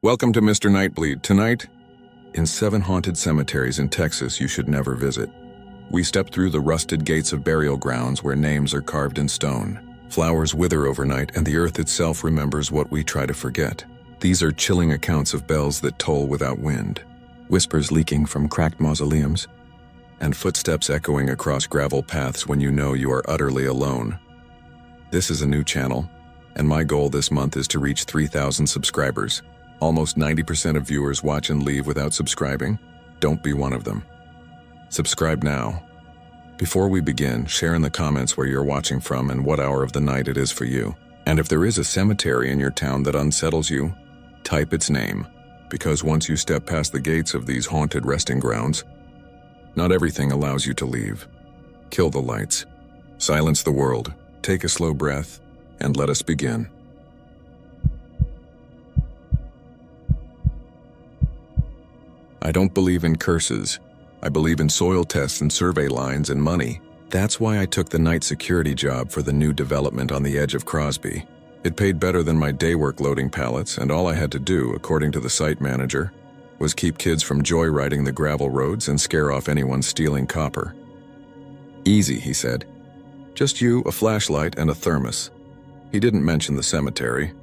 Welcome to Mr. Nightbleed. Tonight, in 7 haunted cemeteries in Texas you should never visit. We step through the rusted gates of burial grounds where names are carved in stone. Flowers wither overnight and the earth itself remembers what we try to forget. These are chilling accounts of bells that toll without wind, whispers leaking from cracked mausoleums, and footsteps echoing across gravel paths when you know you are utterly alone. This is a new channel, and my goal this month is to reach 3,000 subscribers. Almost 90% of viewers watch and leave without subscribing. Don't be one of them. Subscribe now. Before we begin, share in the comments where you're watching from and what hour of the night it is for you. And if there is a cemetery in your town that unsettles you, type its name, because once you step past the gates of these haunted resting grounds, not everything allows you to leave. Kill the lights. Silence the world. Take a slow breath, and let us begin. I don't believe in curses. I believe in soil tests and survey lines and money. That's why I took the night security job for the new development on the edge of Crosby. It paid better than my day work loading pallets, and all I had to do, according to the site manager, was keep kids from joyriding the gravel roads and scare off anyone stealing copper. Easy, he said. Just you, a flashlight, and a thermos. He didn't mention the cemetery.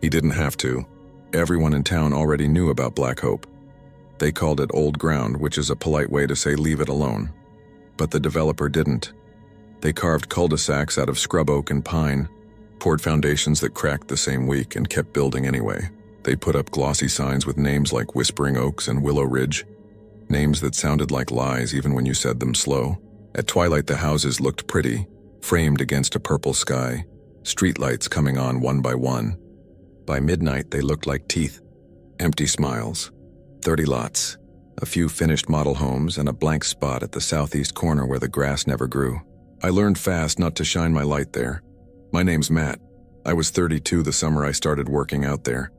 He didn't have to. Everyone in town already knew about Black Hope. They called it old ground, which is a polite way to say leave it alone. But the developer didn't. They carved cul-de-sacs out of scrub oak and pine, poured foundations that cracked the same week, and kept building anyway. They put up glossy signs with names like Whispering Oaks and Willow Ridge, names that sounded like lies even when you said them slow. At twilight the houses looked pretty, framed against a purple sky, streetlights coming on one by one. By midnight they looked like teeth, empty smiles. 30 lots, a few finished model homes, and a blank spot at the southeast corner where the grass never grew. I learned fast not to shine my light there. My name's Matt. I was 32 the summer I started working out there.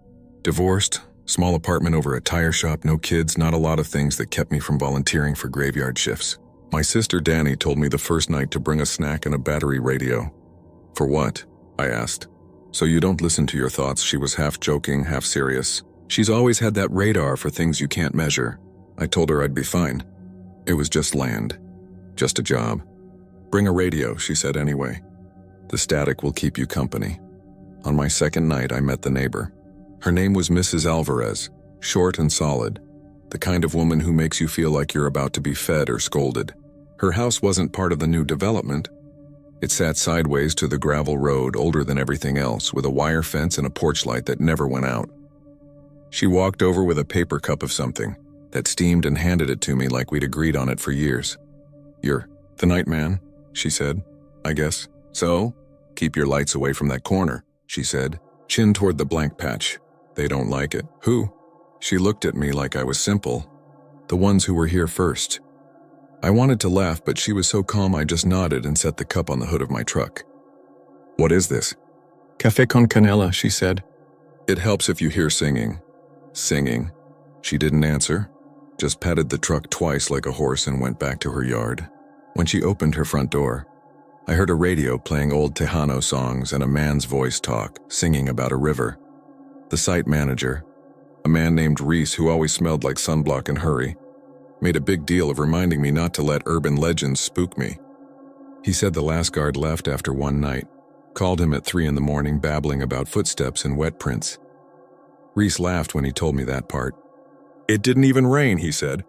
Divorced, small apartment over a tire shop, no kids, not a lot of things that kept me from volunteering for graveyard shifts. My sister Danny told me the first night to bring a snack and a battery radio. For what? I asked. So you don't listen to your thoughts, she was half joking, half serious. She's always had that radar for things you can't measure. I told her I'd be fine. It was just land. Just a job. Bring a radio, she said anyway. The static will keep you company. On my second night, I met the neighbor. Her name was Mrs. Alvarez, short and solid, the kind of woman who makes you feel like you're about to be fed or scolded. Her house wasn't part of the new development. It sat sideways to the gravel road, older than everything else, with a wire fence and a porch light that never went out. She walked over with a paper cup of something that steamed and handed it to me like we'd agreed on it for years. You're the night man, she said. I guess. So? Keep your lights away from that corner, she said, chin toward the blank patch. They don't like it. Who? She looked at me like I was simple. The ones who were here first. I wanted to laugh, but she was so calm I just nodded and set the cup on the hood of my truck. What is this? Café con canela, she said. It helps if you hear singing. Singing. She didn't answer, just patted the truck twice like a horse and went back to her yard. When she opened her front door, I heard a radio playing old Tejano songs and a man's voice talk, singing about a river. The site manager, a man named Reese who always smelled like sunblock and hurry, made a big deal of reminding me not to let urban legends spook me. He said the last guard left after one night, called him at 3 a.m. babbling about footsteps and wet prints. Reese laughed when he told me that part. It didn't even rain, he said.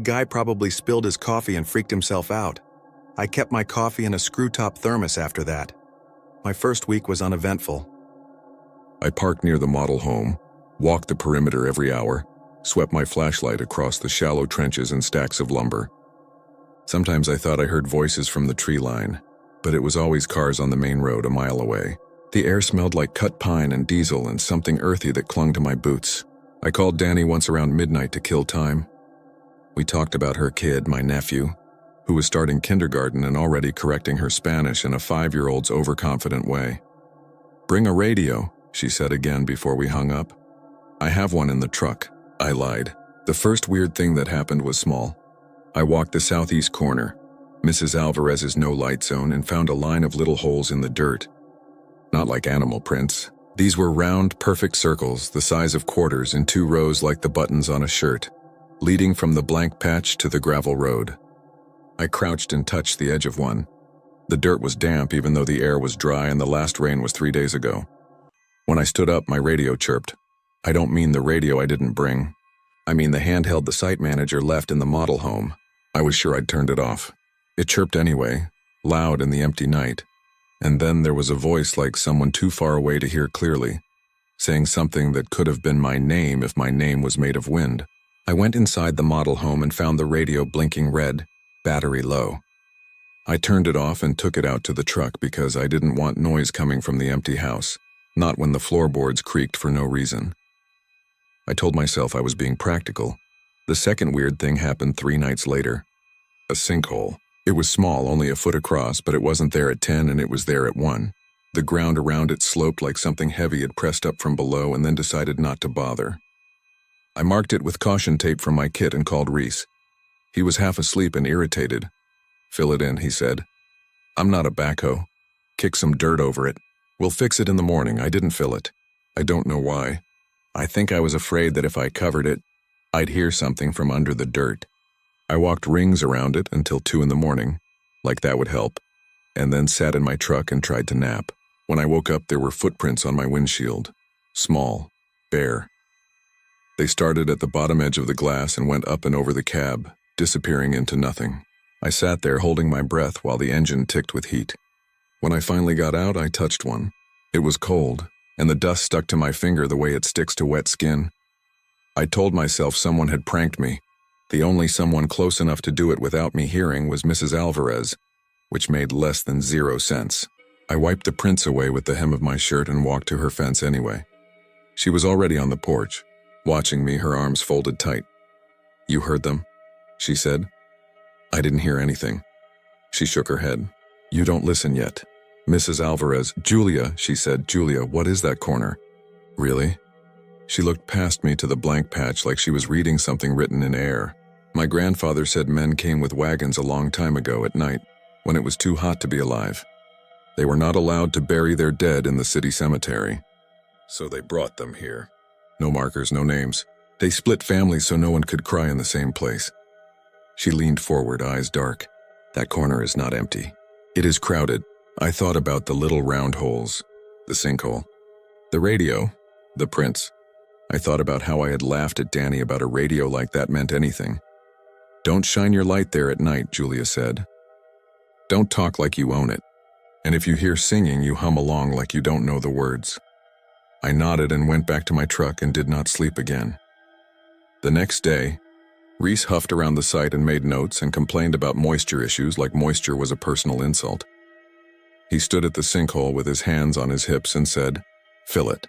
Guy probably spilled his coffee and freaked himself out. I kept my coffee in a screw-top thermos after that. My first week was uneventful. I parked near the model home, walked the perimeter every hour, swept my flashlight across the shallow trenches and stacks of lumber. Sometimes I thought I heard voices from the tree line, but it was always cars on the main road a mile away. The air smelled like cut pine and diesel and something earthy that clung to my boots. I called Danny once around midnight to kill time. We talked about her kid, my nephew, who was starting kindergarten and already correcting her Spanish in a 5-year-old's overconfident way. Bring a radio, she said again before we hung up. I have one in the truck, I lied. The first weird thing that happened was small. I walked the southeast corner, Mrs. Alvarez's no-light zone, and found a line of little holes in the dirt. Not like animal prints, These were round, perfect circles, the size of quarters, in 2 rows like the buttons on a shirt, leading from the blank patch to the gravel road. I crouched and touched the edge of one. The dirt was damp even though the air was dry and the last rain was 3 days ago. When I stood up, my radio chirped. I don't mean the radio I didn't bring. I mean the handheld the site manager left in the model home. I was sure I'd turned it off. It chirped anyway, loud in the empty night. And then there was a voice like someone too far away to hear clearly, saying something that could have been my name if my name was made of wind. I went inside the model home and found the radio blinking red, battery low. I turned it off and took it out to the truck because I didn't want noise coming from the empty house, not when the floorboards creaked for no reason. I told myself I was being practical. The second weird thing happened 3 nights later. A sinkhole. It was small, only a foot across, but it wasn't there at 10 and it was there at 1. The ground around it sloped like something heavy had pressed up from below and then decided not to bother. I marked it with caution tape from my kit and called Reese. He was half asleep and irritated. "Fill it in," he said. "I'm not a backhoe. Kick some dirt over it. We'll fix it in the morning." I didn't fill it. I don't know why. I think I was afraid that if I covered it, I'd hear something from under the dirt. I walked rings around it until 2 in the morning, like that would help, and then sat in my truck and tried to nap. When I woke up, there were footprints on my windshield. Small, bare. They started at the bottom edge of the glass and went up and over the cab, disappearing into nothing. I sat there holding my breath while the engine ticked with heat. When I finally got out, I touched one. It was cold, and the dust stuck to my finger the way it sticks to wet skin. I told myself someone had pranked me. The only someone close enough to do it without me hearing was Mrs. Alvarez, which made less than 0 sense. I wiped the prints away with the hem of my shirt and walked to her fence anyway. She was already on the porch, watching me, her arms folded tight. "You heard them?" she said. I didn't hear anything. She shook her head. "You don't listen yet." Mrs. Alvarez, "Julia," she said. "Julia, what is that corner?" "Really?" She looked past me to the blank patch like she was reading something written in air. "My grandfather said men came with wagons a long time ago at night, when it was too hot to be alive. They were not allowed to bury their dead in the city cemetery. So they brought them here. No markers, no names. They split families so no one could cry in the same place." She leaned forward, eyes dark. "That corner is not empty. It is crowded." I thought about the little round holes, the sinkhole, the radio, the prints. I thought about how I had laughed at Danny about a radio like that meant anything. "Don't shine your light there at night," Julia said. "Don't talk like you own it. And if you hear singing, you hum along like you don't know the words." I nodded and went back to my truck and did not sleep again. The next day, Reese huffed around the site and made notes and complained about moisture issues like moisture was a personal insult. He stood at the sinkhole with his hands on his hips and said, "Fill it."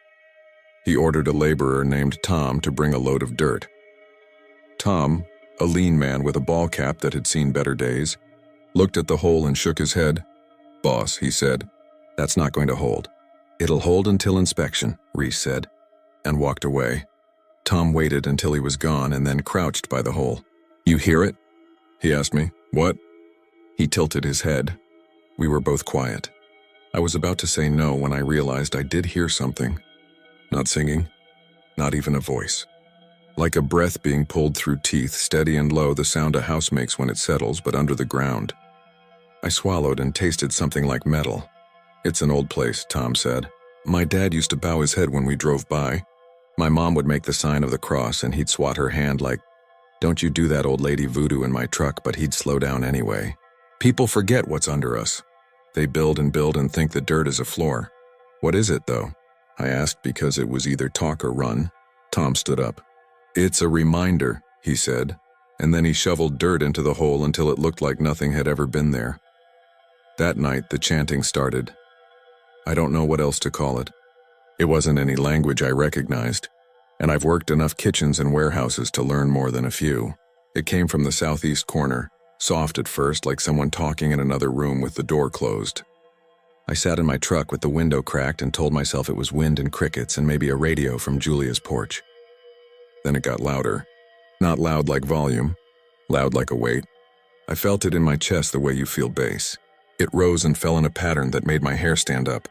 He ordered a laborer named Tom to bring a load of dirt. Tom, a lean man with a ball cap that had seen better days, looked at the hole and shook his head. "Boss," he said, "that's not going to hold." "It'll hold until inspection," Reese said, and walked away. Tom waited until he was gone and then crouched by the hole. "You hear it?" he asked me. "What?" He tilted his head. We were both quiet. I was about to say no when I realized I did hear something. Not singing, not even a voice. Like a breath being pulled through teeth, steady and low, the sound a house makes when it settles, but under the ground. I swallowed and tasted something like metal. "It's an old place," Tom said. "My dad used to bow his head when we drove by. My mom would make the sign of the cross and he'd swat her hand like, 'Don't you do that, old lady,' voodoo in my truck, but he'd slow down anyway. People forget what's under us. They build and think the dirt is a floor. What is it, though?" I asked because it was either talk or run. Tom stood up. "It's a reminder," he said, and then he shoveled dirt into the hole until it looked like nothing had ever been there. That night, the chanting started. I don't know what else to call it. It wasn't any language I recognized, and I've worked enough kitchens and warehouses to learn more than a few. It came from the southeast corner, soft at first, like someone talking in another room with the door closed. I sat in my truck with the window cracked and told myself it was wind and crickets and maybe a radio from Julia's porch. Then it got louder. Not loud like volume, loud like a weight. I felt it in my chest the way you feel bass. It rose and fell in a pattern that made my hair stand up.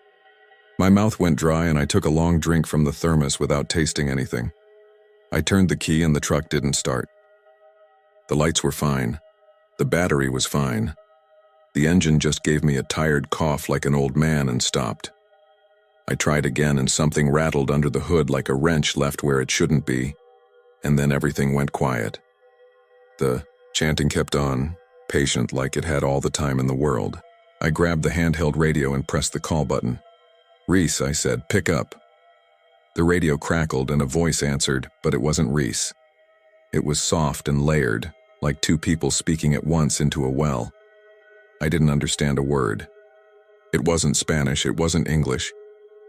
My mouth went dry and I took a long drink from the thermos without tasting anything. I turned the key and the truck didn't start. The lights were fine. The battery was fine. The engine just gave me a tired cough like an old man and stopped. I tried again and something rattled under the hood like a wrench left where it shouldn't be, and then everything went quiet. The chanting kept on, patient like it had all the time in the world. I grabbed the handheld radio and pressed the call button. "Reese," I said, "pick up." The radio crackled and a voice answered, but it wasn't Reese. It was soft and layered, like two people speaking at once into a well. I didn't understand a word. It wasn't Spanish, it wasn't English.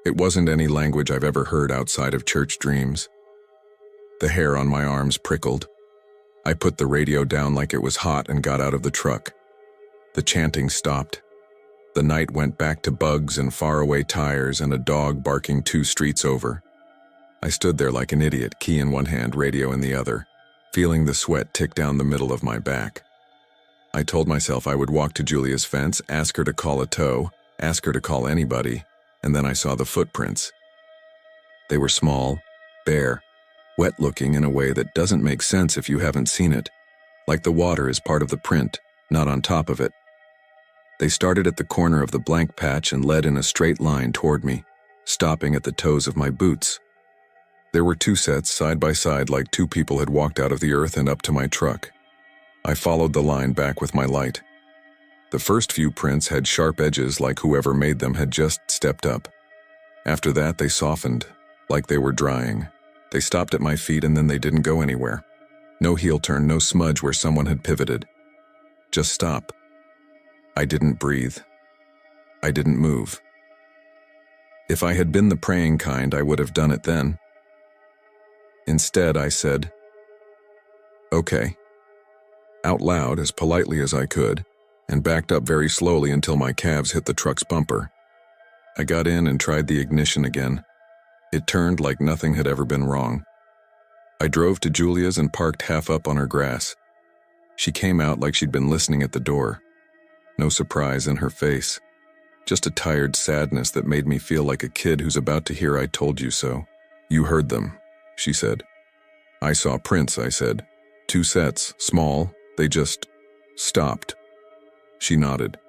It wasn't any language I've ever heard outside of church dreams. The hair on my arms prickled. I put the radio down like it was hot and got out of the truck. The chanting stopped. The night went back to bugs and faraway tires and a dog barking 2 streets over. I stood there like an idiot, key in one hand, radio in the other, feeling the sweat tick down the middle of my back. I told myself I would walk to Julia's fence, ask her to call a tow, ask her to call anybody, and then I saw the footprints. They were small, bare, wet-looking in a way that doesn't make sense if you haven't seen it, like the water is part of the print, not on top of it. They started at the corner of the blank patch and led in a straight line toward me, stopping at the toes of my boots. There were 2 sets side by side like 2 people had walked out of the earth and up to my truck. I followed the line back with my light. The first few prints had sharp edges like whoever made them had just stepped up. After that, they softened, like they were drying. They stopped at my feet and then they didn't go anywhere. No heel turn, no smudge where someone had pivoted. Just stop. I didn't breathe. I didn't move. If I had been the praying kind, I would have done it then. Instead, I said, "Okay," out loud as politely as I could, and backed up very slowly until my calves hit the truck's bumper. I got in and tried the ignition again. It turned like nothing had ever been wrong. I drove to Julia's and parked half up on her grass. She came out like she'd been listening at the door. No surprise in her face. Just a tired sadness that made me feel like a kid who's about to hear "I told you so." "You heard them," she said. "I saw prints," I said. 2 sets, small, they just stopped. She nodded.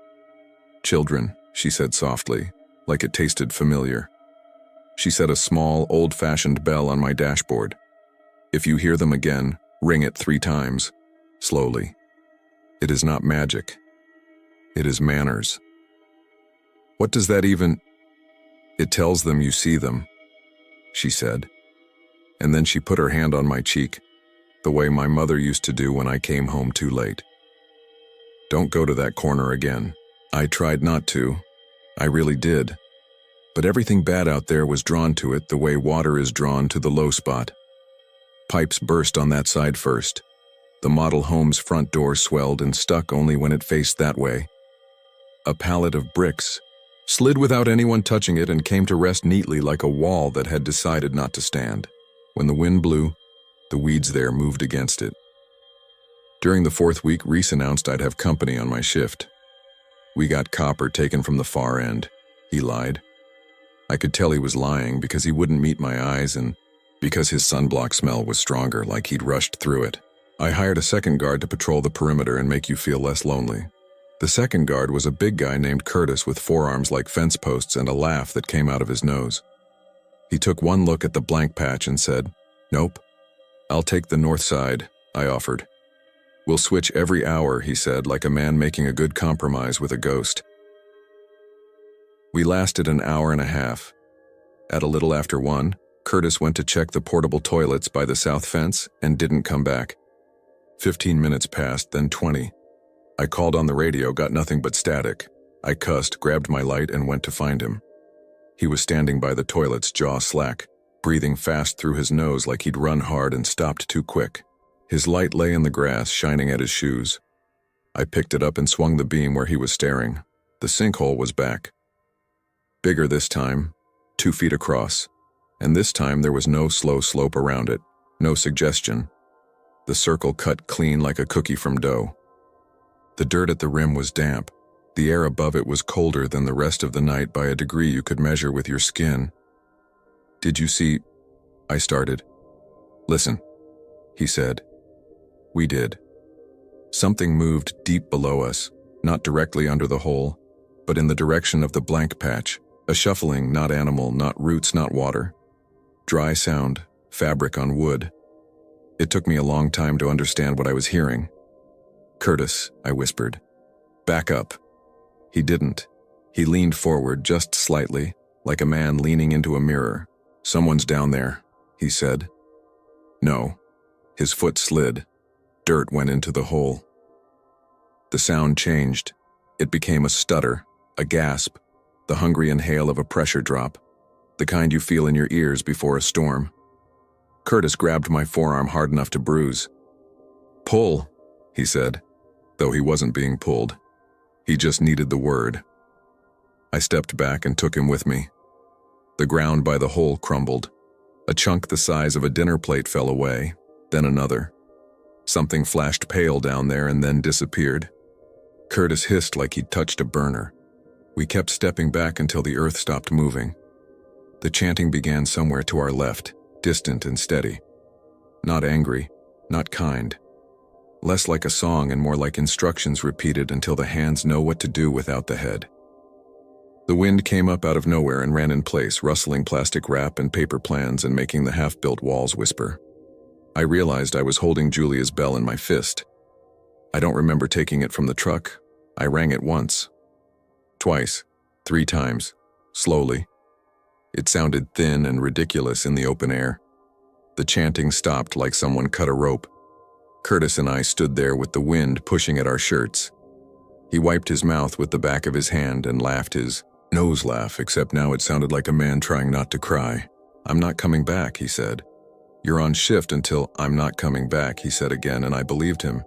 "Children," she said softly, like it tasted familiar. She set a small, old-fashioned bell on my dashboard. "If you hear them again, ring it 3 times, slowly. It is not magic. It is manners." "What does that even—" "It tells them you see them," she said. And then she put her hand on my cheek, the way my mother used to do when I came home too late. "Don't go to that corner again." I tried not to. I really did. But everything bad out there was drawn to it the way water is drawn to the low spot. Pipes burst on that side first. The model home's front door swelled and stuck only when it faced that way. A pallet of bricks slid without anyone touching it and came to rest neatly like a wall that had decided not to stand. When the wind blew, the weeds there moved against it. During the 4th week, Reese announced I'd have company on my shift. "We got copper taken from the far end," he lied. I could tell he was lying because he wouldn't meet my eyes and because his sunblock smell was stronger, like he'd rushed through it. I hired a second guard to patrol the perimeter and make you feel less lonely. The second guard was a big guy named Curtis with forearms like fence posts and a laugh that came out of his nose. He took one look at the blank patch and said, "Nope. I'll take the north side," I offered. "We'll switch every hour," he said, like a man making a good compromise with a ghost. We lasted an hour and a half. At a little after 1, Curtis went to check the portable toilets by the south fence and didn't come back. 15 minutes passed, then 20. I called on the radio, got nothing but static. I cussed, grabbed my light, and went to find him. He was standing by the toilets, jaw slack, breathing fast through his nose like he'd run hard and stopped too quick. His light lay in the grass, shining at his shoes. I picked it up and swung the beam where he was staring. The sinkhole was back. Bigger this time, 2 feet across, and this time there was no slow slope around it, no suggestion. The circle cut clean like a cookie from dough. The dirt at the rim was damp, The air above it was colder than the rest of the night by a degree you could measure with your skin. "Did you see?" I started. "Listen," he said. We did. Something moved deep below us, not directly under the hole, but in the direction of the blank patch, a shuffling, not animal, not roots, not water. Dry sound, fabric on wood. It took me a long time to understand what I was hearing. "Curtis," I whispered. "Back up." He didn't. He leaned forward just slightly, like a man leaning into a mirror. "Someone's down there," he said. No. His foot slid. Dirt went into the hole. The sound changed. It became a stutter, a gasp, the hungry inhale of a pressure drop, the kind you feel in your ears before a storm. Curtis grabbed my forearm hard enough to bruise. "Pull," he said, though he wasn't being pulled. He just needed the word. I stepped back and took him with me. The ground by the hole crumbled. A chunk the size of a dinner plate fell away, then another. Something flashed pale down there and then disappeared. Curtis hissed like he'd touched a burner. We kept stepping back until the earth stopped moving. The chanting began somewhere to our left, distant and steady. Not angry, not kind. Less like a song and more like instructions repeated until the hands know what to do without the head. The wind came up out of nowhere and ran in place, rustling plastic wrap and paper plans and making the half-built walls whisper. I realized I was holding Julia's bell in my fist. I don't remember taking it from the truck. I rang it once. Twice. 3 times. Slowly. It sounded thin and ridiculous in the open air. The chanting stopped like someone cut a rope. Curtis and I stood there with the wind pushing at our shirts. He wiped his mouth with the back of his hand and laughed his nose laugh, except now it sounded like a man trying not to cry. "I'm not coming back," he said. "You're on shift until I'm not coming back," he said again, and I believed him.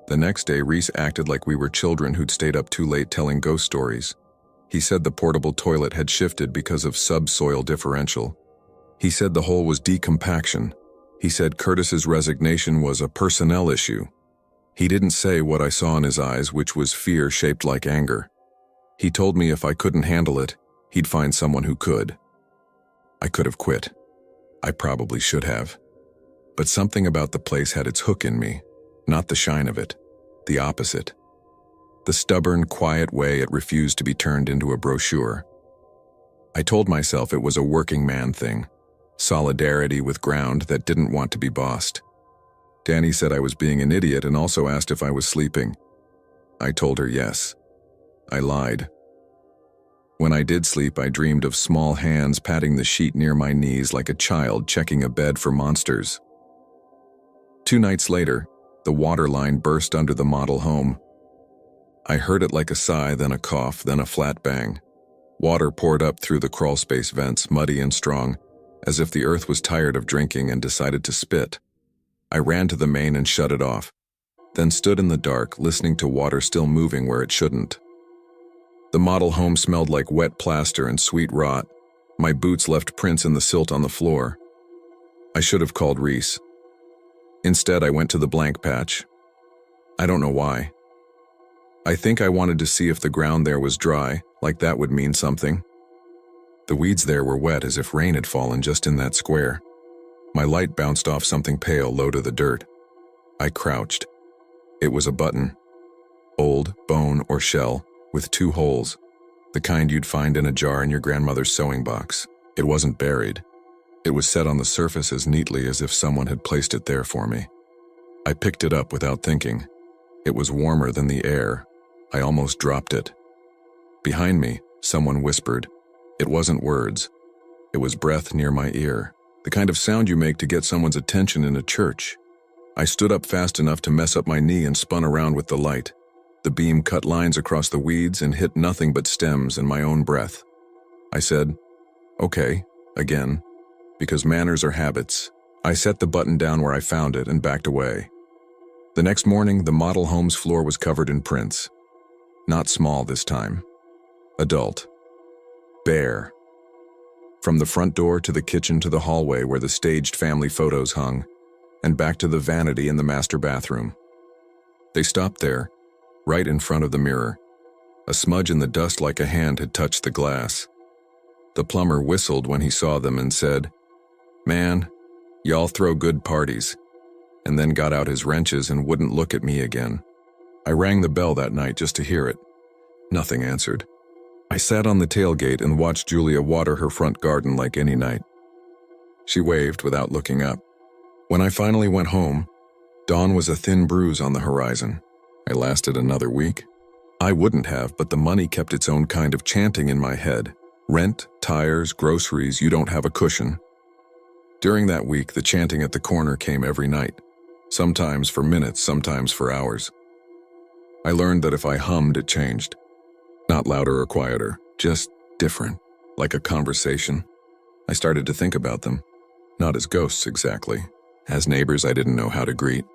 The next day, Reese acted like we were children who'd stayed up too late telling ghost stories. He said the portable toilet had shifted because of subsoil differential. He said the hole was decompaction. He said Curtis's resignation was a personnel issue. He didn't say what I saw in his eyes, which was fear shaped like anger. He told me if I couldn't handle it, he'd find someone who could. I could have quit. I probably should have. But something about the place had its hook in me, not the shine of it, the opposite. The stubborn, quiet way it refused to be turned into a brochure. I told myself it was a working man thing, solidarity with ground that didn't want to be bossed. Danny said I was being an idiot and also asked if I was sleeping. I told her yes. I lied. When I did sleep, I dreamed of small hands patting the sheet near my knees like a child checking a bed for monsters. 2 nights later, the water line burst under the model home. I heard it like a sigh, then a cough, then a flat bang. Water poured up through the crawlspace vents, muddy and strong, as if the earth was tired of drinking and decided to spit. I ran to the main and shut it off, then stood in the dark, listening to water still moving where it shouldn't. The model home smelled like wet plaster and sweet rot. My boots left prints in the silt on the floor. I should have called Reese. Instead, I went to the blank patch. I don't know why. I think I wanted to see if the ground there was dry, like that would mean something. The weeds there were wet as if rain had fallen just in that square. My light bounced off something pale low to the dirt. I crouched. It was a button. Old, bone or shell, with 2 holes. The kind you'd find in a jar in your grandmother's sewing box. It wasn't buried. It was set on the surface as neatly as if someone had placed it there for me. I picked it up without thinking. It was warmer than the air. I almost dropped it. Behind me, someone whispered. It wasn't words. It was breath near my ear, the kind of sound you make to get someone's attention in a church. I stood up fast enough to mess up my knee and spun around with the light. The beam cut lines across the weeds and hit nothing but stems and my own breath. I said, "Okay," again, because manners are habits. I set the button down where I found it and backed away. The next morning, the model home's floor was covered in prints. Not small this time. Adult. Bare. From the front door to the kitchen to the hallway where the staged family photos hung, and back to the vanity in the master bathroom. They stopped there, right in front of the mirror. A smudge in the dust like a hand had touched the glass. The plumber whistled when he saw them and said, "Man, y'all throw good parties," and then got out his wrenches and wouldn't look at me again. I rang the bell that night just to hear it. Nothing answered. I sat on the tailgate and watched Julia water her front garden like any night. She waved without looking up. When I finally went home, dawn was a thin bruise on the horizon. I lasted another week. I wouldn't have, but the money kept its own kind of chanting in my head. Rent, tires, groceries, you don't have a cushion. During that week, the chanting at the corner came every night. Sometimes for minutes, sometimes for hours. I learned that if I hummed, it changed. Not louder or quieter, just different, like a conversation. I started to think about them. Not as ghosts exactly. As neighbors I didn't know how to greet.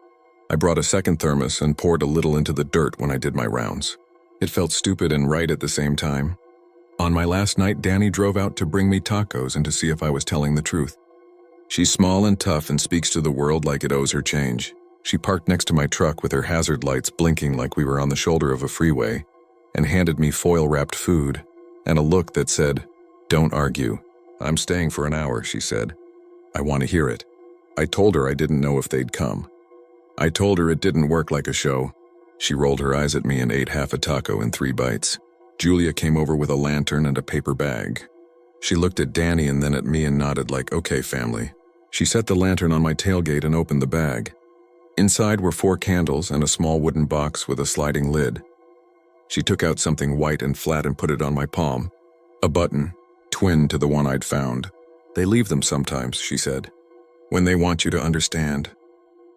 I brought a second thermos and poured a little into the dirt when I did my rounds. It felt stupid and right at the same time. On my last night, Danny drove out to bring me tacos and to see if I was telling the truth. She's small and tough and speaks to the world like it owes her change. She parked next to my truck with her hazard lights blinking like we were on the shoulder of a freeway, and handed me foil-wrapped food and a look that said, "Don't argue. I'm staying for an hour," she said. "I want to hear it." I told her I didn't know if they'd come. I told her it didn't work like a show. She rolled her eyes at me and ate half a taco in 3 bites. Julia came over with a lantern and a paper bag. She looked at Danny and then at me and nodded like, "Okay, family." She set the lantern on my tailgate and opened the bag. Inside were 4 candles and a small wooden box with a sliding lid. She took out something white and flat and put it on my palm. A button, twin to the one I'd found. "They leave them sometimes," she said. "When they want you to understand.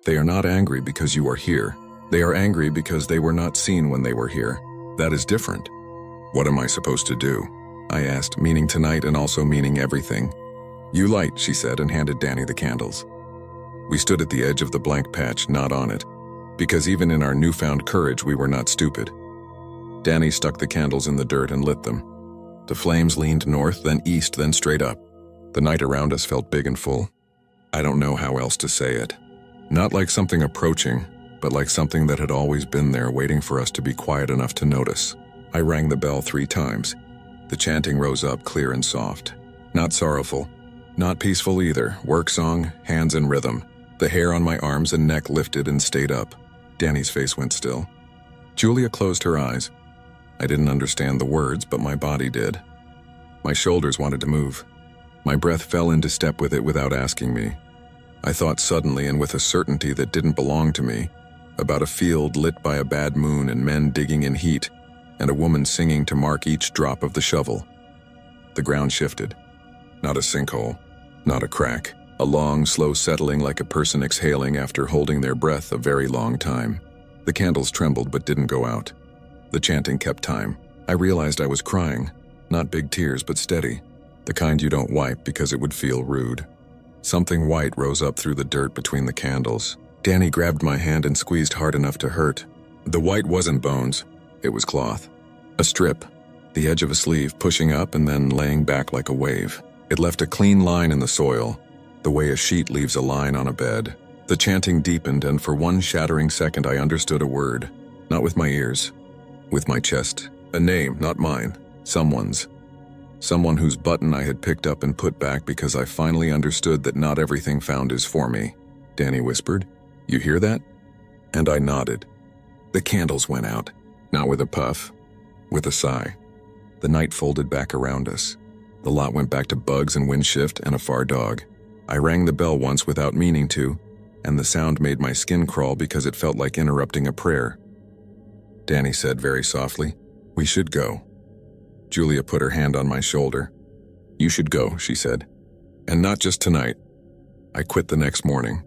They are not angry because you are here. They are angry because they were not seen when they were here. That is different." "What am I supposed to do?" I asked, meaning tonight and also meaning everything. "You light," she said, and handed Danny the candles. We stood at the edge of the blank patch, not on it, because even in our newfound courage we were not stupid. Danny stuck the candles in the dirt and lit them. The flames leaned north, then east, then straight up. The night around us felt big and full. I don't know how else to say it. Not like something approaching, but like something that had always been there waiting for us to be quiet enough to notice. I rang the bell 3 times. The chanting rose up clear and soft. Not sorrowful. Not peaceful either. Work song, hands in rhythm. The hair on my arms and neck lifted and stayed up. Danny's face went still. Julia closed her eyes. I didn't understand the words, but my body did. My shoulders wanted to move. My breath fell into step with it without asking me. I thought suddenly and with a certainty that didn't belong to me, about a field lit by a bad moon and men digging in heat, and a woman singing to mark each drop of the shovel. The ground shifted. Not a sinkhole, not a crack. A long, slow settling like a person exhaling after holding their breath a very long time. The candles trembled but didn't go out. The chanting kept time. I realized I was crying. Not big tears, but steady. The kind you don't wipe because it would feel rude. Something white rose up through the dirt between the candles. Danny grabbed my hand and squeezed hard enough to hurt. The white wasn't bones. It was cloth. A strip. The edge of a sleeve pushing up and then laying back like a wave. It left a clean line in the soil, the way a sheet leaves a line on a bed. The chanting deepened, and for one shattering second I understood a word. Not with my ears. With my chest. A name, not mine. Someone's. Someone whose button I had picked up and put back because I finally understood that not everything found is for me. Danny whispered, "You hear that?" And I nodded. The candles went out. Not with a puff. With a sigh. The night folded back around us. The lot went back to bugs and wind shift and a far dog. I rang the bell once without meaning to, and the sound made my skin crawl because it felt like interrupting a prayer. Danny said very softly, "We should go." Julia put her hand on my shoulder. "You should go," she said. "And not just tonight." I quit the next morning.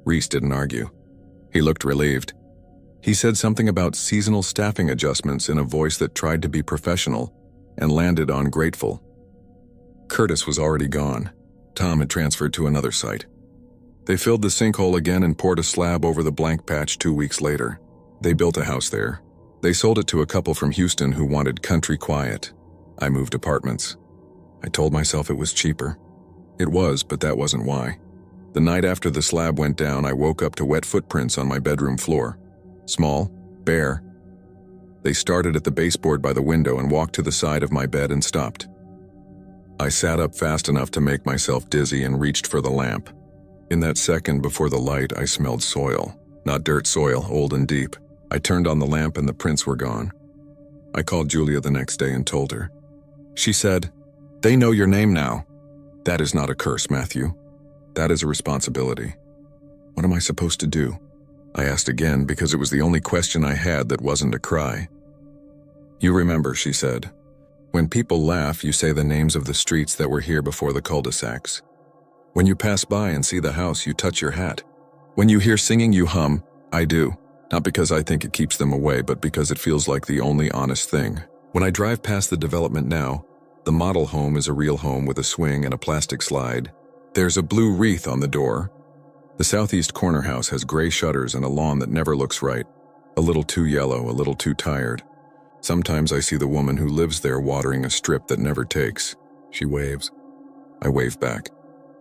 Reese didn't argue. He looked relieved. He said something about seasonal staffing adjustments in a voice that tried to be professional and landed on grateful. Curtis was already gone. Tom had transferred to another site. They filled the sinkhole again and poured a slab over the blank patch 2 weeks later. They built a house there. They sold it to a couple from Houston who wanted country quiet. I moved apartments. I told myself it was cheaper. It was, but that wasn't why. The night after the slab went down, I woke up to wet footprints on my bedroom floor. Small, bare. They started at the baseboard by the window and walked to the side of my bed and stopped. I sat up fast enough to make myself dizzy and reached for the lamp. In that second before the light, I smelled soil. Not dirt soil, old and deep. I turned on the lamp and the prints were gone. I called Julia the next day and told her. She said, "They know your name now." "That is not a curse, Matthew. That is a responsibility." "What am I supposed to do?" I asked again because it was the only question I had that wasn't a cry. "You remember," she said. "When people laugh, you say the names of the streets that were here before the cul-de-sacs. When you pass by and see the house, you touch your hat. When you hear singing, you hum. I do. Not because I think it keeps them away, but because it feels like the only honest thing. When I drive past the development now, the model home is a real home with a swing and a plastic slide. There's a blue wreath on the door. The southeast corner house has gray shutters and a lawn that never looks right. A little too yellow, a little too tired. Sometimes I see the woman who lives there watering a strip that never takes. She waves. I wave back.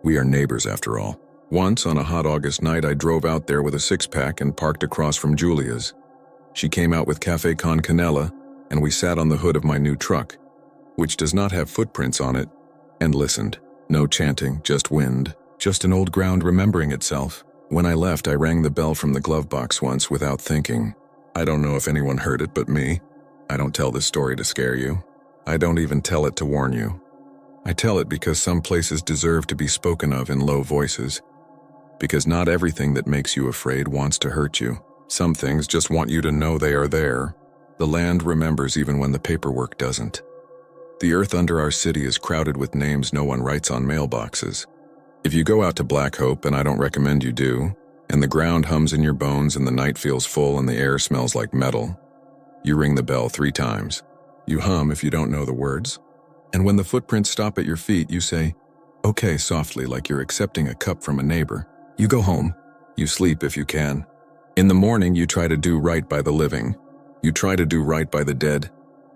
We are neighbors after all. Once, on a hot August night, I drove out there with a six-pack and parked across from Julia's. She came out with Café con Canela, and we sat on the hood of my new truck, which does not have footprints on it, and listened. No chanting, just wind. Just an old ground remembering itself. When I left, I rang the bell from the glove box once without thinking. I don't know if anyone heard it but me. I don't tell this story to scare you. I don't even tell it to warn you. I tell it because some places deserve to be spoken of in low voices. Because not everything that makes you afraid wants to hurt you. Some things just want you to know they are there. The land remembers even when the paperwork doesn't. The earth under our city is crowded with names no one writes on mailboxes. If you go out to Black Hope, and I don't recommend you do, and the ground hums in your bones and the night feels full and the air smells like metal, you ring the bell 3 times. You hum if you don't know the words. And when the footprints stop at your feet, you say, "Okay," softly, like you're accepting a cup from a neighbor. You go home. You sleep if you can. In the morning, you try to do right by the living. You try to do right by the dead.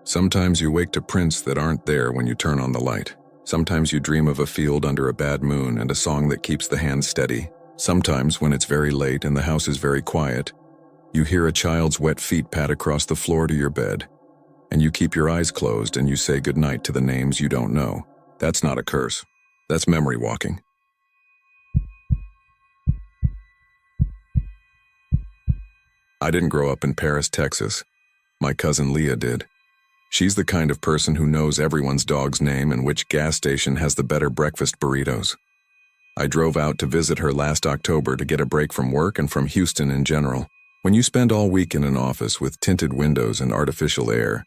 Sometimes you wake to prints that aren't there when you turn on the light. Sometimes you dream of a field under a bad moon and a song that keeps the hand steady. Sometimes, when it's very late and the house is very quiet, you hear a child's wet feet pat across the floor to your bed, and you keep your eyes closed and you say goodnight to the names you don't know. That's not a curse. That's memory walking. I didn't grow up in Paris, Texas. My cousin Leah did. She's the kind of person who knows everyone's dog's name and which gas station has the better breakfast burritos. I drove out to visit her last October to get a break from work and from Houston in general. When you spend all week in an office with tinted windows and artificial air,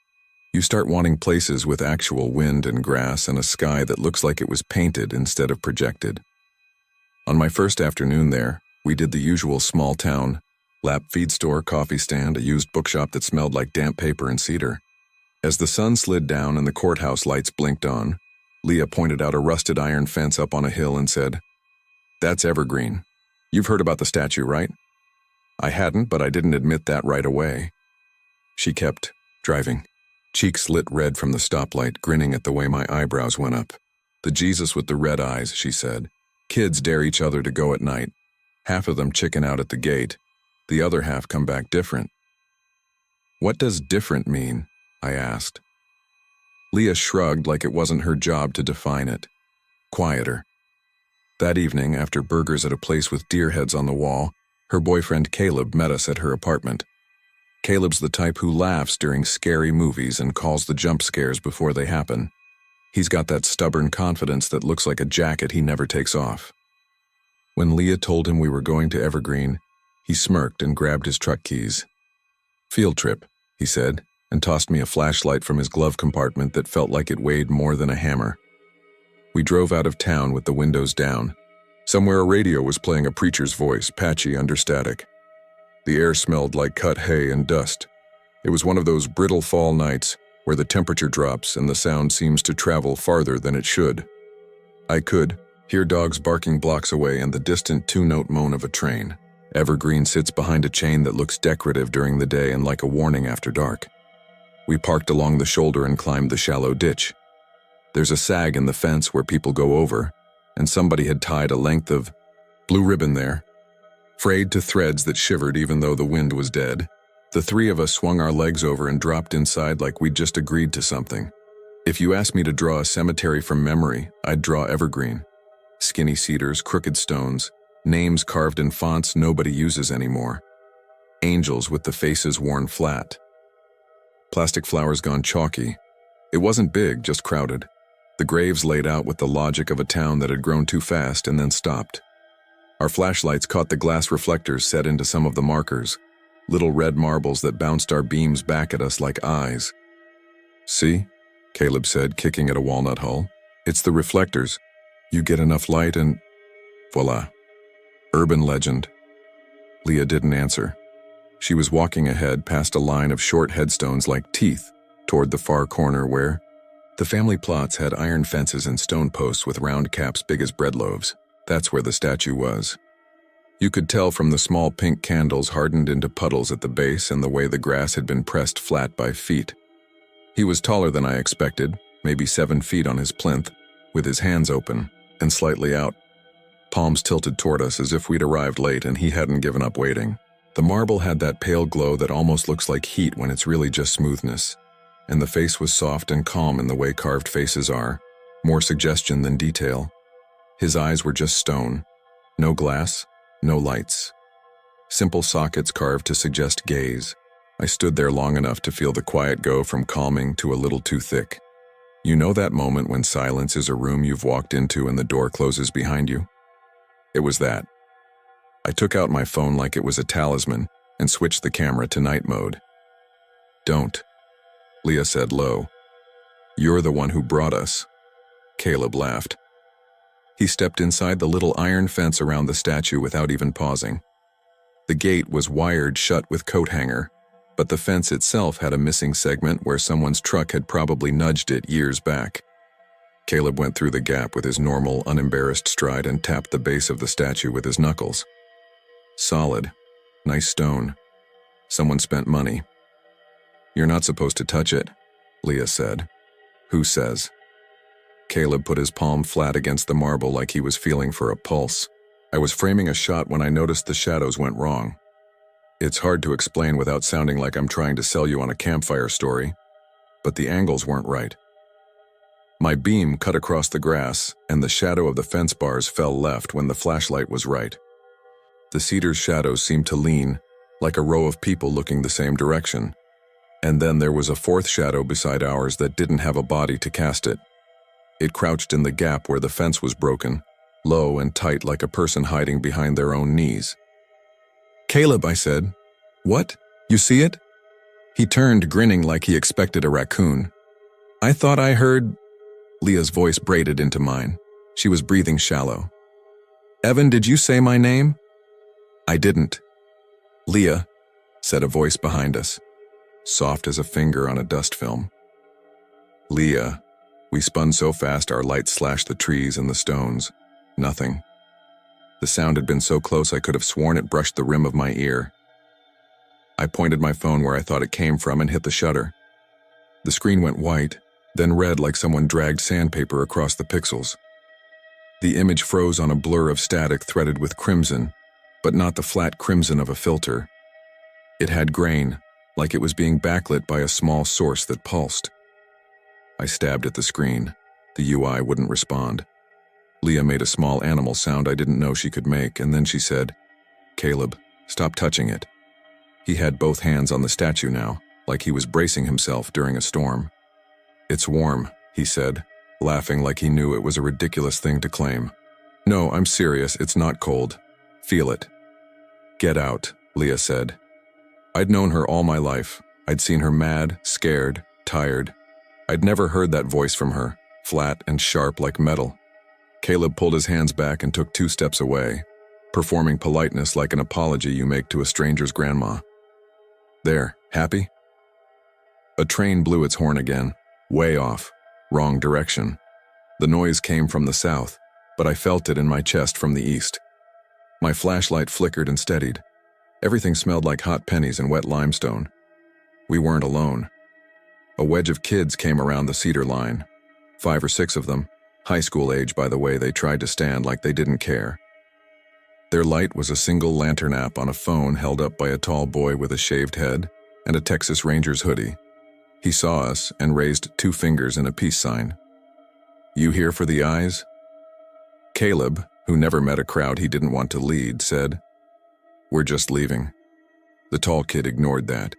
you start wanting places with actual wind and grass and a sky that looks like it was painted instead of projected. On my first afternoon there, we did the usual small town, lap feed store, coffee stand, a used bookshop that smelled like damp paper and cedar. As the sun slid down and the courthouse lights blinked on, Leah pointed out a rusted iron fence up on a hill and said, "That's evergreen. You've heard about the statue, right?" I hadn't, but I didn't admit that right away. She kept driving, cheeks lit red from the stoplight, grinning at the way my eyebrows went up. "The Jesus with the red eyes," she said. "Kids dare each other to go at night. Half of them chicken out at the gate. The other half come back different." "What does different mean?" I asked. Leah shrugged like it wasn't her job to define it. "Quieter." That evening, after burgers at a place with deer heads on the wall, her boyfriend Caleb met us at her apartment. Caleb's the type who laughs during scary movies and calls the jump scares before they happen. He's got that stubborn confidence that looks like a jacket he never takes off. When Leah told him we were going to Evergreen, he smirked and grabbed his truck keys. "Field trip," he said, and tossed me a flashlight from his glove compartment that felt like it weighed more than a hammer. We drove out of town with the windows down. Somewhere a radio was playing a preacher's voice, patchy under static. The air smelled like cut hay and dust. It was one of those brittle fall nights where the temperature drops and the sound seems to travel farther than it should. I could hear dogs barking blocks away and the distant 2-note moan of a train. Evergreen sits behind a chain that looks decorative during the day and like a warning after dark. We parked along the shoulder and climbed the shallow ditch. There's a sag in the fence where people go over, and somebody had tied a length of blue ribbon there, frayed to threads that shivered even though the wind was dead. The three of us swung our legs over and dropped inside like we'd just agreed to something. If you asked me to draw a cemetery from memory, I'd draw evergreen. Skinny cedars, crooked stones, names carved in fonts nobody uses anymore. Angels with the faces worn flat. Plastic flowers gone chalky. It wasn't big, just crowded. The graves laid out with the logic of a town that had grown too fast and then stopped. Our flashlights caught the glass reflectors set into some of the markers, little red marbles that bounced our beams back at us like eyes. "See?" Caleb said, kicking at a walnut hull. "It's the reflectors. You get enough light and voila." Urban legend. Leah didn't answer. She was walking ahead past a line of short headstones like teeth toward the far corner where the family plots had iron fences and stone posts with round caps big as bread loaves. That's where the statue was. You could tell from the small pink candles hardened into puddles at the base and the way the grass had been pressed flat by feet. He was taller than I expected, maybe 7 feet on his plinth, with his hands open and slightly out, palms tilted toward us as if we'd arrived late and he hadn't given up waiting. The marble had that pale glow that almost looks like heat when it's really just smoothness, and the face was soft and calm in the way carved faces are, more suggestion than detail. His eyes were just stone, no glass, no lights. Simple sockets carved to suggest gaze. I stood there long enough to feel the quiet go from calming to a little too thick. You know that moment when silence is a room you've walked into and the door closes behind you? It was that. I took out my phone like it was a talisman and switched the camera to night mode. "Don't," Leah said low. "You're the one who brought us." Caleb laughed. He stepped inside the little iron fence around the statue without even pausing. The gate was wired shut with coat hanger, but the fence itself had a missing segment where someone's truck had probably nudged it years back. Caleb went through the gap with his normal, unembarrassed stride and tapped the base of the statue with his knuckles. "Solid. Nice stone. Someone spent money." "You're not supposed to touch it," Leah said. "Who says?" Caleb put his palm flat against the marble like he was feeling for a pulse. I was framing a shot when I noticed the shadows went wrong. It's hard to explain without sounding like I'm trying to sell you on a campfire story, but the angles weren't right. My beam cut across the grass, and the shadow of the fence bars fell left when the flashlight was right. The cedar's shadows seemed to lean, like a row of people looking the same direction, and then there was a fourth shadow beside ours that didn't have a body to cast it. It crouched in the gap where the fence was broken, low and tight like a person hiding behind their own knees. "Caleb," I said. "What? You see it?" He turned, grinning like he expected a raccoon. "I thought I heard—" Leah's voice braided into mine. She was breathing shallow. "Evan, did you say my name?" "I didn't." "Leah," said a voice behind us, soft as a finger on a dust film. "Leah." We spun so fast our light slashed the trees and the stones. Nothing. The sound had been so close I could have sworn it brushed the rim of my ear. I pointed my phone where I thought it came from and hit the shutter. The screen went white, then red like someone dragged sandpaper across the pixels. The image froze on a blur of static threaded with crimson, but not the flat crimson of a filter. It had grain, like it was being backlit by a small source that pulsed. I stabbed at the screen. The UI wouldn't respond. Leah made a small animal sound I didn't know she could make, and then she said, "Caleb, stop touching it." He had both hands on the statue now, like he was bracing himself during a storm. "It's warm," he said, laughing like he knew it was a ridiculous thing to claim. "No, I'm serious, it's not cold. Feel it." "Get out," Leah said. I'd known her all my life. I'd seen her mad, scared, tired. I'd never heard that voice from her, flat and sharp like metal. Caleb pulled his hands back and took 2 steps away, performing politeness like an apology you make to a stranger's grandma. "There, happy?" A train blew its horn again, way off, wrong direction. The noise came from the south, but I felt it in my chest from the east. My flashlight flickered and steadied. Everything smelled like hot pennies and wet limestone. We weren't alone. A wedge of kids came around the cedar line. 5 or 6 of them, high school age by the way they tried to stand like they didn't care. Their light was a single lantern app on a phone held up by a tall boy with a shaved head, and a Texas Rangers hoodie. He saw us and raised 2 fingers in a peace sign. "You here for the eyes?" Caleb, who never met a crowd he didn't want to lead, said, "We're just leaving." The tall kid ignored that.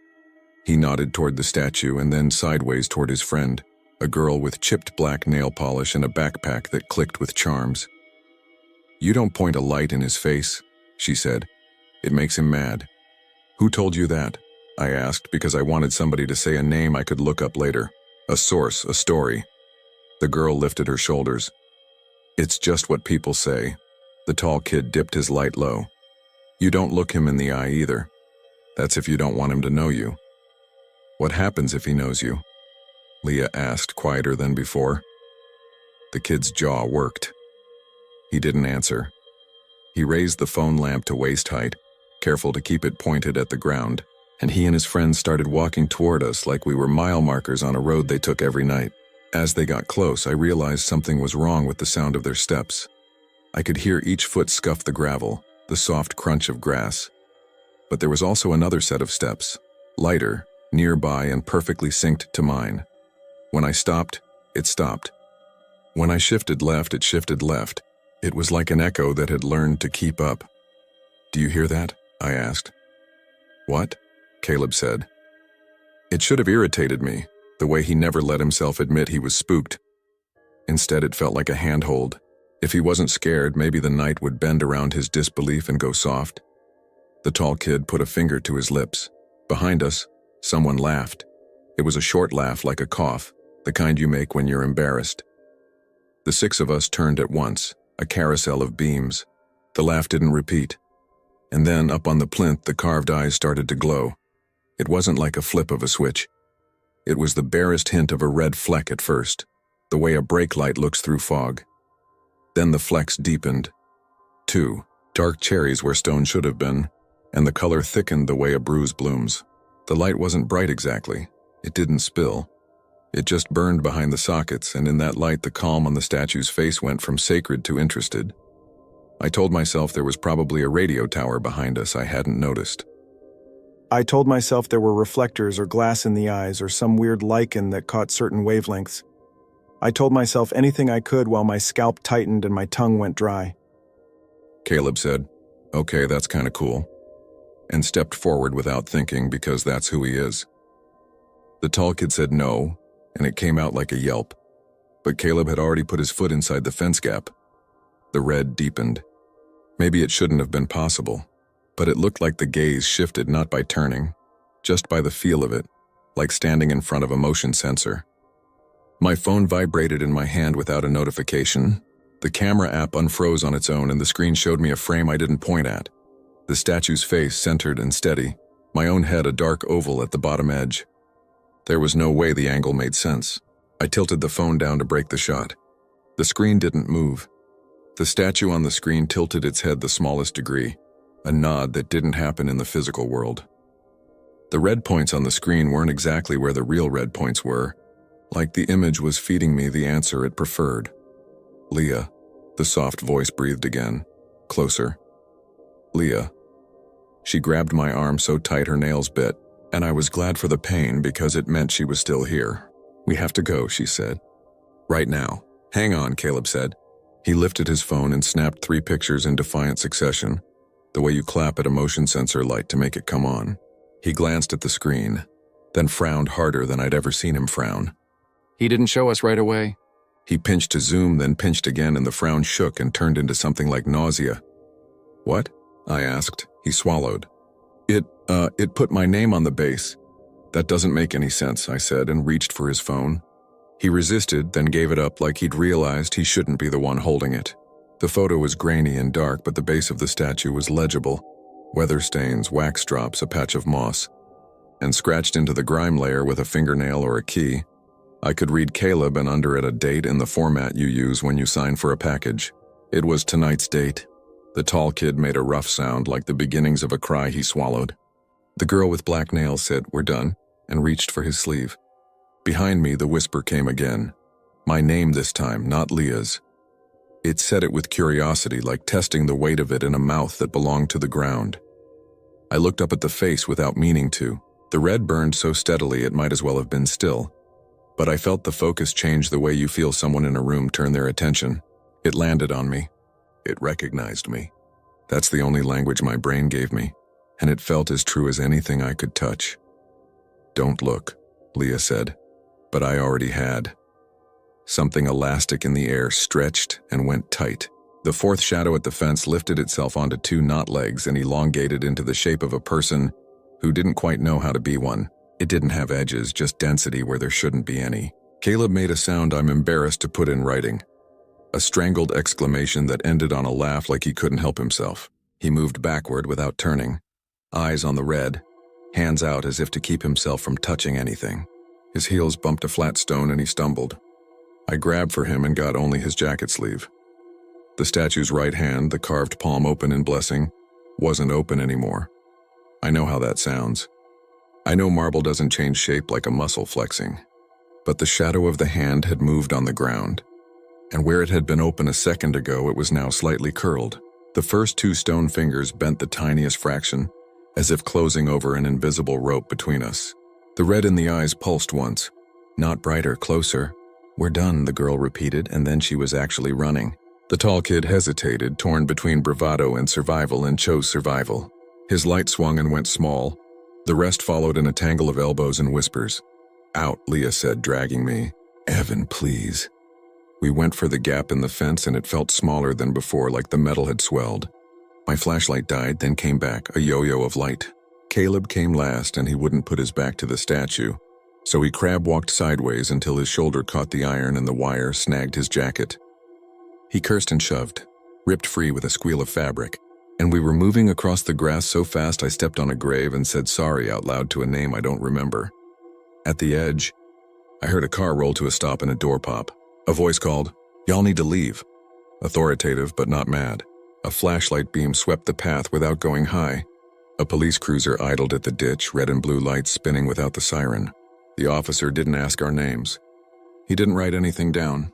He nodded toward the statue and then sideways toward his friend, a girl with chipped black nail polish and a backpack that clicked with charms. "You don't point a light in his face," she said. "It makes him mad." "Who told you that?" I asked, because I wanted somebody to say a name I could look up later. A source, a story. The girl lifted her shoulders. "It's just what people say." The tall kid dipped his light low. "You don't look him in the eye either. That's if you don't want him to know you." "What happens if he knows you?" Leah asked, quieter than before. The kid's jaw worked. He didn't answer. He raised the phone lamp to waist height, careful to keep it pointed at the ground, and he and his friends started walking toward us like we were mile markers on a road they took every night. As they got close, I realized something was wrong with the sound of their steps. I could hear each foot scuff the gravel, the soft crunch of grass. But there was also another set of steps, lighter, nearby and perfectly synced to mine. When I stopped, it stopped. When I shifted left, it shifted left. It was like an echo that had learned to keep up. "Do you hear that?" I asked. "What?" Caleb said. It should have irritated me, the way he never let himself admit he was spooked. Instead, it felt like a handhold. If he wasn't scared, maybe the night would bend around his disbelief and go soft. The tall kid put a finger to his lips. Behind us, someone laughed. It was a short laugh like a cough, the kind you make when you're embarrassed. The 6 of us turned at once, a carousel of beams. The laugh didn't repeat. And then, up on the plinth, the carved eyes started to glow. It wasn't like a flip of a switch. It was the barest hint of a red fleck at first, the way a brake light looks through fog. Then the flecks deepened. 2 dark cherries where stone should have been, and the color thickened the way a bruise blooms. The light wasn't bright exactly. It didn't spill. It just burned behind the sockets, and in that light the calm on the statue's face went from sacred to interested. I told myself there was probably a radio tower behind us I hadn't noticed. I told myself there were reflectors or glass in the eyes or some weird lichen that caught certain wavelengths. I told myself anything I could while my scalp tightened and my tongue went dry. Caleb said, "Okay, that's kinda cool," and stepped forward without thinking because that's who he is. The tall kid said no, and it came out like a yelp. But Caleb had already put his foot inside the fence gap. The red deepened. Maybe it shouldn't have been possible, but it looked like the gaze shifted not by turning, just by the feel of it, like standing in front of a motion sensor. My phone vibrated in my hand without a notification. The camera app unfroze on its own and the screen showed me a frame I didn't point at. The statue's face centered and steady, my own head a dark oval at the bottom edge. There was no way the angle made sense. I tilted the phone down to break the shot. The screen didn't move. The statue on the screen tilted its head the smallest degree, a nod that didn't happen in the physical world. The red points on the screen weren't exactly where the real red points were, like the image was feeding me the answer it preferred. "Leah," the soft voice breathed again, closer. "Leah." She grabbed my arm so tight her nails bit, and I was glad for the pain because it meant she was still here. "We have to go," she said. "Right now." "Hang on," Caleb said. He lifted his phone and snapped 3 pictures in defiant succession, the way you clap at a motion sensor light to make it come on. He glanced at the screen, then frowned harder than I'd ever seen him frown. "He didn't show us right away." He pinched to zoom, then pinched again, and the frown shook and turned into something like nausea. "What?" I asked. He swallowed. It put my name on the base." "That doesn't make any sense," I said, and reached for his phone. He resisted, then gave it up like he'd realized he shouldn't be the one holding it. The photo was grainy and dark, but the base of the statue was legible. Weather stains, wax drops, a patch of moss. And scratched into the grime layer with a fingernail or a key, I could read Caleb and under it a date in the format you use when you sign for a package. It was tonight's date. The tall kid made a rough sound like the beginnings of a cry he swallowed. The girl with black nails said, "We're done," and reached for his sleeve. Behind me, the whisper came again. My name this time, not Leah's. It said it with curiosity, like testing the weight of it in a mouth that belonged to the ground. I looked up at the face without meaning to. The red burned so steadily it might as well have been still, but I felt the focus change the way you feel someone in a room turn their attention. It landed on me. It recognized me. That's the only language my brain gave me, and it felt as true as anything I could touch. "Don't look," Leah said, but I already had. Something elastic in the air stretched and went tight. The fourth shadow at the fence lifted itself onto two knot legs and elongated into the shape of a person who didn't quite know how to be one. It didn't have edges, just density where there shouldn't be any. Caleb made a sound I'm embarrassed to put in writing. A strangled exclamation that ended on a laugh like he couldn't help himself. He moved backward without turning, eyes on the red, hands out as if to keep himself from touching anything. His heels bumped a flat stone and he stumbled. I grabbed for him and got only his jacket sleeve. The statue's right hand, the carved palm open in blessing, wasn't open anymore. I know how that sounds. I know marble doesn't change shape like a muscle flexing. But the shadow of the hand had moved on the ground, and where it had been open a second ago, it was now slightly curled. The first two stone fingers bent the tiniest fraction, as if closing over an invisible rope between us. The red in the eyes pulsed once. "Not brighter, closer." "We're done," the girl repeated, and then she was actually running. The tall kid hesitated, torn between bravado and survival, and chose survival. His light swung and went small. The rest followed in a tangle of elbows and whispers. "Out," Leah said, dragging me. "Evan, please." We went for the gap in the fence and it felt smaller than before, like the metal had swelled. My flashlight died, then came back, a yo-yo of light. Caleb came last and he wouldn't put his back to the statue, so he crab-walked sideways until his shoulder caught the iron and the wire snagged his jacket. He cursed and shoved, ripped free with a squeal of fabric, and we were moving across the grass so fast I stepped on a grave and said sorry out loud to a name I don't remember. At the edge, I heard a car roll to a stop and a door pop. A voice called, "Y'all need to leave." Authoritative but not mad. A flashlight beam swept the path without going high. A police cruiser idled at the ditch, red and blue lights spinning without the siren. The officer didn't ask our names. He didn't write anything down.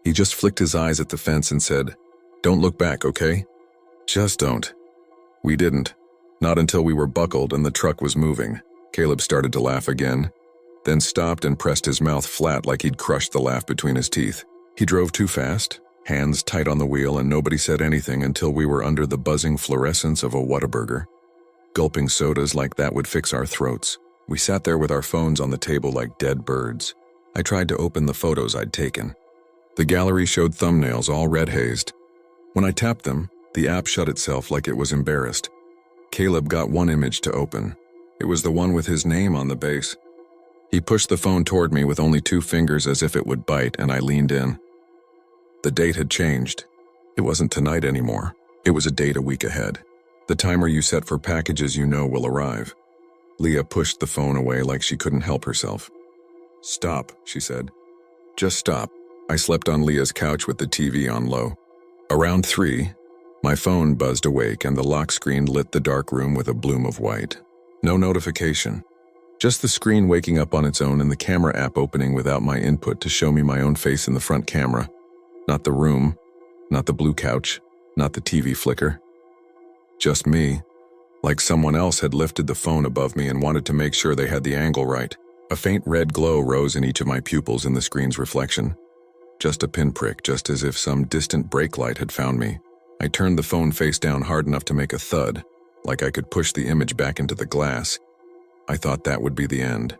He just flicked his eyes at the fence and said, "Don't look back, okay? Just don't." We didn't. Not until we were buckled and the truck was moving. Caleb started to laugh again, then stopped and pressed his mouth flat like he'd crushed the laugh between his teeth. He drove too fast, hands tight on the wheel, and nobody said anything until we were under the buzzing fluorescence of a Whataburger. Gulping sodas like that would fix our throats. We sat there with our phones on the table like dead birds. I tried to open the photos I'd taken. The gallery showed thumbnails all red-hazed. When I tapped them, the app shut itself like it was embarrassed. Caleb got one image to open. It was the one with his name on the base. He pushed the phone toward me with only 2 fingers as if it would bite, and I leaned in. The date had changed. It wasn't tonight anymore. It was a date a week ahead. The timer you set for packages you know will arrive. Leah pushed the phone away like she couldn't help herself. "Stop," she said. "Just stop." I slept on Leah's couch with the TV on low. Around 3, my phone buzzed awake and the lock screen lit the dark room with a bloom of white. No notification. Just the screen waking up on its own and the camera app opening without my input to show me my own face in the front camera. Not the room, not the blue couch, not the TV flicker. Just me, like someone else had lifted the phone above me and wanted to make sure they had the angle right. A faint red glow rose in each of my pupils in the screen's reflection. Just a pinprick, just as if some distant brake light had found me. I turned the phone face down hard enough to make a thud, like I could push the image back into the glass. I thought that would be the end.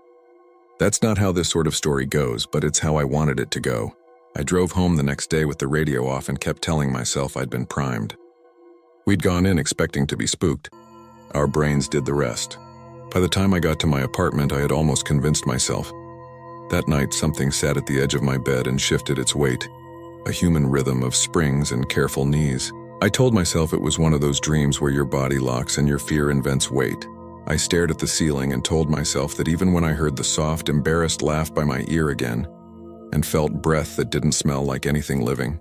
That's not how this sort of story goes, but it's how I wanted it to go. I drove home the next day with the radio off and kept telling myself I'd been primed. We'd gone in expecting to be spooked. Our brains did the rest. By the time I got to my apartment, I had almost convinced myself. That night, something sat at the edge of my bed and shifted its weight, a human rhythm of springs and careful knees. I told myself it was one of those dreams where your body locks and your fear invents weight. I stared at the ceiling and told myself that even when I heard the soft, embarrassed laugh by my ear again, and felt breath that didn't smell like anything living.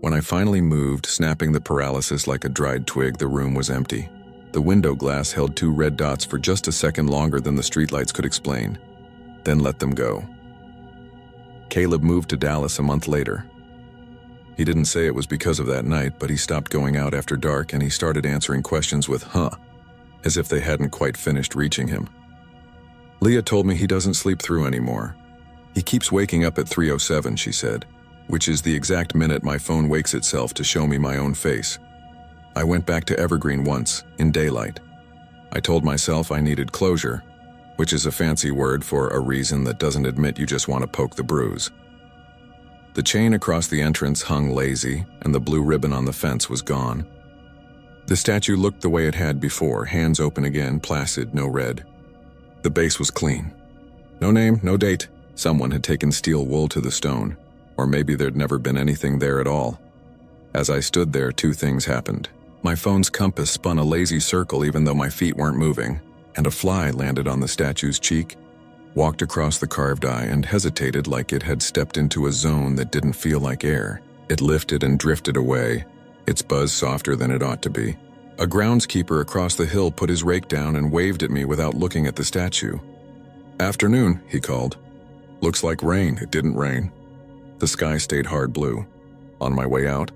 When I finally moved, snapping the paralysis like a dried twig, the room was empty. The window glass held 2 red dots for just a second longer than the streetlights could explain, then let them go. Caleb moved to Dallas a month later. He didn't say it was because of that night, but he stopped going out after dark and he started answering questions with "huh," as if they hadn't quite finished reaching him. Leah told me he doesn't sleep through anymore. He keeps waking up at 3:07, she said, which is the exact minute my phone wakes itself to show me my own face. I went back to Evergreen once, in daylight. I told myself I needed closure, which is a fancy word for a reason that doesn't admit you just want to poke the bruise. The chain across the entrance hung lazy, and the blue ribbon on the fence was gone. The statue looked the way it had before, hands open again, placid, no red. The base was clean. No name, no date. Someone had taken steel wool to the stone, or maybe there'd never been anything there at all. As I stood there, two things happened. My phone's compass spun a lazy circle even though my feet weren't moving, and a fly landed on the statue's cheek, walked across the carved eye, and hesitated like it had stepped into a zone that didn't feel like air. It lifted and drifted away, its buzz softer than it ought to be. A groundskeeper across the hill put his rake down and waved at me without looking at the statue. "Afternoon," he called. "Looks like rain." It didn't rain. The sky stayed hard blue. On my way out,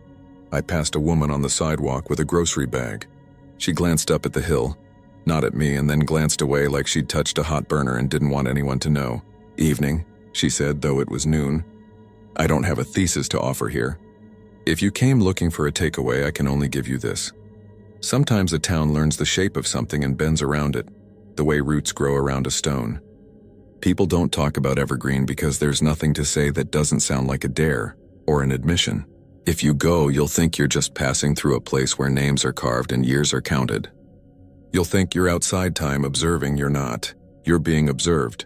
I passed a woman on the sidewalk with a grocery bag. She glanced up at the hill, not at me, and then glanced away like she'd touched a hot burner and didn't want anyone to know. "Evening," she said, though it was noon. "I don't have a thesis to offer here. If you came looking for a takeaway, I can only give you this. Sometimes a town learns the shape of something and bends around it, the way roots grow around a stone. People don't talk about Evergreen because there's nothing to say that doesn't sound like a dare or an admission. If you go, you'll think you're just passing through a place where names are carved and years are counted. You'll think you're outside time observing. You're not. You're being observed.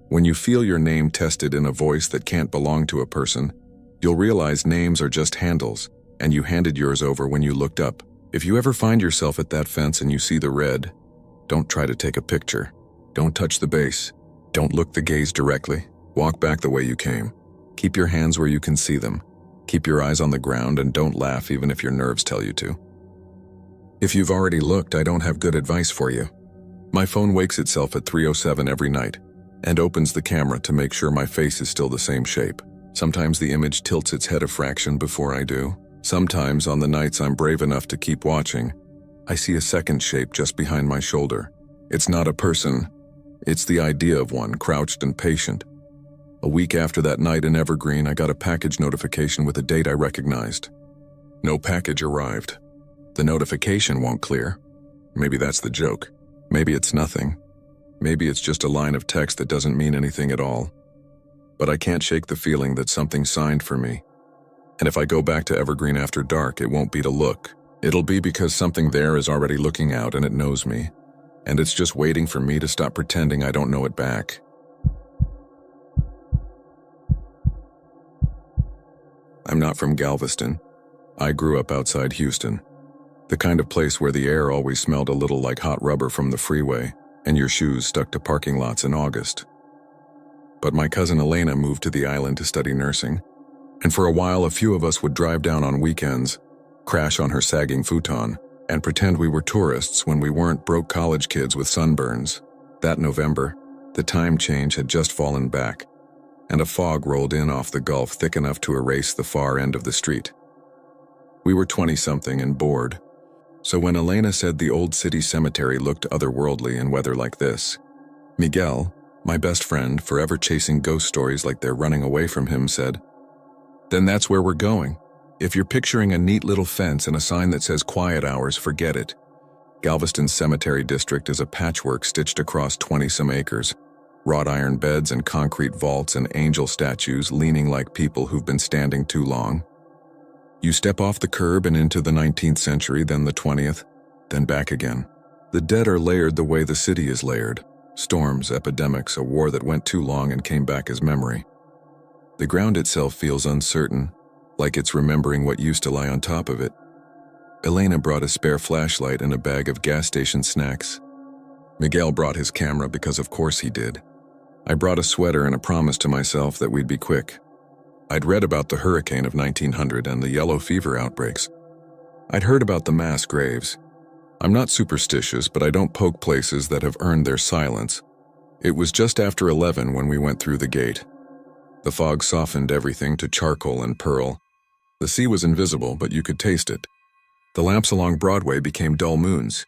When you feel your name tested in a voice that can't belong to a person, you'll realize names are just handles, and you handed yours over when you looked up. If you ever find yourself at that fence and you see the red, don't try to take a picture. Don't touch the base. Don't look the gaze directly. Walk back the way you came. Keep your hands where you can see them. Keep your eyes on the ground and don't laugh even if your nerves tell you to. If you've already looked, I don't have good advice for you. My phone wakes itself at 3:07 every night and opens the camera to make sure my face is still the same shape. Sometimes the image tilts its head a fraction before I do. Sometimes, on the nights I'm brave enough to keep watching, I see a second shape just behind my shoulder. It's not a person. It's the idea of one, crouched and patient. A week after that night in Evergreen, I got a package notification with a date I recognized. No package arrived. The notification won't clear. Maybe that's the joke. Maybe it's nothing. Maybe it's just a line of text that doesn't mean anything at all. But I can't shake the feeling that something's signed for me. And if I go back to Evergreen after dark, it won't be to look. It'll be because something there is already looking out and it knows me. And it's just waiting for me to stop pretending I don't know it back. I'm not from Galveston. I grew up outside Houston. The kind of place where the air always smelled a little like hot rubber from the freeway, and your shoes stuck to parking lots in August. But my cousin Elena moved to the island to study nursing, and for a while a few of us would drive down on weekends, crash on her sagging futon, and pretend we were tourists when we weren't broke college kids with sunburns. That November, the time change had just fallen back, and a fog rolled in off the Gulf thick enough to erase the far end of the street. We were 20-something and bored, so when Elena said the old city cemetery looked otherworldly in weather like this, Miguel, my best friend, forever chasing ghost stories like they're running away from him, said, "Then that's where we're going. If you're picturing a neat little fence and a sign that says quiet hours, forget it. Galveston's cemetery district is a patchwork stitched across 20-some acres, wrought iron beds and concrete vaults and angel statues leaning like people who've been standing too long. You step off the curb and into the 19th century, then the 20th, then back again. The dead are layered the way the city is layered. Storms, epidemics, a war that went too long and came back as memory. The ground itself feels uncertain, like it's remembering what used to lie on top of it." Elena brought a spare flashlight and a bag of gas station snacks. Miguel brought his camera because of course he did. I brought a sweater and a promise to myself that we'd be quick. I'd read about the hurricane of 1900 and the yellow fever outbreaks. I'd heard about the mass graves. I'm not superstitious, but I don't poke places that have earned their silence. It was just after 11 when we went through the gate. The fog softened everything to charcoal and pearl. The sea was invisible, but you could taste it. The lamps along Broadway became dull moons.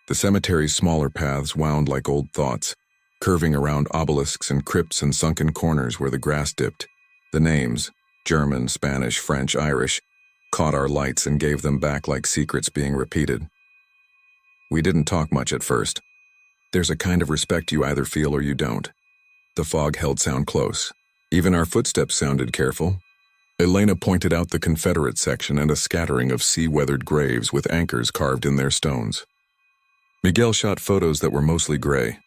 The cemetery's smaller paths wound like old thoughts. curving around obelisks and crypts and sunken corners where the grass dipped. The names, German, Spanish, French, Irish, caught our lights and gave them back like secrets being repeated. We didn't talk much at first. There's a kind of respect you either feel or you don't. The fog held sound close. Even our footsteps sounded careful. Elena pointed out the Confederate section and a scattering of sea-weathered graves with anchors carved in their stones. Miguel shot photos that were mostly gray.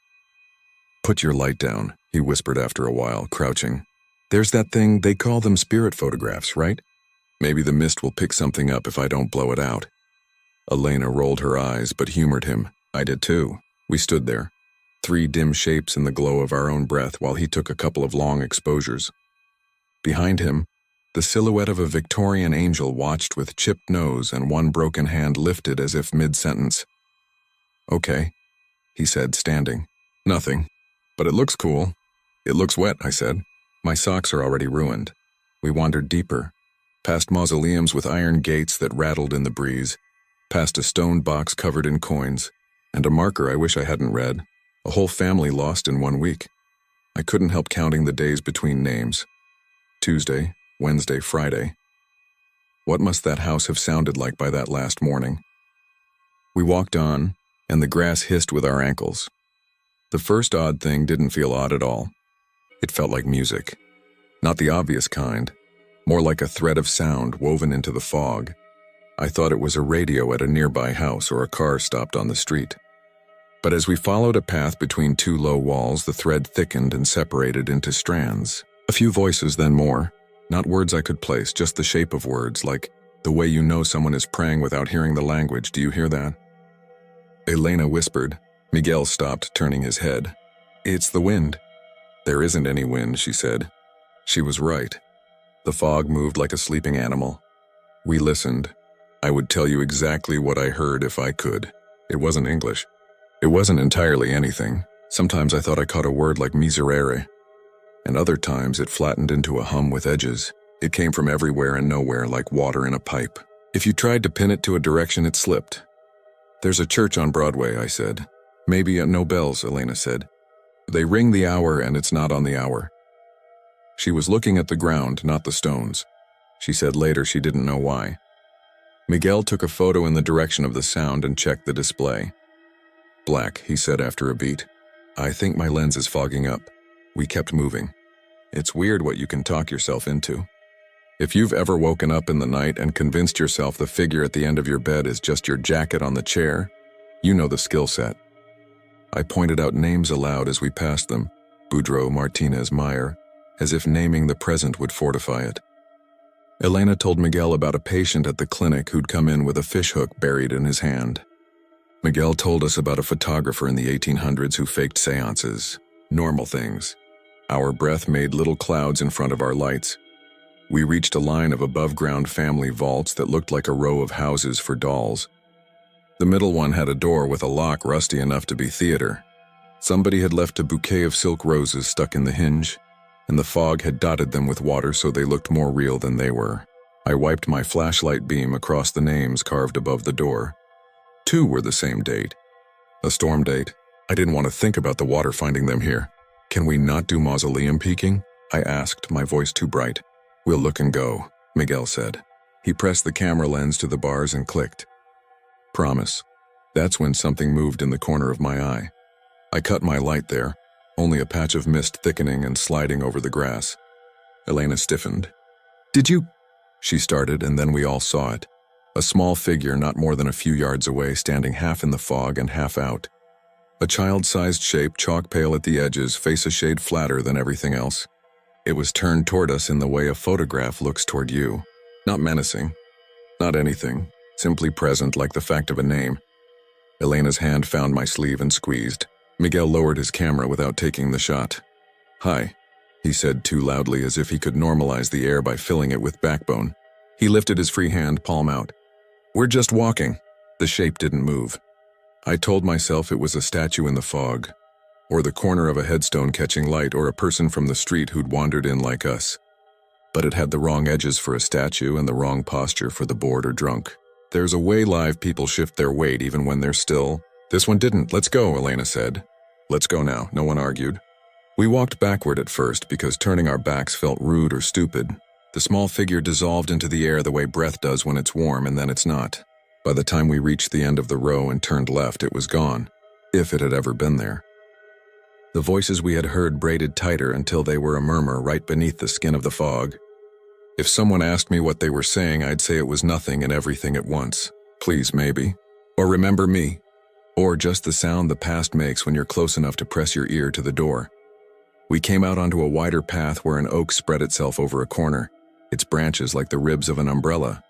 "Put your light down," he whispered after a while, crouching. "There's that thing, they call them spirit photographs, right? Maybe the mist will pick something up if I don't blow it out." Elena rolled her eyes but humored him. I did too. We stood there, 3 dim shapes in the glow of our own breath while he took a couple of long exposures. Behind him, the silhouette of a Victorian angel watched with chipped nose and one broken hand lifted as if mid-sentence. "Okay," he said, standing. "Nothing. But it looks cool." "It looks wet," I said. "My socks are already ruined." We wandered deeper, past mausoleums with iron gates that rattled in the breeze, past a stone box covered in coins, and a marker I wish I hadn't read. A whole family lost in 1 week. I couldn't help counting the days between names. Tuesday, Wednesday, Friday. What must that house have sounded like by that last morning? We walked on, and the grass hissed with our ankles. The first odd thing didn't feel odd at all. It felt like music. Not the obvious kind, more like a thread of sound woven into the fog. I thought it was a radio at a nearby house or a car stopped on the street. But as we followed a path between 2 low walls, the thread thickened and separated into strands. A few voices, then more. Not words I could place, just the shape of words, like the way you know someone is praying without hearing the language. "Do you hear that?" Elena whispered. Miguel stopped, turning his head. "It's the wind." "There isn't any wind," she said. She was right. The fog moved like a sleeping animal. We listened. I would tell you exactly what I heard if I could. It wasn't English. It wasn't entirely anything. Sometimes I thought I caught a word like miserere, and other times it flattened into a hum with edges. It came from everywhere and nowhere, like water in a pipe. If you tried to pin it to a direction, it slipped. "There's a church on Broadway," I said. "Maybe no bells," Elena said. "They ring the hour and it's not on the hour." She was looking at the ground, not the stones. She said later she didn't know why. Miguel took a photo in the direction of the sound and checked the display. "Black," he said after a beat. "I think my lens is fogging up." We kept moving. It's weird what you can talk yourself into. If you've ever woken up in the night and convinced yourself the figure at the end of your bed is just your jacket on the chair, you know the skill set. I pointed out names aloud as we passed them, Boudreaux, Martinez, Meyer, as if naming the present would fortify it. Elena told Miguel about a patient at the clinic who'd come in with a fishhook buried in his hand. Miguel told us about a photographer in the 1800s who faked seances. Normal things. Our breath made little clouds in front of our lights. We reached a line of above-ground family vaults that looked like a row of houses for dolls. The middle one had a door with a lock rusty enough to be theater. Somebody had left a bouquet of silk roses stuck in the hinge, and the fog had dotted them with water so they looked more real than they were. I wiped my flashlight beam across the names carved above the door. 2 were the same date. A storm date. I didn't want to think about the water finding them here. "Can we not do mausoleum peeking?" I asked, my voice too bright. "We'll look and go," Miguel said. He pressed the camera lens to the bars and clicked. "Promise." That's when something moved in the corner of my eye. I cut my light there, only a patch of mist thickening and sliding over the grass. Elena stiffened. "Did you?" She started, and then we all saw it. A small figure not more than a few yards away, standing half in the fog and half out. A child-sized shape, chalk pale at the edges, face a shade flatter than everything else. It was turned toward us in the way a photograph looks toward you. Not menacing. Not anything. Simply present, like the fact of a name. Elena's hand found my sleeve and squeezed. Miguel lowered his camera without taking the shot. "Hi," he said too loudly, as if he could normalize the air by filling it with backbone. He lifted his free hand, palm out. "We're just walking." The shape didn't move. I told myself it was a statue in the fog, or the corner of a headstone catching light, or a person from the street who'd wandered in like us. But it had the wrong edges for a statue and the wrong posture for the bored or drunk. There's a way live people shift their weight even when they're still. This one didn't. "Let's go," Elena said. Let's go now, no one argued. We walked backward at first because turning our backs felt rude or stupid. The small figure dissolved into the air the way breath does when it's warm and then it's not. By the time we reached the end of the row and turned left, it was gone, if it had ever been there. The voices we had heard braided tighter until they were a murmur right beneath the skin of the fog. If someone asked me what they were saying, I'd say it was nothing and everything at once. Please, maybe. Or remember me. Or just the sound the past makes when you're close enough to press your ear to the door. We came out onto a wider path where an oak spread itself over a corner, its branches like the ribs of an umbrella.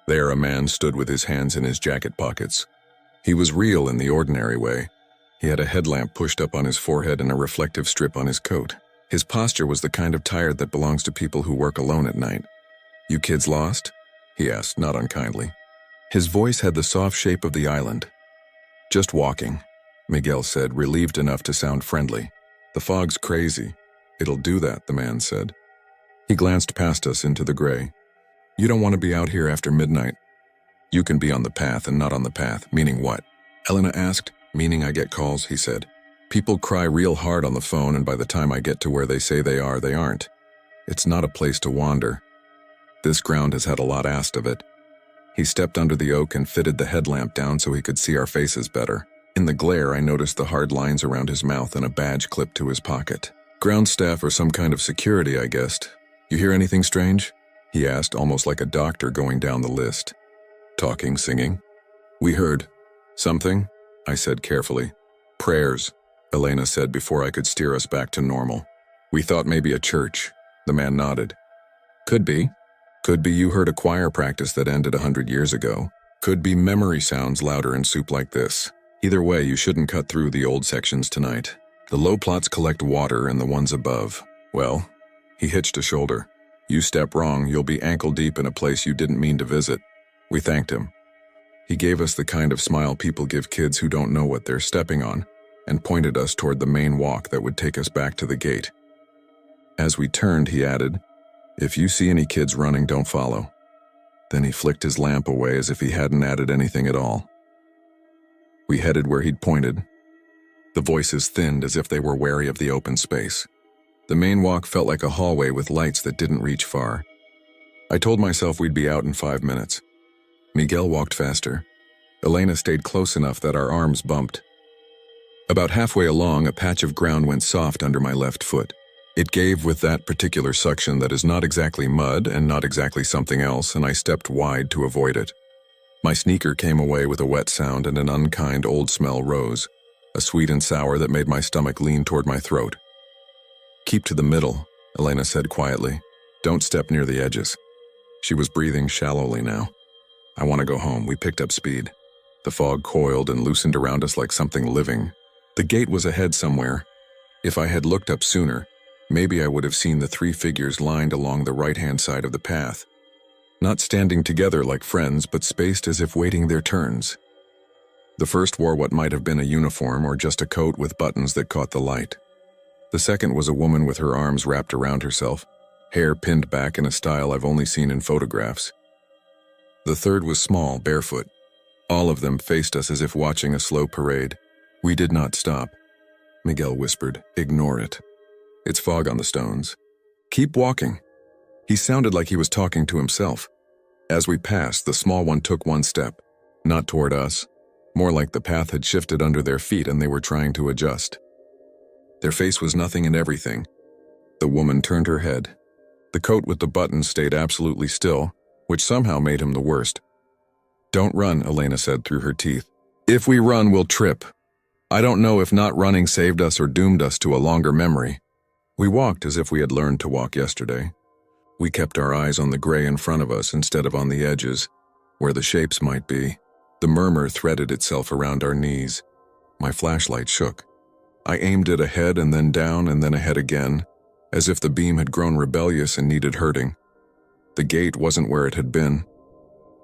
There a man stood with his hands in his jacket pockets. He was real in the ordinary way. He had a headlamp pushed up on his forehead and a reflective strip on his coat. His posture was the kind of tired that belongs to people who work alone at night. "You kids lost?" he asked, not unkindly. His voice had the soft shape of the island. "Just walking," Miguel said, relieved enough to sound friendly. "The fog's crazy. It'll do that," the man said. He glanced past us into the gray. "You don't want to be out here after midnight. You can be on the path and not on the path." "Meaning what?" Elena asked. "Meaning I get calls," he said. "People cry real hard on the phone, and by the time I get to where they say they are, they aren't. It's not a place to wander. This ground has had a lot asked of it." He stepped under the oak and fitted the headlamp down so he could see our faces better. In the glare, I noticed the hard lines around his mouth and a badge clipped to his pocket. "Ground staff or some kind of security, I guessed. You hear anything strange?" he asked, almost like a doctor going down the list. "Talking, singing?" "We heard something," I said carefully. "Prayers," Elena said before I could steer us back to normal. "We thought maybe a church." The man nodded. "Could be. Could be you heard a choir practice that ended 100 years ago. Could be memory sounds louder in soup like this. Either way, you shouldn't cut through the old sections tonight. The low plots collect water and the ones above, well," he hitched a shoulder. "You step wrong, you'll be ankle deep in a place you didn't mean to visit." We thanked him. He gave us the kind of smile people give kids who don't know what they're stepping on, and pointed us toward the main walk that would take us back to the gate. As we turned, he added, "If you see any kids running, don't follow." Then he flicked his lamp away as if he hadn't added anything at all. We headed where he'd pointed. The voices thinned as if they were wary of the open space. The main walk felt like a hallway with lights that didn't reach far. I told myself we'd be out in 5 minutes. Miguel walked faster. Elena stayed close enough that our arms bumped. About halfway along, a patch of ground went soft under my left foot. It gave with that particular suction that is not exactly mud and not exactly something else, and I stepped wide to avoid it. My sneaker came away with a wet sound and an unkind old smell rose, a sweet and sour that made my stomach lean toward my throat. "Keep to the middle," Elena said quietly. "Don't step near the edges." She was breathing shallowly now. "I want to go home." We picked up speed. The fog coiled and loosened around us like something living. The gate was ahead somewhere. If I had looked up sooner, maybe I would have seen the 3 figures lined along the right-hand side of the path. Not standing together like friends, but spaced as if waiting their turns. The first wore what might have been a uniform or just a coat with buttons that caught the light. The second was a woman with her arms wrapped around herself, hair pinned back in a style I've only seen in photographs. The third was small, barefoot. All of them faced us as if watching a slow parade. We did not stop. Miguel whispered, "Ignore it. It's fog on the stones. Keep walking." He sounded like he was talking to himself. As we passed, the small one took one step, not toward us, more like the path had shifted under their feet and they were trying to adjust. Their face was nothing and everything. The woman turned her head. The coat with the buttons stayed absolutely still, which somehow made him the worst. "Don't run," Elena said through her teeth. "If we run, we'll trip. I don't know if not running saved us or doomed us to a longer memory." We walked as if we had learned to walk yesterday. We kept our eyes on the gray in front of us instead of on the edges, where the shapes might be. The murmur threaded itself around our knees. My flashlight shook. I aimed it ahead and then down and then ahead again, as if the beam had grown rebellious and needed hurting. The gate wasn't where it had been.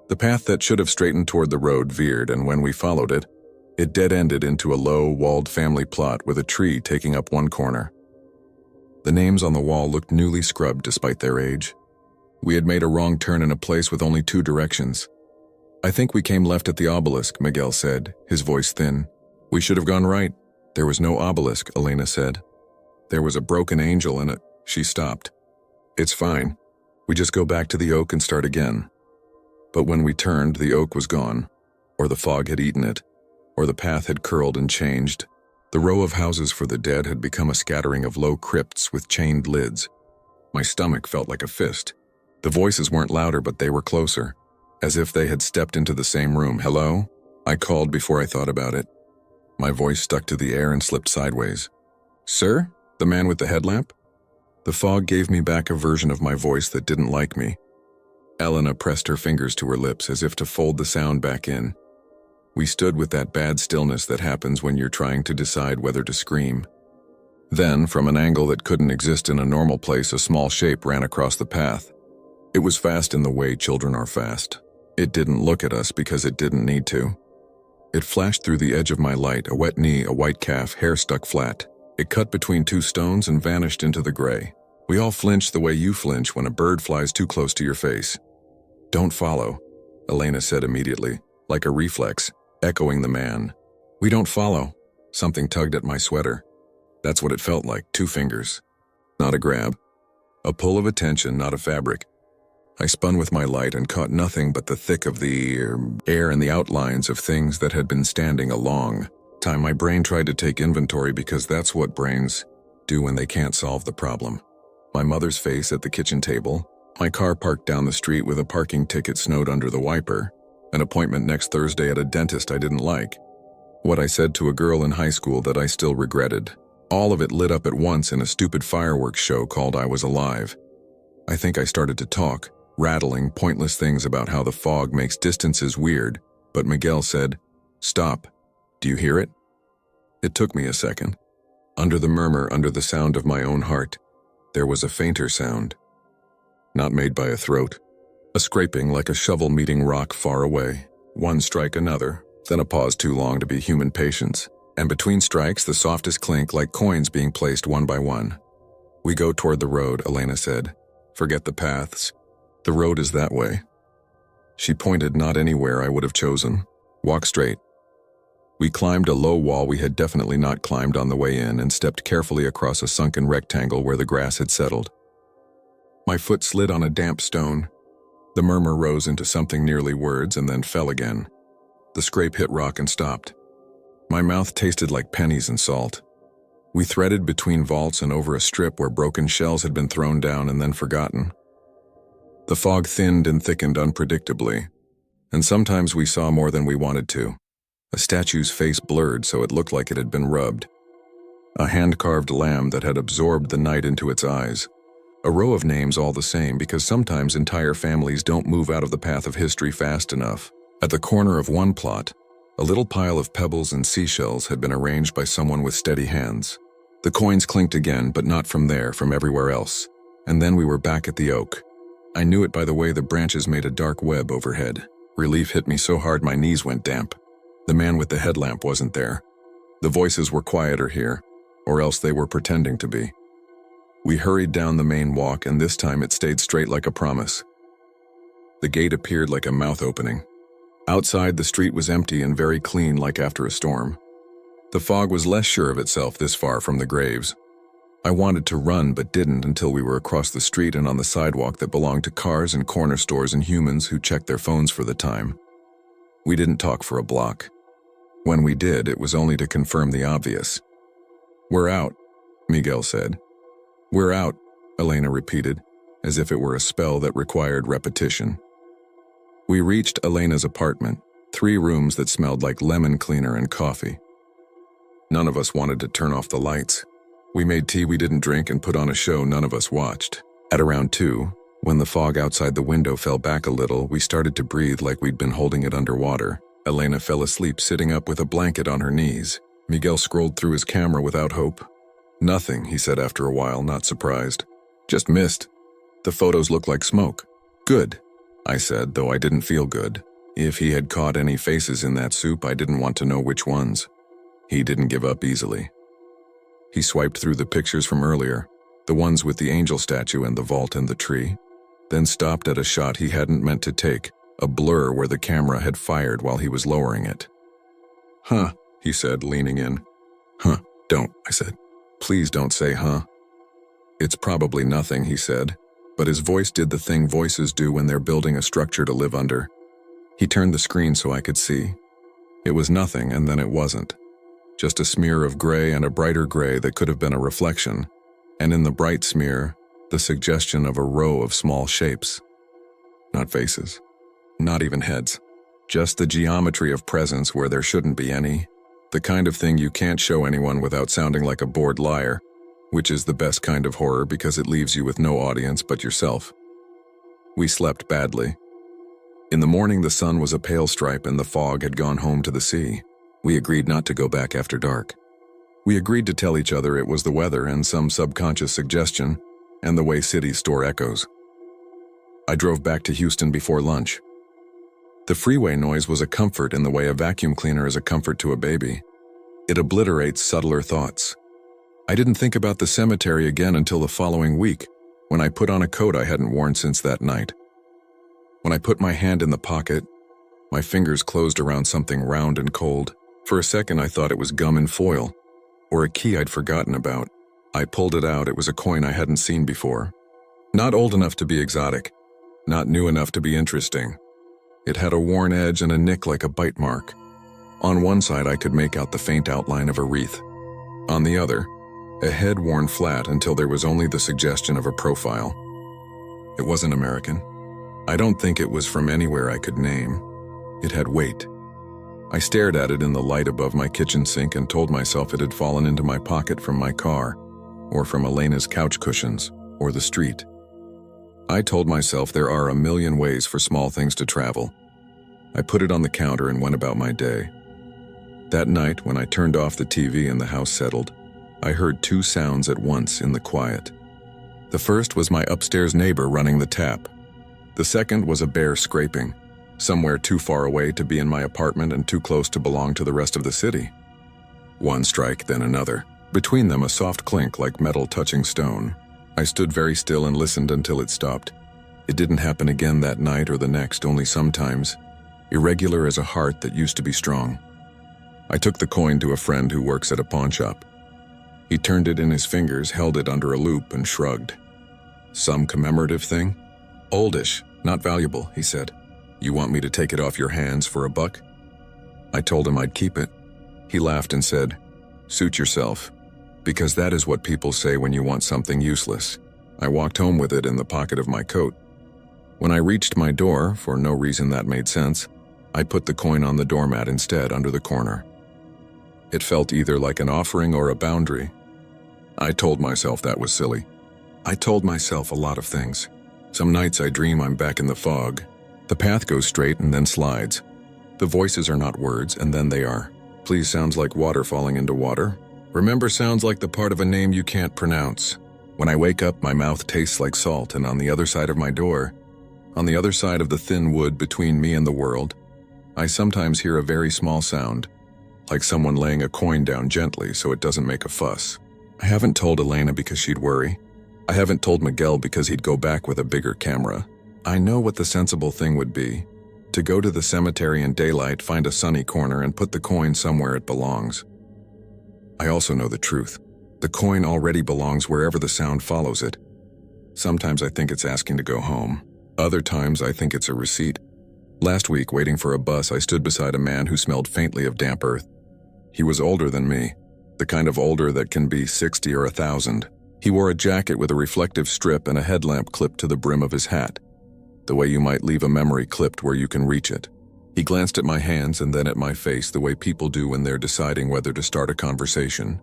The path that should have straightened toward the road veered, and when we followed it, it dead-ended into a low, walled family plot with a tree taking up one corner. The names on the wall looked newly scrubbed despite their age. We had made a wrong turn in a place with only 2 directions. "I think we came left at the obelisk," Miguel said, his voice thin. "We should have gone right." There was no obelisk, Elena said. There was a broken angel in it. She stopped. It's fine. We just go back to the oak and start again. But when we turned, the oak was gone. Or the fog had eaten it. Or the path had curled and changed. The row of houses for the dead had become a scattering of low crypts with chained lids. My stomach felt like a fist. The voices weren't louder, but they were closer, as if they had stepped into the same room. Hello? I called before I thought about it. My voice stuck to the air and slipped sideways. Sir? The man with the headlamp? The fog gave me back a version of my voice that didn't like me. Elena pressed her fingers to her lips as if to fold the sound back in. We stood with that bad stillness that happens when you're trying to decide whether to scream. Then, from an angle that couldn't exist in a normal place, a small shape ran across the path. It was fast in the way children are fast. It didn't look at us because it didn't need to. It flashed through the edge of my light, a wet knee, a white calf, hair stuck flat. It cut between two stones and vanished into the gray. We all flinched the way you flinch when a bird flies too close to your face. Don't follow, Elena said immediately, like a reflex, echoing the man. We don't follow. Something tugged at my sweater. That's what it felt like, 2 fingers. Not a grab. A pull of attention, not a fabric. I spun with my light and caught nothing but the thick of the air and the outlines of things that had been standing a long time. My brain tried to take inventory because that's what brains do when they can't solve the problem. My mother's face at the kitchen table, my car parked down the street with a parking ticket snowed under the wiper, an appointment next Thursday at a dentist I didn't like, what I said to a girl in high school that I still regretted. All of it lit up at once in a stupid fireworks show called I Was Alive. I think I started to talk, rattling pointless things about how the fog makes distances weird, but Miguel said, "Stop. Do you hear it?" It took me a second. Under the murmur, under the sound of my own heart, there was a fainter sound. Not made by a throat. A scraping like a shovel meeting rock far away. One strike, another, then a pause too long to be human patience. And between strikes, the softest clink like coins being placed one by one. We go toward the road, Elena said. Forget the paths. The road is that way. She pointed not anywhere I would have chosen. Walk straight. We climbed a low wall we had definitely not climbed on the way in and stepped carefully across a sunken rectangle where the grass had settled. My foot slid on a damp stone. The murmur rose into something nearly words and then fell again. The scrape hit rock and stopped. My mouth tasted like pennies and salt. We threaded between vaults and over a strip where broken shells had been thrown down and then forgotten. The fog thinned and thickened unpredictably, and sometimes we saw more than we wanted to. A statue's face blurred so it looked like it had been rubbed. A hand-carved lamb that had absorbed the night into its eyes. A row of names all the same because sometimes entire families don't move out of the path of history fast enough. At the corner of one plot, a little pile of pebbles and seashells had been arranged by someone with steady hands. The coins clinked again, but not from there, from everywhere else. And then we were back at the oak. I knew it by the way the branches made a dark web overhead. Relief hit me so hard my knees went damp. The man with the headlamp wasn't there. The voices were quieter here, or else they were pretending to be. We hurried down the main walk, and this time it stayed straight like a promise. The gate appeared like a mouth opening. Outside, the street was empty and very clean like after a storm. The fog was less sure of itself this far from the graves. I wanted to run but didn't until we were across the street and on the sidewalk that belonged to cars and corner stores and humans who checked their phones for the time. We didn't talk for a block. When we did, it was only to confirm the obvious. "We're out," Miguel said. "We're out," Elena repeated, as if it were a spell that required repetition. We reached Elena's apartment, 3 rooms that smelled like lemon cleaner and coffee. None of us wanted to turn off the lights. We made tea we didn't drink and put on a show none of us watched. At around 2, when the fog outside the window fell back a little, we started to breathe like we'd been holding it underwater. Elena fell asleep sitting up with a blanket on her knees. Miguel scrolled through his camera without hope. "Nothing," he said after a while, not surprised. "Just mist. The photos look like smoke." "Good," I said, though I didn't feel good. If he had caught any faces in that soup, I didn't want to know which ones. He didn't give up easily. He swiped through the pictures from earlier, the ones with the angel statue and the vault and the tree, then stopped at a shot he hadn't meant to take, a blur where the camera had fired while he was lowering it. "Huh," he said, leaning in. Huh, don't, I said. Please don't say huh. It's probably nothing, he said, but his voice did the thing voices do when they're building a structure to live under. He turned the screen so I could see. It was nothing, and then it wasn't. Just a smear of gray and a brighter gray that could have been a reflection, and in the bright smear, the suggestion of a row of small shapes. Not faces, not even heads, just the geometry of presence where there shouldn't be any, the kind of thing you can't show anyone without sounding like a bored liar, which is the best kind of horror because it leaves you with no audience but yourself. We slept badly. In the morning, the sun was a pale stripe and the fog had gone home to the sea. We agreed not to go back after dark. We agreed to tell each other it was the weather and some subconscious suggestion, and the way cities store echoes. I drove back to Houston before lunch. The freeway noise was a comfort in the way a vacuum cleaner is a comfort to a baby. It obliterates subtler thoughts. I didn't think about the cemetery again until the following week, when I put on a coat I hadn't worn since that night. When I put my hand in the pocket, my fingers closed around something round and cold. For a second I thought it was gum and foil, or a key I'd forgotten about. I pulled it out. It was a coin I hadn't seen before. Not old enough to be exotic, not new enough to be interesting. It had a worn edge and a nick like a bite mark. On one side I could make out the faint outline of a wreath. On the other, a head worn flat until there was only the suggestion of a profile. It wasn't American. I don't think it was from anywhere I could name. It had weight. I stared at it in the light above my kitchen sink and told myself it had fallen into my pocket from my car, or from Elena's couch cushions, or the street. I told myself there are a million ways for small things to travel. I put it on the counter and went about my day. That night, when I turned off the TV and the house settled, I heard two sounds at once in the quiet. The first was my upstairs neighbor running the tap. The second was a bear scraping, somewhere too far away to be in my apartment and too close to belong to the rest of the city. One strike, then another. Between them, a soft clink like metal touching stone. I stood very still and listened until it stopped. It didn't happen again that night or the next, only sometimes, irregular as a heart that used to be strong. I took the coin to a friend who works at a pawn shop. He turned it in his fingers, held it under a loop, and shrugged. Some commemorative thing? Oldish, not valuable, he said. You want me to take it off your hands for $1? I told him I'd keep it. He laughed and said, "Suit yourself, because that is what people say when you want something useless." I walked home with it in the pocket of my coat. When I reached my door, for no reason that made sense, I put the coin on the doormat instead, under the corner. It felt either like an offering or a boundary. I told myself that was silly. I told myself a lot of things. Some nights I dream I'm back in the fog. The path goes straight and then slides. The voices are not words, and then they are. Please sounds like water falling into water. Remember sounds like the part of a name you can't pronounce. When I wake up, my mouth tastes like salt, and on the other side of my door, on the other side of the thin wood between me and the world, I sometimes hear a very small sound, like someone laying a coin down gently so it doesn't make a fuss. I haven't told Elena because she'd worry. I haven't told Miguel because he'd go back with a bigger camera. I know what the sensible thing would be, to go to the cemetery in daylight, find a sunny corner, and put the coin somewhere it belongs. I also know the truth. The coin already belongs wherever the sound follows it. Sometimes I think it's asking to go home. Other times I think it's a receipt. Last week, waiting for a bus, I stood beside a man who smelled faintly of damp earth. He was older than me, the kind of older that can be 60 or 1,000. He wore a jacket with a reflective strip and a headlamp clipped to the brim of his hat, the way you might leave a memory clipped where you can reach it. He glanced at my hands and then at my face the way people do when they're deciding whether to start a conversation.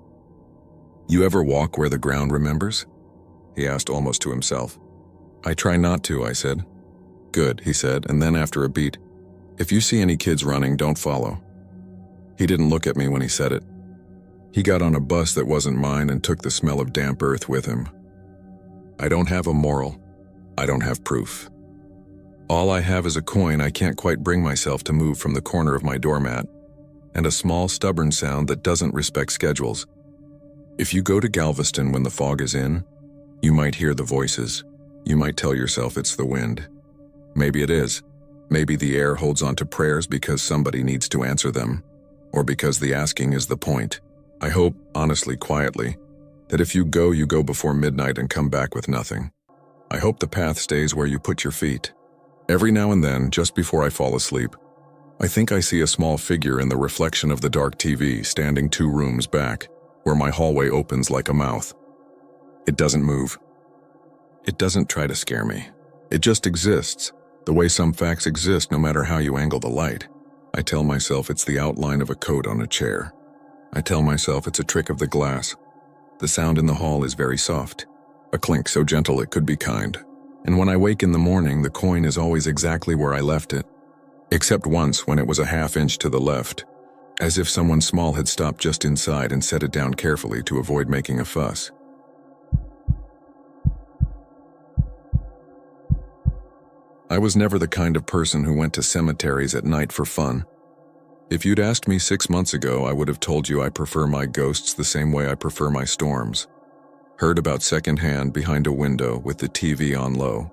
"You ever walk where the ground remembers?" he asked almost to himself. "I try not to," I said. "Good," he said, and then after a beat, "If you see any kids running, don't follow." He didn't look at me when he said it. He got on a bus that wasn't mine and took the smell of damp earth with him. I don't have a moral. I don't have proof. All I have is a coin I can't quite bring myself to move from the corner of my doormat, and a small stubborn sound that doesn't respect schedules. If you go to Galveston when the fog is in, you might hear the voices. You might tell yourself it's the wind. Maybe it is. Maybe the air holds on to prayers because somebody needs to answer them, or because the asking is the point. I hope, honestly, quietly, that if you go before midnight and come back with nothing. I hope the path stays where you put your feet. Every now and then, just before I fall asleep, I think I see a small figure in the reflection of the dark TV standing 2 rooms back, where my hallway opens like a mouth. It doesn't move. It doesn't try to scare me. It just exists, the way some facts exist no matter how you angle the light. I tell myself it's the outline of a coat on a chair. I tell myself it's a trick of the glass. The sound in the hall is very soft, a clink so gentle it could be kind. And when I wake in the morning, the coin is always exactly where I left it, except once when it was a ½ inch to the left, as if someone small had stopped just inside and set it down carefully to avoid making a fuss. I was never the kind of person who went to cemeteries at night for fun. If you'd asked me 6 months ago, I would have told you I prefer my ghosts the same way I prefer my storms. Heard about secondhand behind a window with the TV on low.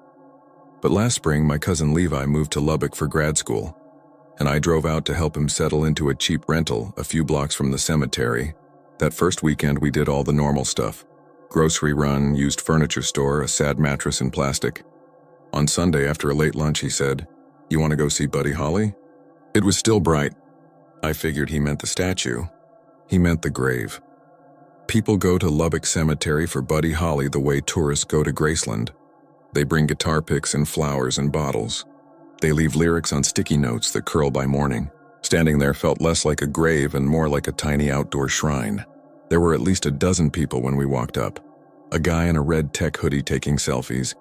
But last spring, my cousin Levi moved to Lubbock for grad school, and I drove out to help him settle into a cheap rental a few blocks from the cemetery. That first weekend, we did all the normal stuff. Grocery run, used furniture store, a sad mattress in plastic. On Sunday, after a late lunch, he said, "You want to go see Buddy Holly?" It was still bright. I figured he meant the statue. He meant the grave. People go to Lubbock Cemetery for Buddy Holly the way tourists go to Graceland. They bring guitar picks and flowers and bottles. They leave lyrics on sticky notes that curl by morning. Standing there felt less like a grave and more like a tiny outdoor shrine. There were at least a dozen people when we walked up. A guy in a red tech hoodie taking selfies.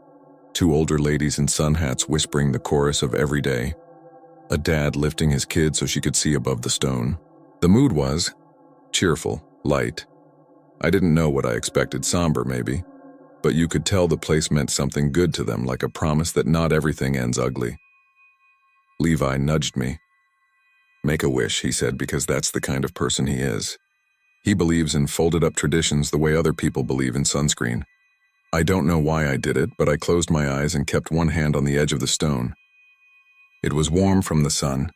2 older ladies in sun hats whispering the chorus of Every Day. A dad lifting his kid so she could see above the stone. The mood was cheerful, light. I didn't know what I expected, somber maybe, but you could tell the place meant something good to them, like a promise that not everything ends ugly. Levi nudged me. "Make a wish," he said, because that's the kind of person he is. He believes in folded-up traditions the way other people believe in sunscreen. I don't know why I did it, but I closed my eyes and kept one hand on the edge of the stone. It was warm from the sun.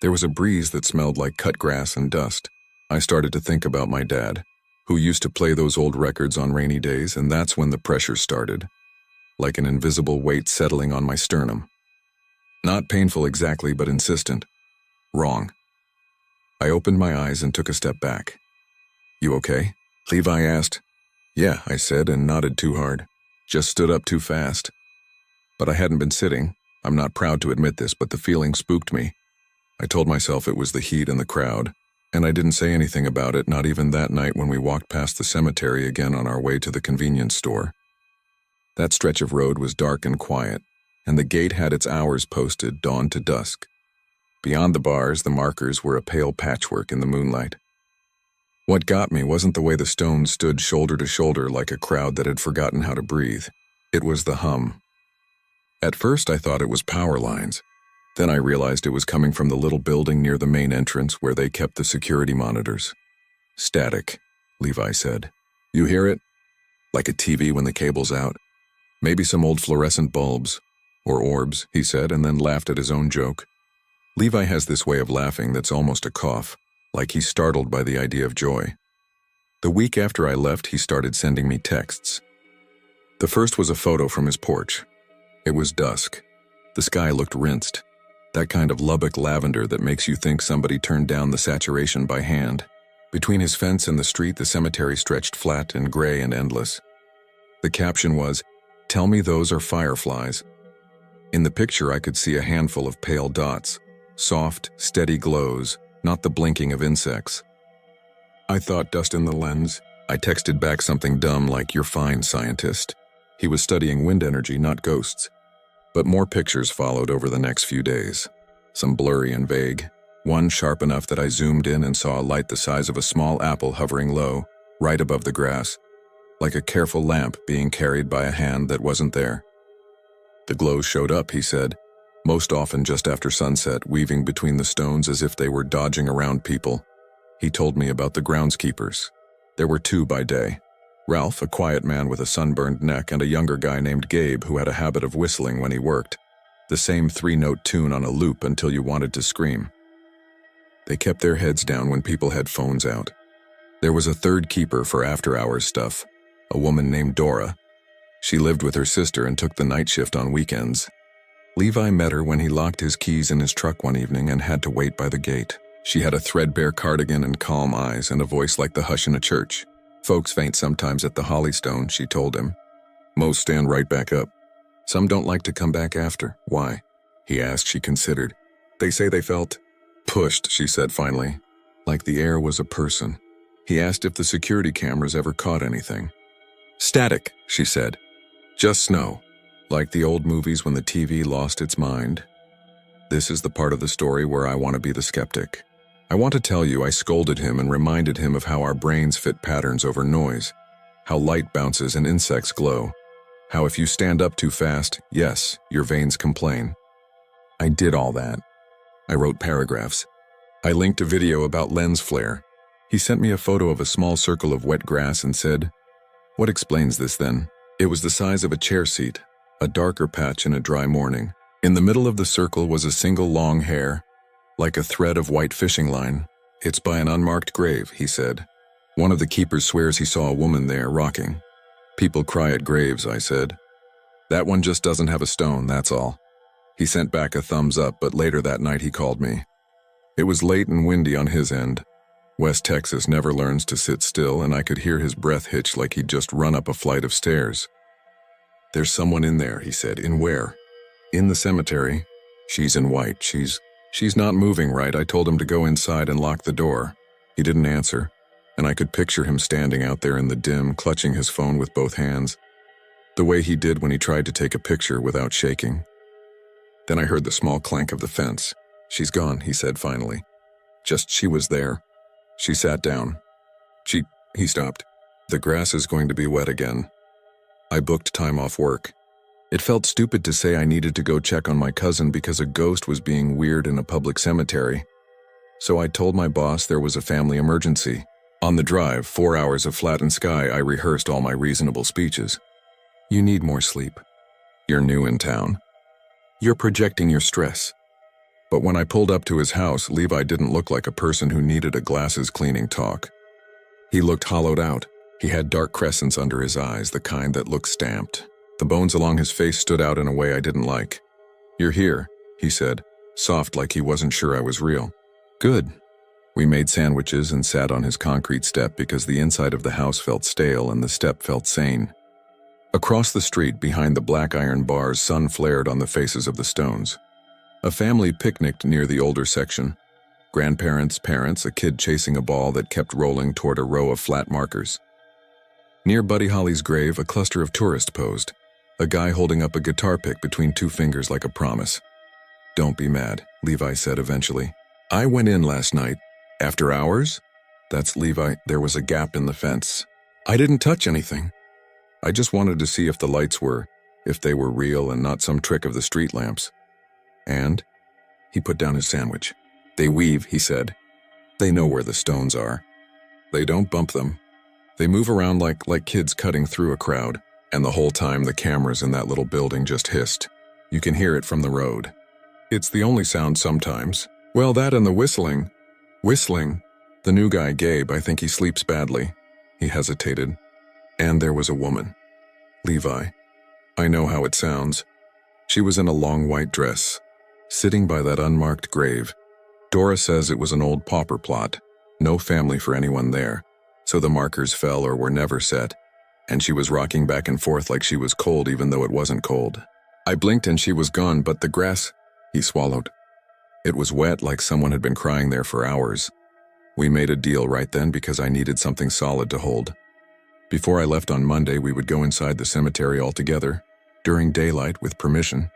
There was a breeze that smelled like cut grass and dust. I started to think about my dad, who used to play those old records on rainy days, and that's when the pressure started, like an invisible weight settling on my sternum. Not painful exactly, but insistent. Wrong. I opened my eyes and took a step back. "You okay?" Levi asked. "Yeah," I said, and nodded too hard. Just stood up too fast. But I hadn't been sitting. I'm not proud to admit this, but the feeling spooked me. I told myself it was the heat and the crowd, and I didn't say anything about it, not even that night when we walked past the cemetery again on our way to the convenience store. That stretch of road was dark and quiet, and the gate had its hours posted, dawn to dusk. Beyond the bars, the markers were a pale patchwork in the moonlight. What got me wasn't the way the stones stood shoulder to shoulder like a crowd that had forgotten how to breathe. It was the hum. At first, I thought it was power lines. Then I realized it was coming from the little building near the main entrance where they kept the security monitors. "Static," Levi said. "You hear it? Like a TV when the cable's out. Maybe some old fluorescent bulbs. Or orbs," he said, and then laughed at his own joke. Levi has this way of laughing that's almost a cough, like he's startled by the idea of joy. The week after I left, he started sending me texts. The first was a photo from his porch. It was dusk. The sky looked rinsed. That kind of Lubbock lavender that makes you think somebody turned down the saturation by hand. Between his fence and the street, the cemetery stretched flat and gray and endless. The caption was, "Tell me those are fireflies." In the picture, I could see a handful of pale dots, soft, steady glows, not the blinking of insects. I thought, dust in the lens. I texted back something dumb like, "You're fine, scientist." He was studying wind energy, not ghosts. But more pictures followed over the next few days. Some blurry and vague. One sharp enough that I zoomed in and saw a light the size of a small apple hovering low, right above the grass, like a careful lamp being carried by a hand that wasn't there. The glows showed up, he said, most often just after sunset, weaving between the stones as if they were dodging around people. He told me about the groundskeepers. There were 2 by day. Ralph, a quiet man with a sunburned neck, and a younger guy named Gabe who had a habit of whistling when he worked. The same 3-note tune on a loop until you wanted to scream. They kept their heads down when people had phones out. There was a third keeper for after-hours stuff, a woman named Dora. She lived with her sister and took the night shift on weekends. Levi met her when he locked his keys in his truck one evening and had to wait by the gate. She had a threadbare cardigan and calm eyes and a voice like the hush in a church. Folks faint sometimes at the Hollystone, she told him. Most stand right back up. Some don't like to come back after. Why? He asked. She considered. They say they felt pushed, she said finally, like the air was a person. He asked if the security cameras ever caught anything. Static, she said. Just snow, like the old movies when the TV lost its mind. This is the part of the story where I want to be the skeptic. I want to tell you I scolded him and reminded him of how our brains fit patterns over noise, how light bounces and insects glow, how if you stand up too fast, yes, your veins complain. I did all that. I wrote paragraphs. I linked a video about lens flare. He sent me a photo of a small circle of wet grass and said, "What explains this then?" It was the size of a chair seat, a darker patch in a dry morning. In the middle of the circle was a single long hair, like a thread of white fishing line. It's by an unmarked grave, he said. One of the keepers swears he saw a woman there rocking. People cry at graves, I said. That one just doesn't have a stone, that's all. He sent back a thumbs up, but later that night he called me. It was late and windy on his end. West Texas never learns to sit still, and I could hear his breath hitch like he'd just run up a flight of stairs. There's someone in there, he said. In where? In the cemetery. She's in white. She's not moving right. I told him to go inside and lock the door. He didn't answer, and I could picture him standing out there in the dim, clutching his phone with both hands, the way he did when he tried to take a picture without shaking. Then I heard the small clank of the fence. She's gone, he said finally. Just she was there. She sat down. He stopped. The grass is going to be wet again. I booked time off work. It felt stupid to say I needed to go check on my cousin because a ghost was being weird in a public cemetery. So I told my boss there was a family emergency. On the drive, 4 hours of flattened sky, I rehearsed all my reasonable speeches. You need more sleep. You're new in town. You're projecting your stress. But when I pulled up to his house, Levi didn't look like a person who needed a glasses cleaning talk. He looked hollowed out. He had dark crescents under his eyes, the kind that look stamped. The bones along his face stood out in a way I didn't like. You're here, he said, soft like he wasn't sure I was real. Good. We made sandwiches and sat on his concrete step because the inside of the house felt stale and the step felt sane. Across the street, behind the black iron bars, sun flared on the faces of the stones. A family picnicked near the older section. Grandparents, parents, a kid chasing a ball that kept rolling toward a row of flat markers. Near Buddy Holly's grave, a cluster of tourists posed, a guy holding up a guitar pick between two fingers like a promise. Don't be mad, Levi said eventually. I went in last night. After hours? That's Levi. There was a gap in the fence. I didn't touch anything. I just wanted to see if the lights were, if they were real and not some trick of the street lamps. And? He put down his sandwich. They weave, he said. They know where the stones are. They don't bump them. They move around like kids cutting through a crowd, and the whole time the cameras in that little building just hissed. You can hear it from the road. It's the only sound sometimes. Well, that and the whistling. Whistling. The new guy, Gabe, I think he sleeps badly. He hesitated. And there was a woman. Levi. I know how it sounds. She was in a long white dress, sitting by that unmarked grave. Dora says it was an old pauper plot. No family for anyone there. So the markers fell or were never set, and she was rocking back and forth like she was cold even though it wasn't cold. I blinked and she was gone, but the grass, he swallowed. It was wet like someone had been crying there for hours. We made a deal right then because I needed something solid to hold. Before I left on Monday, we would go inside the cemetery all together, during daylight with permission.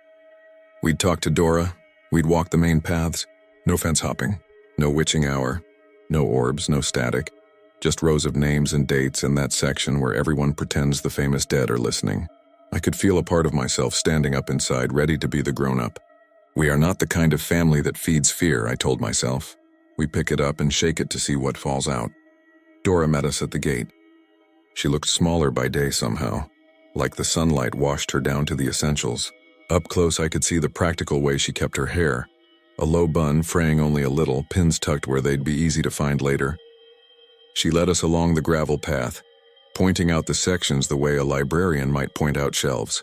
We'd talk to Dora, we'd walk the main paths, no fence hopping, no witching hour, no orbs, no static. Just rows of names and dates in that section where everyone pretends the famous dead are listening. I could feel a part of myself standing up inside, ready to be the grown-up. We are not the kind of family that feeds fear, I told myself. We pick it up and shake it to see what falls out. Dora met us at the gate. She looked smaller by day somehow, like the sunlight washed her down to the essentials. Up close I could see the practical way she kept her hair. A low bun, fraying only a little, pins tucked where they'd be easy to find later. She led us along the gravel path, pointing out the sections the way a librarian might point out shelves.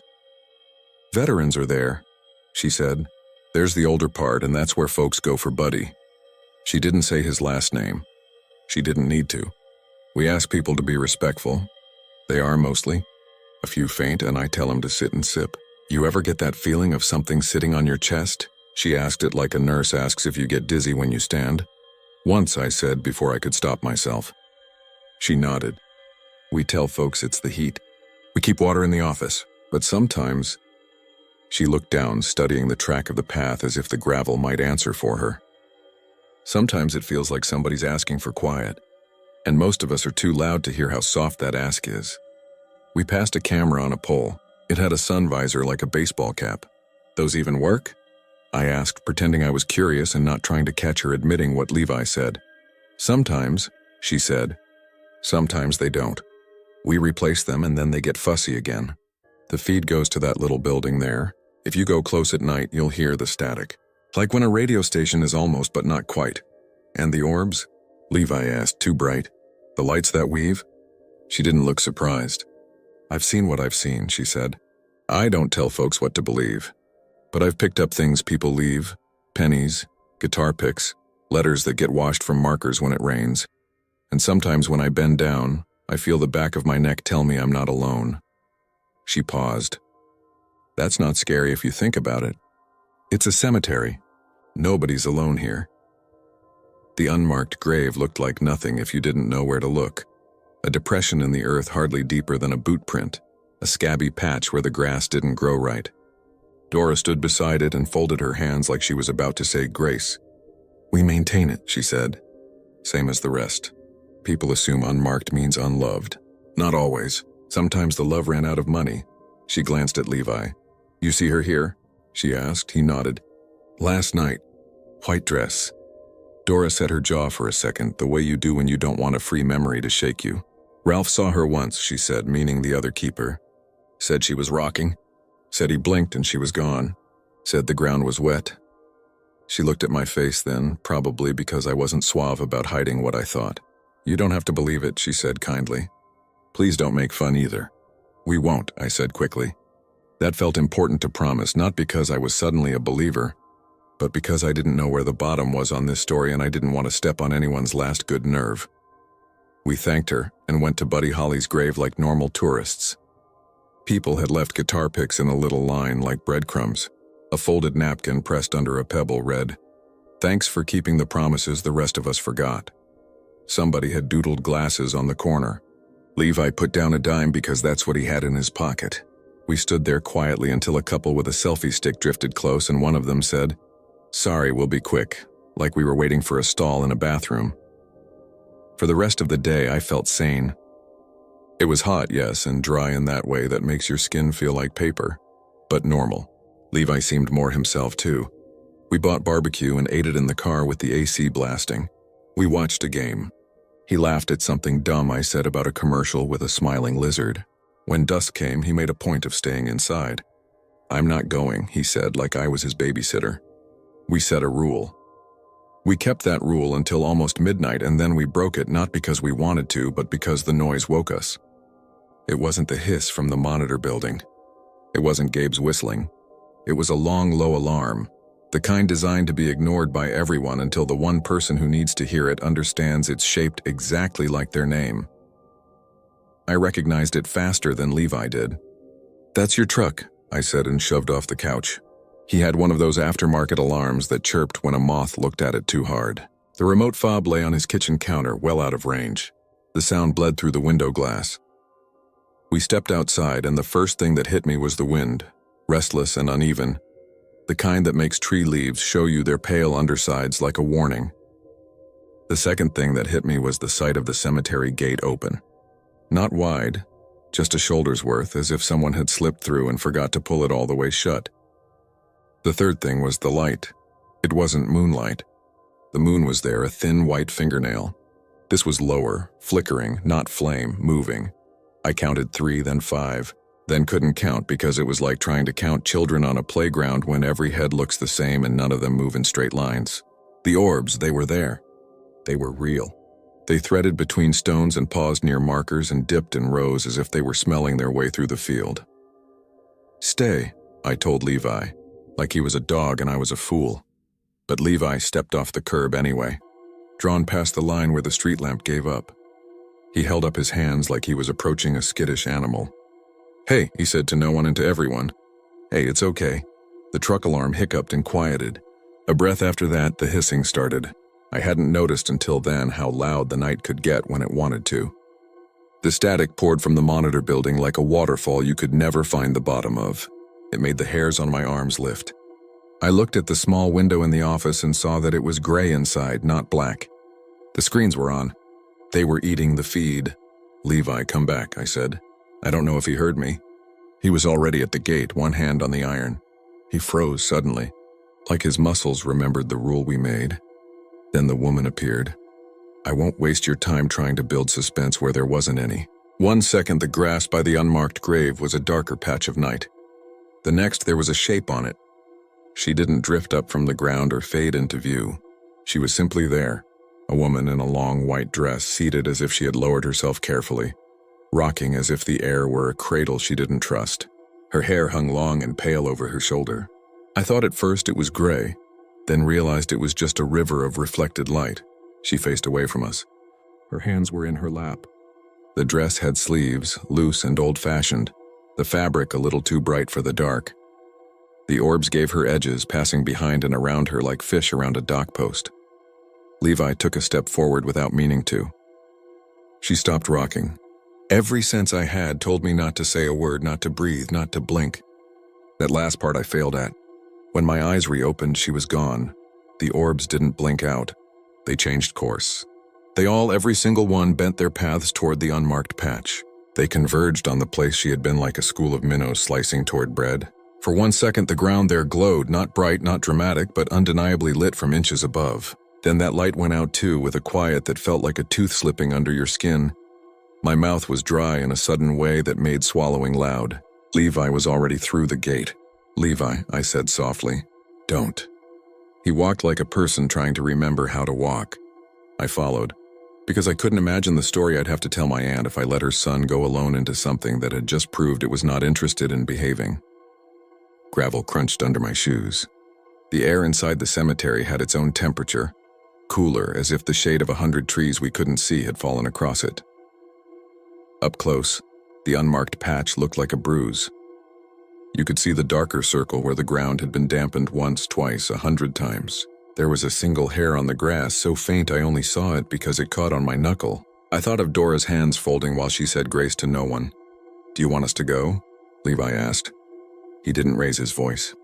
"Veterans are there," she said. "There's the older part, and that's where folks go for Buddy." She didn't say his last name. She didn't need to. We ask people to be respectful. They are mostly. A few faint, and I tell them to sit and sip. "You ever get that feeling of something sitting on your chest?" She asked it like a nurse asks if you get dizzy when you stand. "Once," I said before I could stop myself. She nodded. "We tell folks it's the heat. We keep water in the office, but sometimes..." She looked down, studying the track of the path as if the gravel might answer for her. "Sometimes it feels like somebody's asking for quiet, and most of us are too loud to hear how soft that ask is." We passed a camera on a pole. It had a sun visor like a baseball cap. "Those even work?" I asked, pretending I was curious and not trying to catch her admitting what Levi said. "Sometimes," she said. "Sometimes they don't. We replace them and then they get fussy again. The feed goes to that little building there. If you go close at night, you'll hear the static. Like when a radio station is almost but not quite." "And the orbs?" Levi asked, too bright. "The lights that weave?" She didn't look surprised. "I've seen what I've seen," she said. "I don't tell folks what to believe. But I've picked up things people leave, pennies, guitar picks, letters that get washed from markers when it rains. And sometimes when I bend down, I feel the back of my neck tell me I'm not alone." She paused. "That's not scary if you think about it. It's a cemetery. Nobody's alone here." The unmarked grave looked like nothing if you didn't know where to look. A depression in the earth hardly deeper than a boot print, a scabby patch where the grass didn't grow right. Dora stood beside it and folded her hands like she was about to say grace. "We maintain it," she said. "Same as the rest. People assume unmarked means unloved. Not always. Sometimes the love ran out of money." She glanced at Levi. "You see her here?" she asked. He nodded. "Last night. White dress." Dora set her jaw for a second, the way you do when you don't want a free memory to shake you. "Ralph saw her once," she said, meaning the other keeper. "Said she was rocking. Said he blinked and she was gone. Said the ground was wet." She looked at my face then, probably because I wasn't suave about hiding what I thought. "You don't have to believe it," she said kindly. "Please don't make fun either." "We won't," I said quickly. That felt important to promise, not because I was suddenly a believer, but because I didn't know where the bottom was on this story and I didn't want to step on anyone's last good nerve. We thanked her and went to Buddy Holly's grave like normal tourists. People had left guitar picks in a little line like breadcrumbs. A folded napkin pressed under a pebble read, "Thanks for keeping the promises the rest of us forgot." Somebody had doodled glasses on the corner. Levi put down a dime because that's what he had in his pocket. We stood there quietly until a couple with a selfie stick drifted close and one of them said, "Sorry, we'll be quick," like we were waiting for a stall in a bathroom. For the rest of the day, I felt sane. It was hot, yes, and dry in that way that makes your skin feel like paper, but normal. Levi seemed more himself too. We bought barbecue and ate it in the car with the AC blasting. We watched a game. He laughed at something dumb I said about a commercial with a smiling lizard. When dusk came, he made a point of staying inside. "I'm not going," he said, like I was his babysitter. We set a rule. We kept that rule until almost midnight, and then we broke it not because we wanted to, but because the noise woke us. It wasn't the hiss from the monitor building. It wasn't Gabe's whistling. It was a long, low alarm, the kind designed to be ignored by everyone until the one person who needs to hear it understands it's shaped exactly like their name. I recognized it faster than Levi did. "That's your truck," I said and shoved off the couch. He had one of those aftermarket alarms that chirped when a moth looked at it too hard. The remote fob lay on his kitchen counter, well out of range. The sound bled through the window glass. We stepped outside, and the first thing that hit me was the wind, restless and uneven, the kind that makes tree leaves show you their pale undersides like a warning. The second thing that hit me was the sight of the cemetery gate open. Not wide, just a shoulder's worth, as if someone had slipped through and forgot to pull it all the way shut. The third thing was the light. It wasn't moonlight. The moon was there, a thin white fingernail. This was lower, flickering, not flame, moving. I counted 3, then 5, then couldn't count because it was like trying to count children on a playground when every head looks the same and none of them move in straight lines. The orbs, they were there. They were real. They threaded between stones and paused near markers and dipped and rose as if they were smelling their way through the field. "Stay," I told Levi, like he was a dog and I was a fool. But Levi stepped off the curb anyway, drawn past the line where the street lamp gave up. He held up his hands like he was approaching a skittish animal. "Hey," he said to no one and to everyone. "Hey, it's okay." The truck alarm hiccuped and quieted. A breath after that, the hissing started. I hadn't noticed until then how loud the night could get when it wanted to. The static poured from the monitor building like a waterfall you could never find the bottom of. It made the hairs on my arms lift. I looked at the small window in the office and saw that it was gray inside, not black. The screens were on. They were eating the feed. "Levi, come back," I said. I don't know if he heard me. He was already at the gate, one hand on the iron. He froze suddenly, like his muscles remembered the rule we made. Then the woman appeared. I won't waste your time trying to build suspense where there wasn't any. 1 second, the grass by the unmarked grave was a darker patch of night. The next, there was a shape on it. She didn't drift up from the ground or fade into view. She was simply there, a woman in a long white dress, seated as if she had lowered herself carefully, rocking as if the air were a cradle she didn't trust. Her hair hung long and pale over her shoulder. I thought at first it was gray, then realized it was just a river of reflected light. She faced away from us. Her hands were in her lap. The dress had sleeves, loose and old-fashioned, the fabric a little too bright for the dark. The orbs gave her edges, passing behind and around her like fish around a dock post. Levi took a step forward without meaning to. She stopped rocking. Every sense I had told me not to say a word, not to breathe, not to blink. That last part I failed at. When my eyes reopened, she was gone. The orbs didn't blink out. They changed course. They all, every single one, bent their paths toward the unmarked patch. They converged on the place she had been like a school of minnows slicing toward bread. For 1 second, the ground there glowed, not bright, not dramatic, but undeniably lit from inches above. Then that light went out too, with a quiet that felt like a tooth slipping under your skin. My mouth was dry in a sudden way that made swallowing loud. Levi was already through the gate. "Levi," I said softly, "don't." He walked like a person trying to remember how to walk. I followed, because I couldn't imagine the story I'd have to tell my aunt if I let her son go alone into something that had just proved it was not interested in behaving. Gravel crunched under my shoes. The air inside the cemetery had its own temperature, cooler, as if the shade of 100 trees we couldn't see had fallen across it. Up close, the unmarked patch looked like a bruise. You could see the darker circle where the ground had been dampened once, twice, 100 times. There was a single hair on the grass, so faint I only saw it because it caught on my knuckle. I thought of Dora's hands folding while she said grace to no one. "Do you want us to go?" Levi asked. He didn't raise his voice.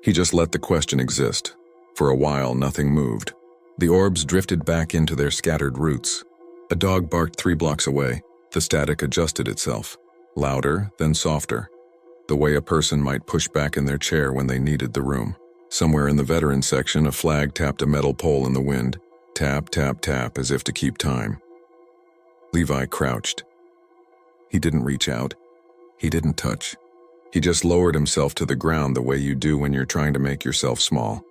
He just let the question exist. For a while, nothing moved. The orbs drifted back into their scattered roots. A dog barked 3 blocks away. The static adjusted itself, louder, then softer, the way a person might push back in their chair when they needed the room. Somewhere in the veteran section, a flag tapped a metal pole in the wind. Tap, tap, tap, as if to keep time. Levi crouched. He didn't reach out. He didn't touch. He just lowered himself to the ground the way you do when you're trying to make yourself small,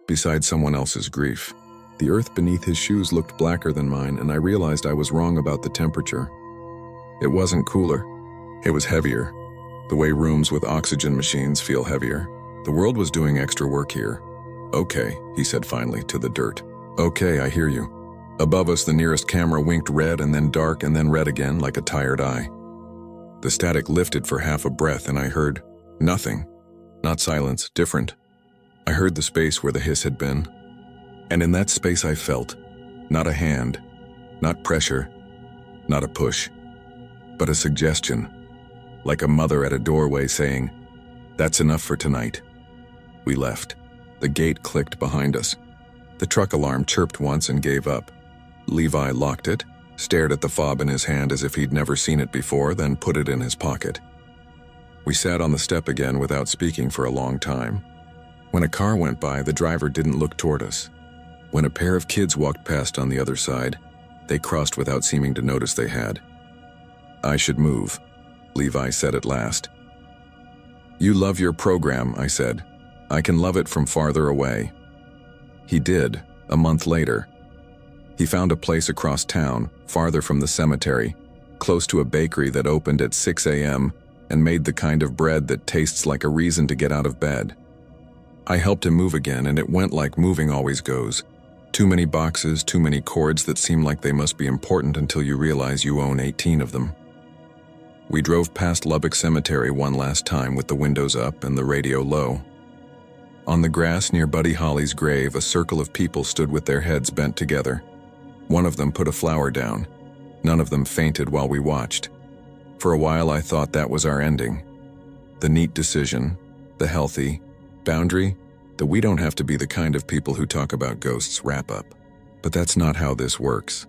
beside someone else's grief. The earth beneath his shoes looked blacker than mine, and I realized I was wrong about the temperature. It wasn't cooler. It was heavier, the way rooms with oxygen machines feel heavier. The world was doing extra work here. "Okay," he said finally, to the dirt. "Okay, I hear you." Above us, the nearest camera winked red and then dark and then red again, like a tired eye. The static lifted for half a breath, and I heard nothing. Not silence, different. I heard the space where the hiss had been. And in that space I felt, not a hand, not pressure, not a push, but a suggestion, like a mother at a doorway saying, "That's enough for tonight." We left. The gate clicked behind us. The truck alarm chirped once and gave up. Levi locked it, stared at the fob in his hand as if he'd never seen it before, then put it in his pocket. We sat on the step again without speaking for a long time. When a car went by, the driver didn't look toward us. When a pair of kids walked past on the other side, they crossed without seeming to notice they had. "I should move," Levi said at last. "You love your program," I said. "I can love it from farther away." He did, a month later. He found a place across town, farther from the cemetery, close to a bakery that opened at 6 a.m. and made the kind of bread that tastes like a reason to get out of bed. I helped him move again, and it went like moving always goes. Too many boxes, too many cords that seem like they must be important until you realize you own 18 of them. We drove past Lubbock Cemetery one last time with the windows up and the radio low. On the grass near Buddy Holly's grave, a circle of people stood with their heads bent together. One of them put a flower down. None of them fainted while we watched. For a while I thought that was our ending. The neat decision, the healthy boundary, that we don't have to be the kind of people who talk about ghosts wrap up. But that's not how this works.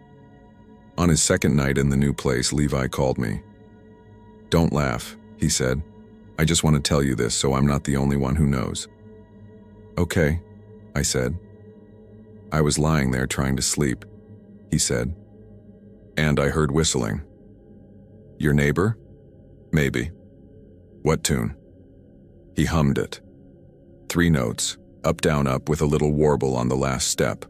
On his second night in the new place, Levi called me. "Don't laugh," he said. "I just want to tell you this so I'm not the only one who knows." "Okay," I said. "I was lying there trying to sleep," he said. "And I heard whistling." "Your neighbor?" "Maybe." "What tune?" He hummed it. 3 notes, up, down, up, with a little warble on the last step.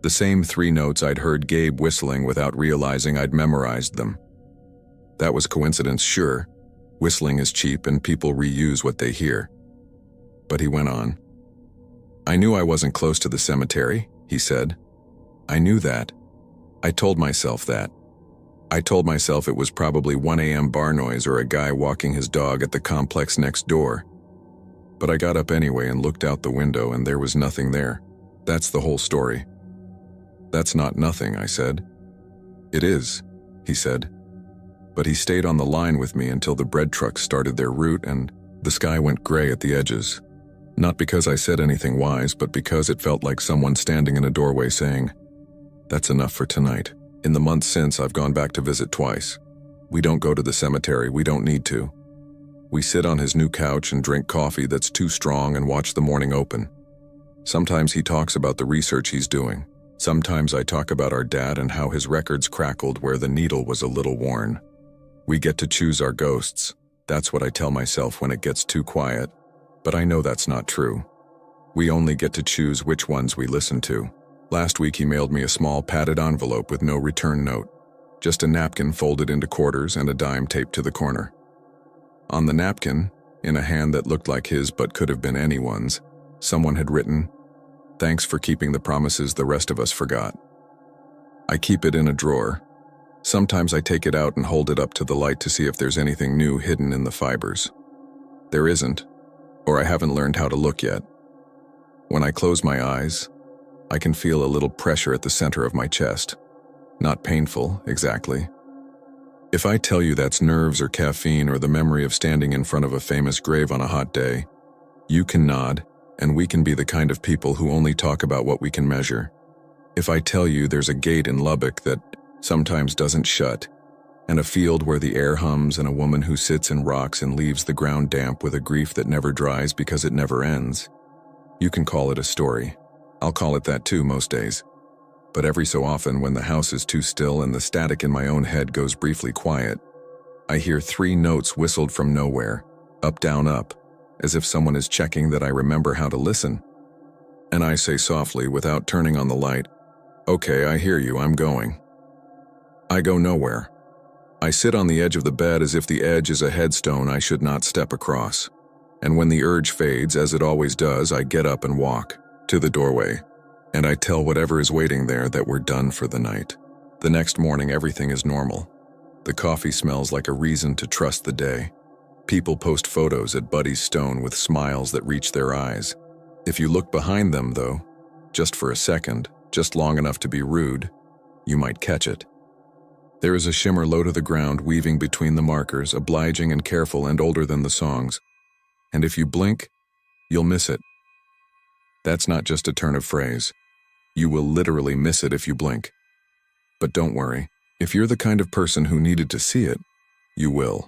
The same 3 notes I'd heard Gabe whistling without realizing I'd memorized them. That was coincidence, sure. Whistling is cheap and people reuse what they hear. But he went on. "I knew I wasn't close to the cemetery," he said. "I knew that. I told myself that. I told myself it was probably 1 a.m. bar noise or a guy walking his dog at the complex next door. But I got up anyway and looked out the window, and there was nothing there. That's the whole story." "That's not nothing," I said. "It is," he said. But he stayed on the line with me until the bread trucks started their route and the sky went gray at the edges. Not because I said anything wise, but because it felt like someone standing in a doorway saying, "That's enough for tonight." In the months since, I've gone back to visit twice. We don't go to the cemetery, we don't need to. We sit on his new couch and drink coffee that's too strong and watch the morning open. Sometimes he talks about the research he's doing. Sometimes I talk about our dad and how his records crackled where the needle was a little worn. We get to choose our ghosts. That's what I tell myself when it gets too quiet. But I know that's not true. We only get to choose which ones we listen to. Last week he mailed me a small padded envelope with no return note. Just a napkin folded into quarters and a dime taped to the corner. On the napkin, in a hand that looked like his but could have been anyone's, someone had written, "Thanks for keeping the promises the rest of us forgot." I keep it in a drawer. Sometimes I take it out and hold it up to the light to see if there's anything new hidden in the fibers. There isn't, or I haven't learned how to look yet. When I close my eyes, I can feel a little pressure at the center of my chest. Not painful, exactly. If I tell you that's nerves or caffeine or the memory of standing in front of a famous grave on a hot day, you can nod, and we can be the kind of people who only talk about what we can measure. If I tell you there's a gate in Lubbock that sometimes doesn't shut, and a field where the air hums, and a woman who sits and rocks and leaves the ground damp with a grief that never dries because it never ends, you can call it a story. I'll call it that too most days. But every so often, when the house is too still and the static in my own head goes briefly quiet, I hear 3 notes whistled from nowhere, up, down, up, as if someone is checking that I remember how to listen. And I say softly, without turning on the light, "Okay, I hear you, I'm going." I go nowhere. I sit on the edge of the bed as if the edge is a headstone I should not step across. And when the urge fades, as it always does, I get up and walk to the doorway, and I tell whatever is waiting there that we're done for the night. The next morning, everything is normal. The coffee smells like a reason to trust the day. People post photos at Buddy's stone with smiles that reach their eyes. If you look behind them, though, just for a second, just long enough to be rude, you might catch it. There is a shimmer low to the ground, weaving between the markers, obliging and careful and older than the songs. And if you blink, you'll miss it. That's not just a turn of phrase. You will literally miss it if you blink. But don't worry. If you're the kind of person who needed to see it, you will.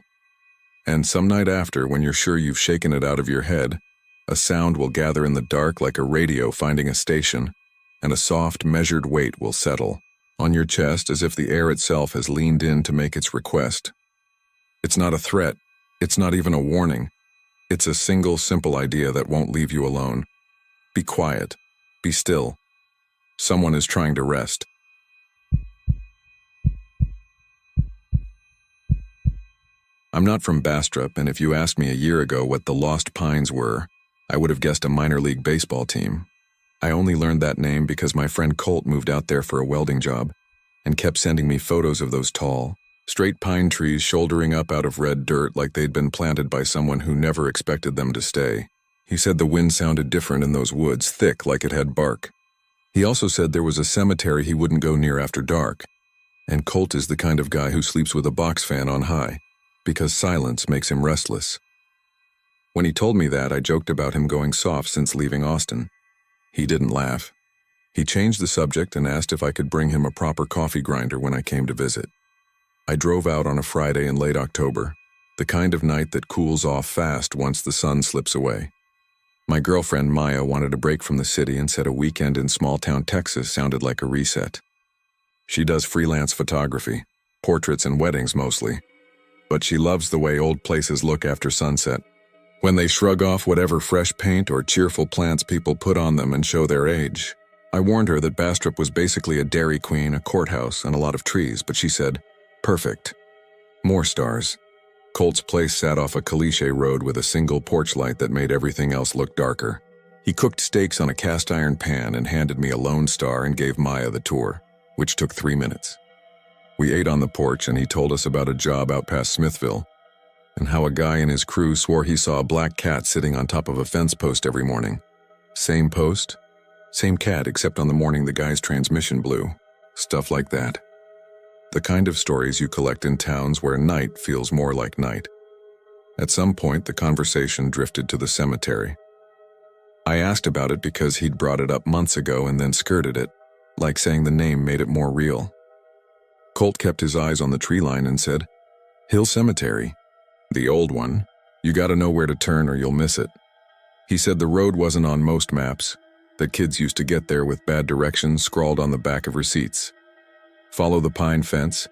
And some night after, when you're sure you've shaken it out of your head, a sound will gather in the dark like a radio finding a station, and a soft, measured weight will settle on your chest as if the air itself has leaned in to make its request. It's not a threat. It's not even a warning. It's a single, simple idea that won't leave you alone. Be quiet. Be still. Someone is trying to rest. I'm not from Bastrop, and if you asked me a year ago what the Lost Pines were, I would have guessed a minor league baseball team. I only learned that name because my friend Colt moved out there for a welding job and kept sending me photos of those tall, straight pine trees shouldering up out of red dirt like they'd been planted by someone who never expected them to stay. He said the wind sounded different in those woods, thick like it had bark. He also said there was a cemetery he wouldn't go near after dark. And Colt is the kind of guy who sleeps with a box fan on high, because silence makes him restless. When he told me that, I joked about him going soft since leaving Austin. He didn't laugh. He changed the subject and asked if I could bring him a proper coffee grinder when I came to visit. I drove out on a Friday in late October, the kind of night that cools off fast once the sun slips away. My girlfriend Maya wanted a break from the city and said a weekend in small-town Texas sounded like a reset. She does freelance photography, portraits and weddings mostly, but she loves the way old places look after sunset, when they shrug off whatever fresh paint or cheerful plants people put on them and show their age. I warned her that Bastrop was basically a Dairy Queen, a courthouse, and a lot of trees, but she said, perfect. More stars. Colt's place sat off a caliche road with a single porch light that made everything else look darker. He cooked steaks on a cast-iron pan and handed me a Lone Star and gave Maya the tour, which took 3 minutes. We ate on the porch and he told us about a job out past Smithville and how a guy and his crew swore he saw a black cat sitting on top of a fence post every morning. Same post, same cat, except on the morning the guy's transmission blew. Stuff like that. The kind of stories you collect in towns where night feels more like night. At some point, the conversation drifted to the cemetery. I asked about it because he'd brought it up months ago and then skirted it, like saying the name made it more real. Colt kept his eyes on the tree line and said, Hill Cemetery. The old one. You gotta know where to turn or you'll miss it. He said the road wasn't on most maps, that kids used to get there with bad directions scrawled on the back of receipts. Follow the pine fence,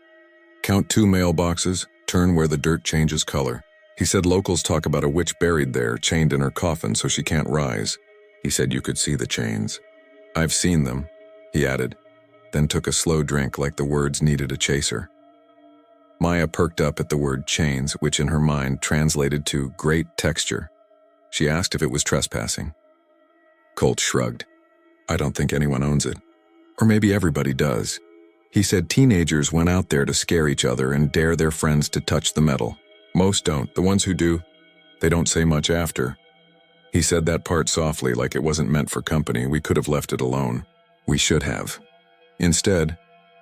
count 2 mailboxes, turn where the dirt changes color. He said locals talk about a witch buried there, chained in her coffin so she can't rise. He said you could see the chains. I've seen them, he added, then took a slow drink like the words needed a chaser. Maya perked up at the word chains, which in her mind translated to great texture. She asked if it was trespassing. Colt shrugged. I don't think anyone owns it. Or maybe everybody does. He said teenagers went out there to scare each other and dare their friends to touch the metal. Most don't. The ones who do, they don't say much after. He said that part softly, like it wasn't meant for company. We could have left it alone. We should have. Instead,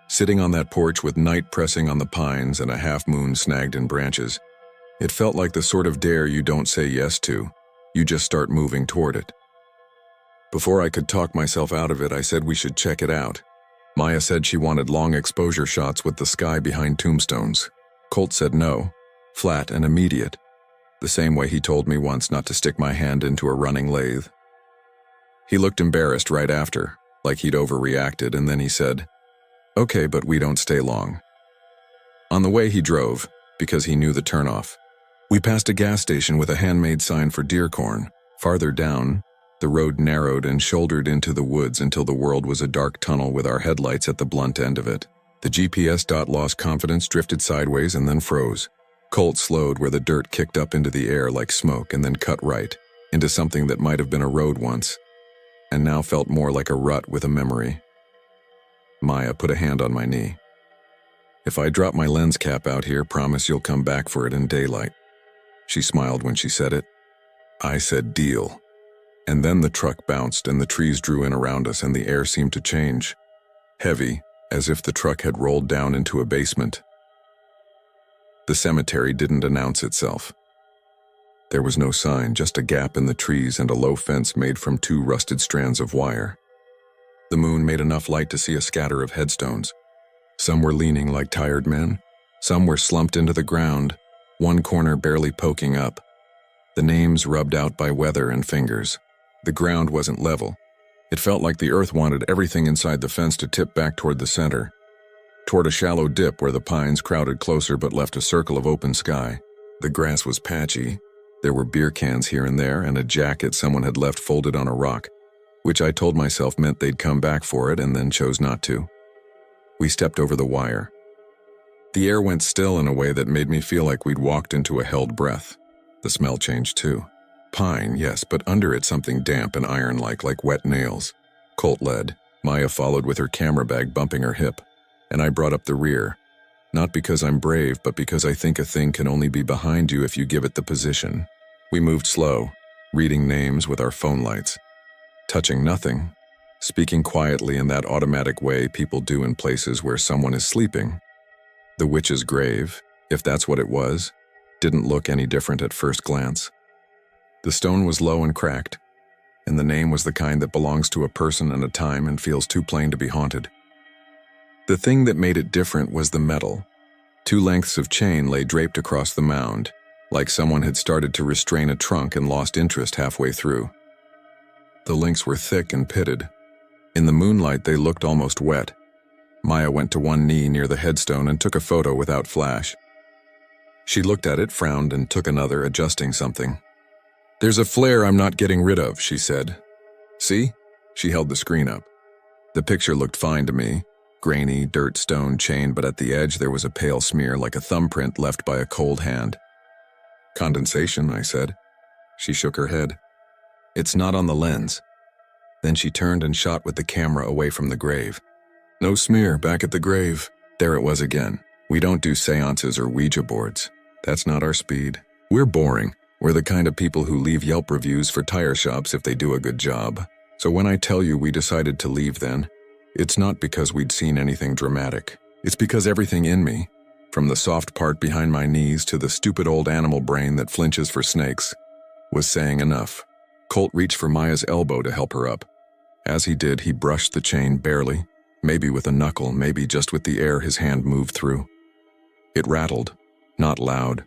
sitting on that porch with night pressing on the pines and a half-moon snagged in branches, it felt like the sort of dare you don't say yes to. You just start moving toward it. Before I could talk myself out of it, I said we should check it out. Maya said she wanted long exposure shots with the sky behind tombstones. Colt said no, flat and immediate, the same way he told me once not to stick my hand into a running lathe. He looked embarrassed right after, like he'd overreacted, and then he said, okay, but we don't stay long. On the way he drove, because he knew the turnoff. We passed a gas station with a handmade sign for deer corn. Farther down, the road narrowed and shouldered into the woods until the world was a dark tunnel with our headlights at the blunt end of it. The GPS dot lost confidence, drifted sideways, and then froze. Colt slowed where the dirt kicked up into the air like smoke and then cut right, into something that might have been a road once, and now felt more like a rut with a memory. Maya put a hand on my knee. If I drop my lens cap out here, promise you'll come back for it in daylight. She smiled when she said it. I said deal. And then the truck bounced and the trees drew in around us and the air seemed to change. Heavy, as if the truck had rolled down into a basement. The cemetery didn't announce itself. There was no sign, just a gap in the trees and a low fence made from 2 rusted strands of wire. The moon made enough light to see a scatter of headstones. Some were leaning like tired men. Some were slumped into the ground, one corner barely poking up. The names rubbed out by weather and fingers. The ground wasn't level. It felt like the earth wanted everything inside the fence to tip back toward the center, toward a shallow dip where the pines crowded closer but left a circle of open sky. The grass was patchy. There were beer cans here and there and a jacket someone had left folded on a rock, which I told myself meant they'd come back for it and then chose not to. We stepped over the wire. The air went still in a way that made me feel like we'd walked into a held breath. The smell changed too. Pine, yes, but under it something damp and iron-like, like wet nails. Colt led. Maya followed with her camera bag bumping her hip, and I brought up the rear. Not because I'm brave, but because I think a thing can only be behind you if you give it the position. We moved slow, reading names with our phone lights. Touching nothing, speaking quietly in that automatic way people do in places where someone is sleeping. The witch's grave, if that's what it was, didn't look any different at first glance. The stone was low and cracked, and the name was the kind that belongs to a person and a time and feels too plain to be haunted. The thing that made it different was the metal. 2 lengths of chain lay draped across the mound, like someone had started to restrain a trunk and lost interest halfway through. The links were thick and pitted. In the moonlight, they looked almost wet. Maya went to one knee near the headstone and took a photo without flash. She looked at it, frowned, and took another, adjusting something. "There's a flare I'm not getting rid of," she said. "See?" She held the screen up. The picture looked fine to me. Grainy, dirt stone chain, but at the edge there was a pale smear like a thumbprint left by a cold hand. "Condensation," I said. She shook her head. "It's not on the lens." Then she turned and shot with the camera away from the grave. "No smear, back at the grave." There it was again. "We don't do seances or Ouija boards. That's not our speed. We're boring. We're the kind of people who leave Yelp reviews for tire shops if they do a good job. So when I tell you we decided to leave then, it's not because we'd seen anything dramatic. It's because everything in me, from the soft part behind my knees to the stupid old animal brain that flinches for snakes, was saying enough." Colt reached for Maya's elbow to help her up. As he did, he brushed the chain barely, maybe with a knuckle, maybe just with the air his hand moved through. It rattled, not loud.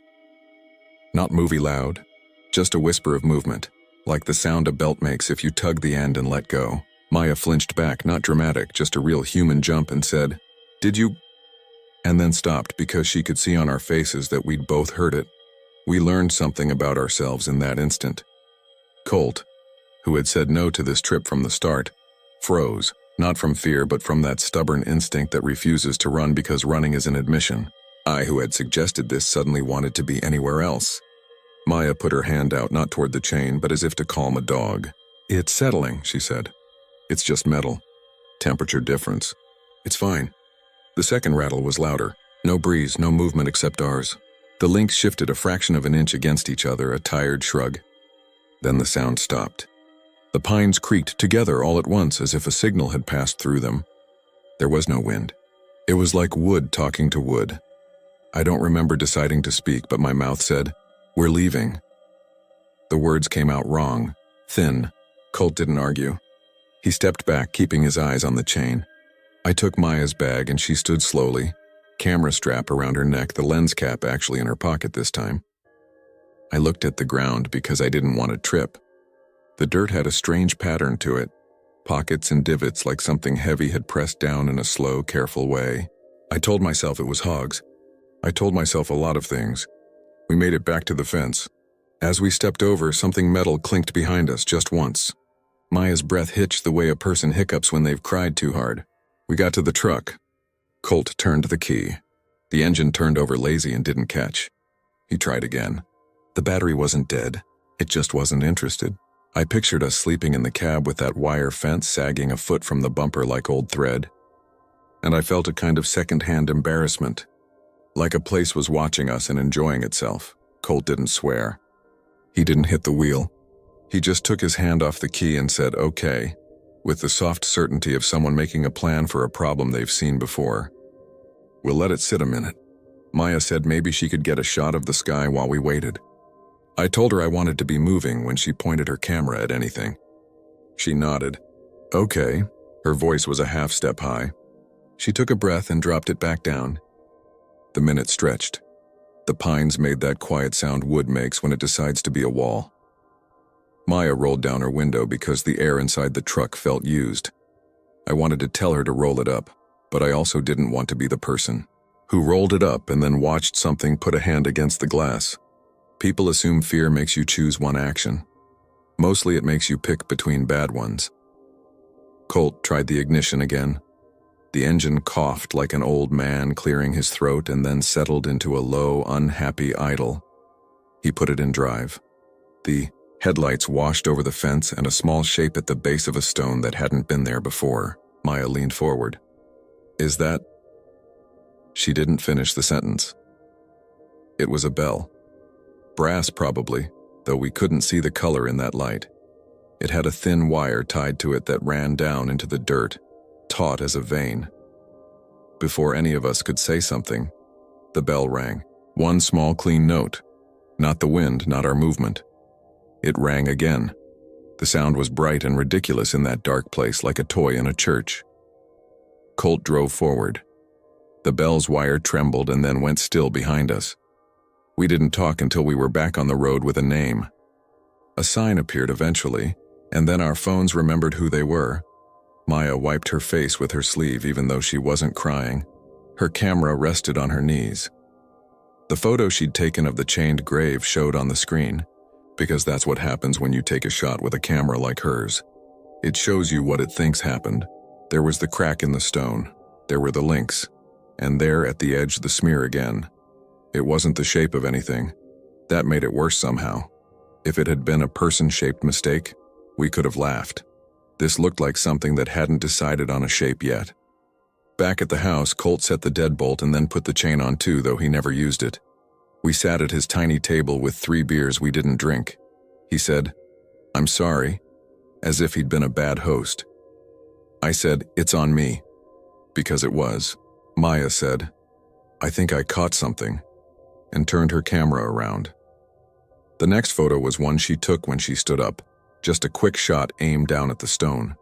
Not movie loud, just a whisper of movement, like the sound a belt makes if you tug the end and let go. Maya flinched back, not dramatic, just a real human jump, and said, "Did you?" And then stopped because she could see on our faces that we'd both heard it. We learned something about ourselves in that instant. Colt, who had said no to this trip from the start, froze, not from fear but from that stubborn instinct that refuses to run because running is an admission. I, who had suggested this, suddenly wanted to be anywhere else. Maya put her hand out, not toward the chain, but as if to calm a dog. "It's settling," she said. "It's just metal. Temperature difference. It's fine." The second rattle was louder. No breeze, no movement except ours. The links shifted a fraction of an inch against each other, a tired shrug. Then the sound stopped. The pines creaked together all at once as if a signal had passed through them. There was no wind. It was like wood talking to wood. I don't remember deciding to speak, but my mouth said, "We're leaving." The words came out wrong, thin. Colt didn't argue. He stepped back, keeping his eyes on the chain. I took Maya's bag and she stood slowly, camera strap around her neck, the lens cap actually in her pocket this time. I looked at the ground because I didn't want to trip. The dirt had a strange pattern to it, pockets and divots like something heavy had pressed down in a slow, careful way. I told myself it was hogs. I told myself a lot of things. We made it back to the fence. As we stepped over, something metal clinked behind us just once. Maya's breath hitched the way a person hiccups when they've cried too hard. We got to the truck. Colt turned the key. The engine turned over lazy and didn't catch. He tried again. The battery wasn't dead. It just wasn't interested. I pictured us sleeping in the cab with that wire fence sagging a foot from the bumper like old thread. And I felt a kind of second-hand embarrassment. Like a place was watching us and enjoying itself. Colt didn't swear. He didn't hit the wheel. He just took his hand off the key and said, "Okay," with the soft certainty of someone making a plan for a problem they've seen before. "We'll let it sit a minute." Maya said maybe she could get a shot of the sky while we waited. I told her I wanted to be moving when she pointed her camera at anything. She nodded. "Okay." Her voice was a half step high. She took a breath and dropped it back down. The minute stretched. The pines made that quiet sound wood makes when it decides to be a wall. Maya rolled down her window because the air inside the truck felt used. I wanted to tell her to roll it up, but I also didn't want to be the person who rolled it up and then watched something put a hand against the glass. People assume fear makes you choose one action. Mostly it makes you pick between bad ones. Colt tried the ignition again. The engine coughed like an old man clearing his throat and then settled into a low, unhappy idle. He put it in drive. The headlights washed over the fence and a small shape at the base of a stone that hadn't been there before. Maya leaned forward. "Is that?" She didn't finish the sentence. It was a bell. Brass probably, though we couldn't see the color in that light. It had a thin wire tied to it that ran down into the dirt, taut as a vein. Before any of us could say something, the bell rang. One small clean note. Not the wind, not our movement. It rang again. The sound was bright and ridiculous in that dark place, like a toy in a church. Colt drove forward. The bell's wire trembled and then went still behind us. We didn't talk until we were back on the road with a name. A sign appeared eventually, and then our phones remembered who they were. Maya wiped her face with her sleeve even though she wasn't crying. Her camera rested on her knees. The photo she'd taken of the chained grave showed on the screen, because that's what happens when you take a shot with a camera like hers. It shows you what it thinks happened. There was the crack in the stone. There were the links. And there at the edge the smear again. It wasn't the shape of anything. That made it worse somehow. If it had been a person-shaped mistake, we could have laughed. This looked like something that hadn't decided on a shape yet. Back at the house, Colt set the deadbolt and then put the chain on too, though he never used it. We sat at his tiny table with 3 beers we didn't drink. He said, "I'm sorry," as if he'd been a bad host. I said, "It's on me," because it was. Maya said, "I think I caught something," and turned her camera around. The next photo was one she took when she stood up, just a quick shot aimed down at the stone.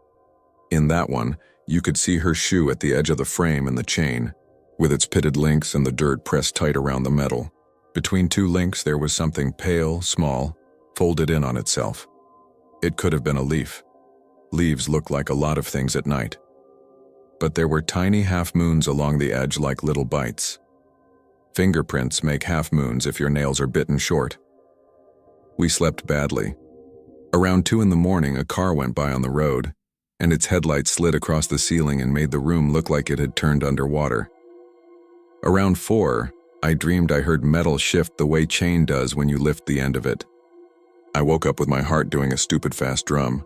In that one, you could see her shoe at the edge of the frame and the chain, with its pitted links and the dirt pressed tight around the metal. Between 2 links there was something pale, small, folded in on itself. It could have been a leaf. Leaves look like a lot of things at night. But there were tiny half-moons along the edge like little bites. Fingerprints make half-moons if your nails are bitten short. We slept badly. Around 2 in the morning, a car went by on the road, and its headlights slid across the ceiling and made the room look like it had turned underwater. Around 4, I dreamed I heard metal shift the way chain does when you lift the end of it. I woke up with my heart doing a stupid fast drum.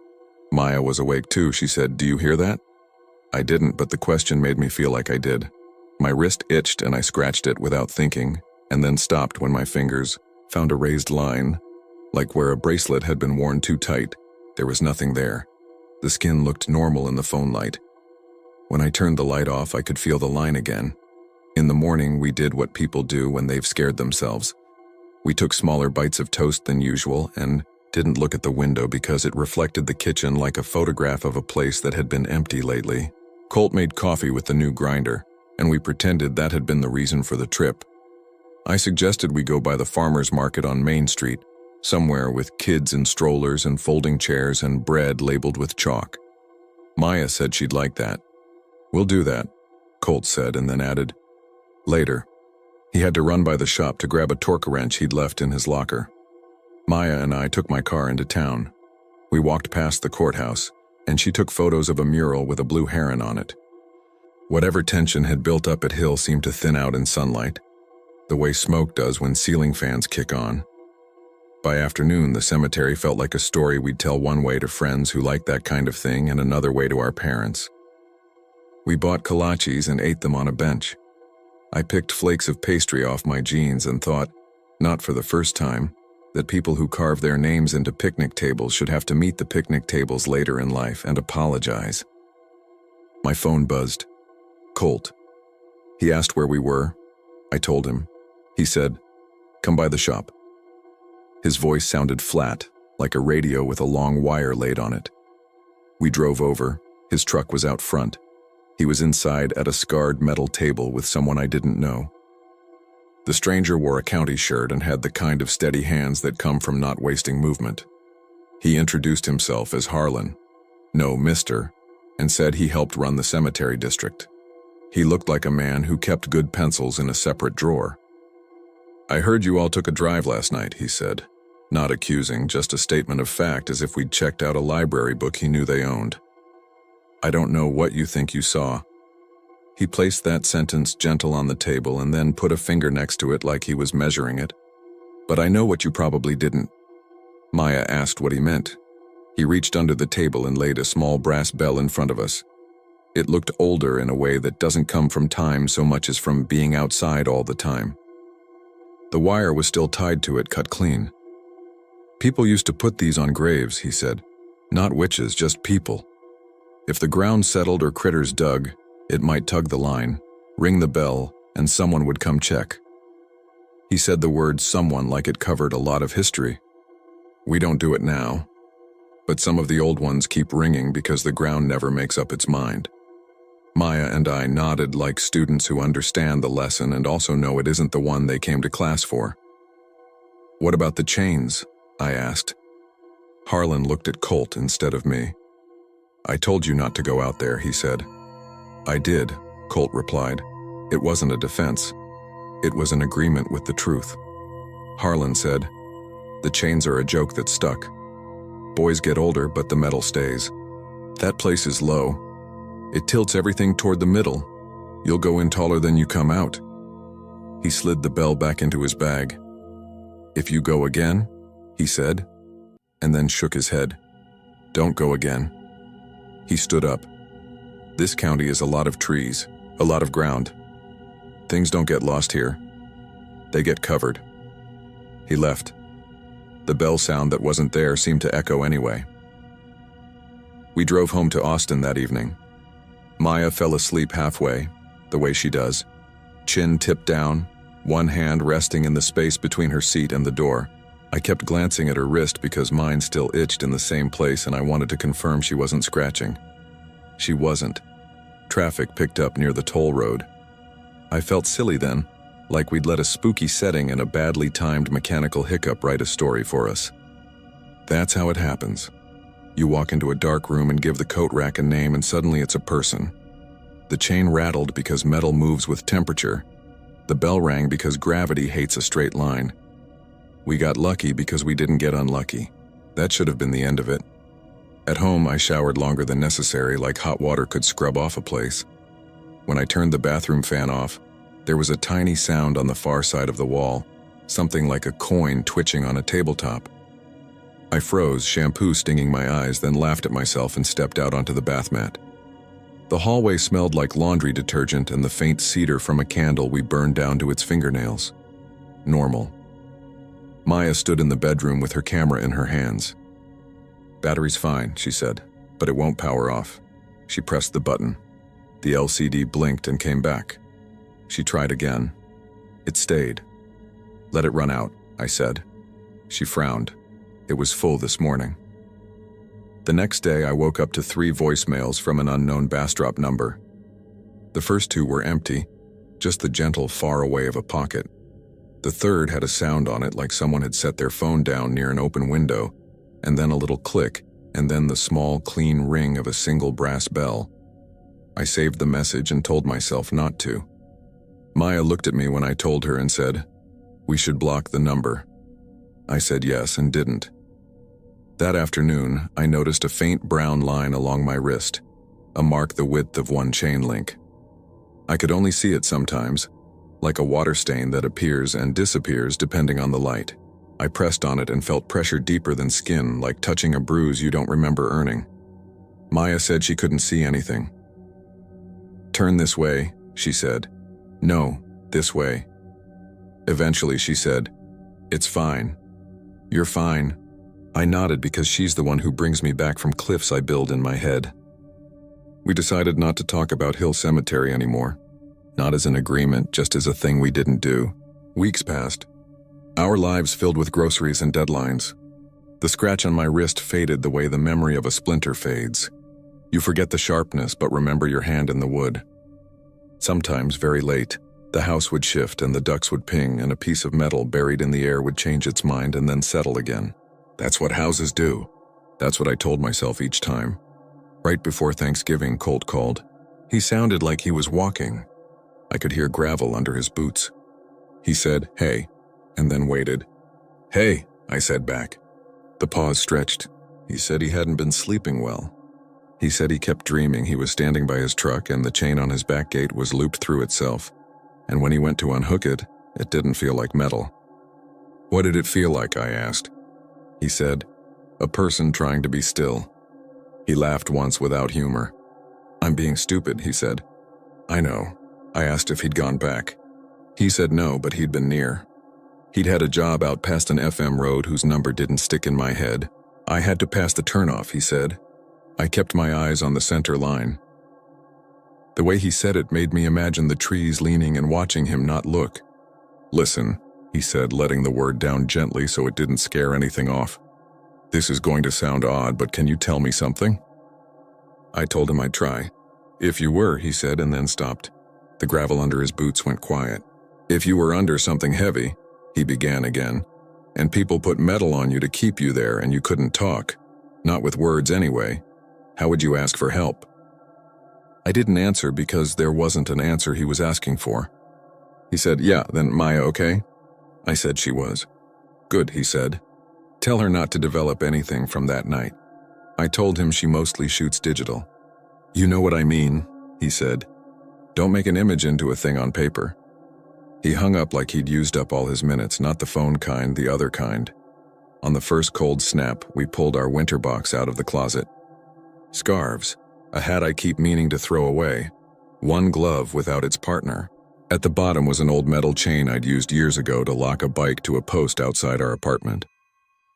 Maya was awake too. She said, "Do you hear that?" I didn't, but the question made me feel like I did. My wrist itched and I scratched it without thinking, and then stopped when my fingers found a raised line, like where a bracelet had been worn too tight. There was nothing there. The skin looked normal in the phone light. When I turned the light off, I could feel the line again. In the morning, we did what people do when they've scared themselves. We took smaller bites of toast than usual and didn't look at the window because it reflected the kitchen like a photograph of a place that had been empty lately. Colt made coffee with the new grinder, and we pretended that had been the reason for the trip. I suggested we go by the farmer's market on Main Street, somewhere with kids in strollers and folding chairs and bread labeled with chalk. Maya said she'd like that. "We'll do that," Colt said, and then added, "Later." He had to run by the shop to grab a torque wrench he'd left in his locker. Maya and I took my car into town. We walked past the courthouse, and she took photos of a mural with a blue heron on it. Whatever tension had built up at Hill seemed to thin out in sunlight, the way smoke does when ceiling fans kick on. By afternoon, the cemetery felt like a story we'd tell one way to friends who liked that kind of thing and another way to our parents. We bought kolaches and ate them on a bench. I picked flakes of pastry off my jeans and thought, not for the first time, that people who carve their names into picnic tables should have to meet the picnic tables later in life and apologize. My phone buzzed. Colt. He asked where we were. I told him. He said, "Come by the shop." His voice sounded flat, like a radio with a long wire laid on it. We drove over. His truck was out front. He was inside at a scarred metal table with someone I didn't know. The stranger wore a county shirt and had the kind of steady hands that come from not wasting movement. He introduced himself as Harlan, no, Mr., and said he helped run the cemetery district. He looked like a man who kept good pencils in a separate drawer. "I heard you all took a drive last night," he said. Not accusing, just a statement of fact, as if we'd checked out a library book he knew they owned. "I don't know what you think you saw." He placed that sentence gentle on the table and then put a finger next to it like he was measuring it. But I know what you probably didn't. Maya asked what he meant. He reached under the table and laid a small brass bell in front of us. It looked older in a way that doesn't come from time so much as from being outside all the time. The wire was still tied to it, cut clean. People used to put these on graves, he said. Not witches, just people. If the ground settled or critters dug, it might tug the line, ring the bell, and someone would come check. He said the word someone like it covered a lot of history. We don't do it now, but some of the old ones keep ringing because the ground never makes up its mind. Maya and I nodded like students who understand the lesson and also know it isn't the one they came to class for. What about the chains? I asked. Harlan looked at Colt instead of me. I told you not to go out there, he said. I did, Colt replied. It wasn't a defense. It was an agreement with the truth. Harlan said, the chains are a joke that stuck. Boys get older, but the metal stays. That place is low. It tilts everything toward the middle. You'll go in taller than you come out. He slid the bell back into his bag. If you go again, he said, and then shook his head. Don't go again. He stood up. This county is a lot of trees, a lot of ground. Things don't get lost here. They get covered. He left. The bell sound that wasn't there seemed to echo anyway. We drove home to Austin that evening. Maya fell asleep halfway, the way she does. Chin tipped down, one hand resting in the space between her seat and the door. I kept glancing at her wrist because mine still itched in the same place and I wanted to confirm she wasn't scratching. She wasn't. Traffic picked up near the toll road. I felt silly then, like we'd let a spooky setting and a badly timed mechanical hiccup write a story for us. That's how it happens. You walk into a dark room and give the coat rack a name and suddenly it's a person. The chain rattled because metal moves with temperature. The bell rang because gravity hates a straight line. We got lucky because we didn't get unlucky. That should have been the end of it. At home, I showered longer than necessary, like hot water could scrub off a place. When I turned the bathroom fan off, there was a tiny sound on the far side of the wall, something like a coin twitching on a tabletop. I froze, shampoo stinging my eyes, then laughed at myself and stepped out onto the bath mat. The hallway smelled like laundry detergent and the faint cedar from a candle we burned down to its fingernails. Normal. Maya stood in the bedroom with her camera in her hands. Battery's fine, she said, but it won't power off. She pressed the button. The LCD blinked and came back. She tried again. It stayed. Let it run out, I said. She frowned. It was full this morning. The next day, I woke up to 3 voicemails from an unknown bastrop number. The first 2 were empty, just the gentle far away of a pocket. The third had a sound on it like someone had set their phone down near an open window, and then a little click, and then the small, clean ring of a single brass bell. I saved the message and told myself not to. Maya looked at me when I told her and said, "We should block the number." I said yes and didn't. That afternoon, I noticed a faint brown line along my wrist, a mark the width of one chain link. I could only see it sometimes, like a water stain that appears and disappears depending on the light. I pressed on it and felt pressure deeper than skin, like touching a bruise you don't remember earning. Maya said she couldn't see anything. "Turn this way," she said. "No, this way." Eventually she said, "It's fine. You're fine." I nodded because she's the one who brings me back from cliffs I build in my head. We decided not to talk about Hill Cemetery anymore. Not as an agreement, just as a thing we didn't do. Weeks passed. Our lives filled with groceries and deadlines. The scratch on my wrist faded the way the memory of a splinter fades. You forget the sharpness, but remember your hand in the wood. Sometimes, very late, the house would shift and the ducks would ping and a piece of metal buried in the air would change its mind and then settle again. That's what houses do. That's what I told myself each time. Right before Thanksgiving, Colt called. He sounded like he was walking. I could hear gravel under his boots. He said, "Hey," and then waited. "Hey," I said back. The pause stretched. He said he hadn't been sleeping well. He said he kept dreaming he was standing by his truck and the chain on his back gate was looped through itself, and when he went to unhook it, it didn't feel like metal. What did it feel like, I asked. He said, a person trying to be still. He laughed once without humor. I'm being stupid, he said. I know. I asked if he'd gone back. He said no, but he'd been near. He'd had a job out past an FM road whose number didn't stick in my head. I had to pass the turnoff, he said. I kept my eyes on the center line. The way he said it made me imagine the trees leaning and watching him not look. Listen, he said, letting the word down gently so it didn't scare anything off. This is going to sound odd, but can you tell me something? I told him I'd try. If you were, he said, and then stopped. The gravel under his boots went quiet. If you were under something heavy, he began again, and people put metal on you to keep you there and you couldn't talk. Not with words anyway. How would you ask for help? I didn't answer because there wasn't an answer he was asking for. He said, yeah, then Maya okay? I said she was. Good, he said. Tell her not to develop anything from that night. I told him she mostly shoots digital. You know what I mean, he said. Don't make an image into a thing on paper. He hung up like he'd used up all his minutes, not the phone kind, the other kind. On the first cold snap, we pulled our winter box out of the closet. Scarves, a hat I keep meaning to throw away, one glove without its partner. At the bottom was an old metal chain I'd used years ago to lock a bike to a post outside our apartment.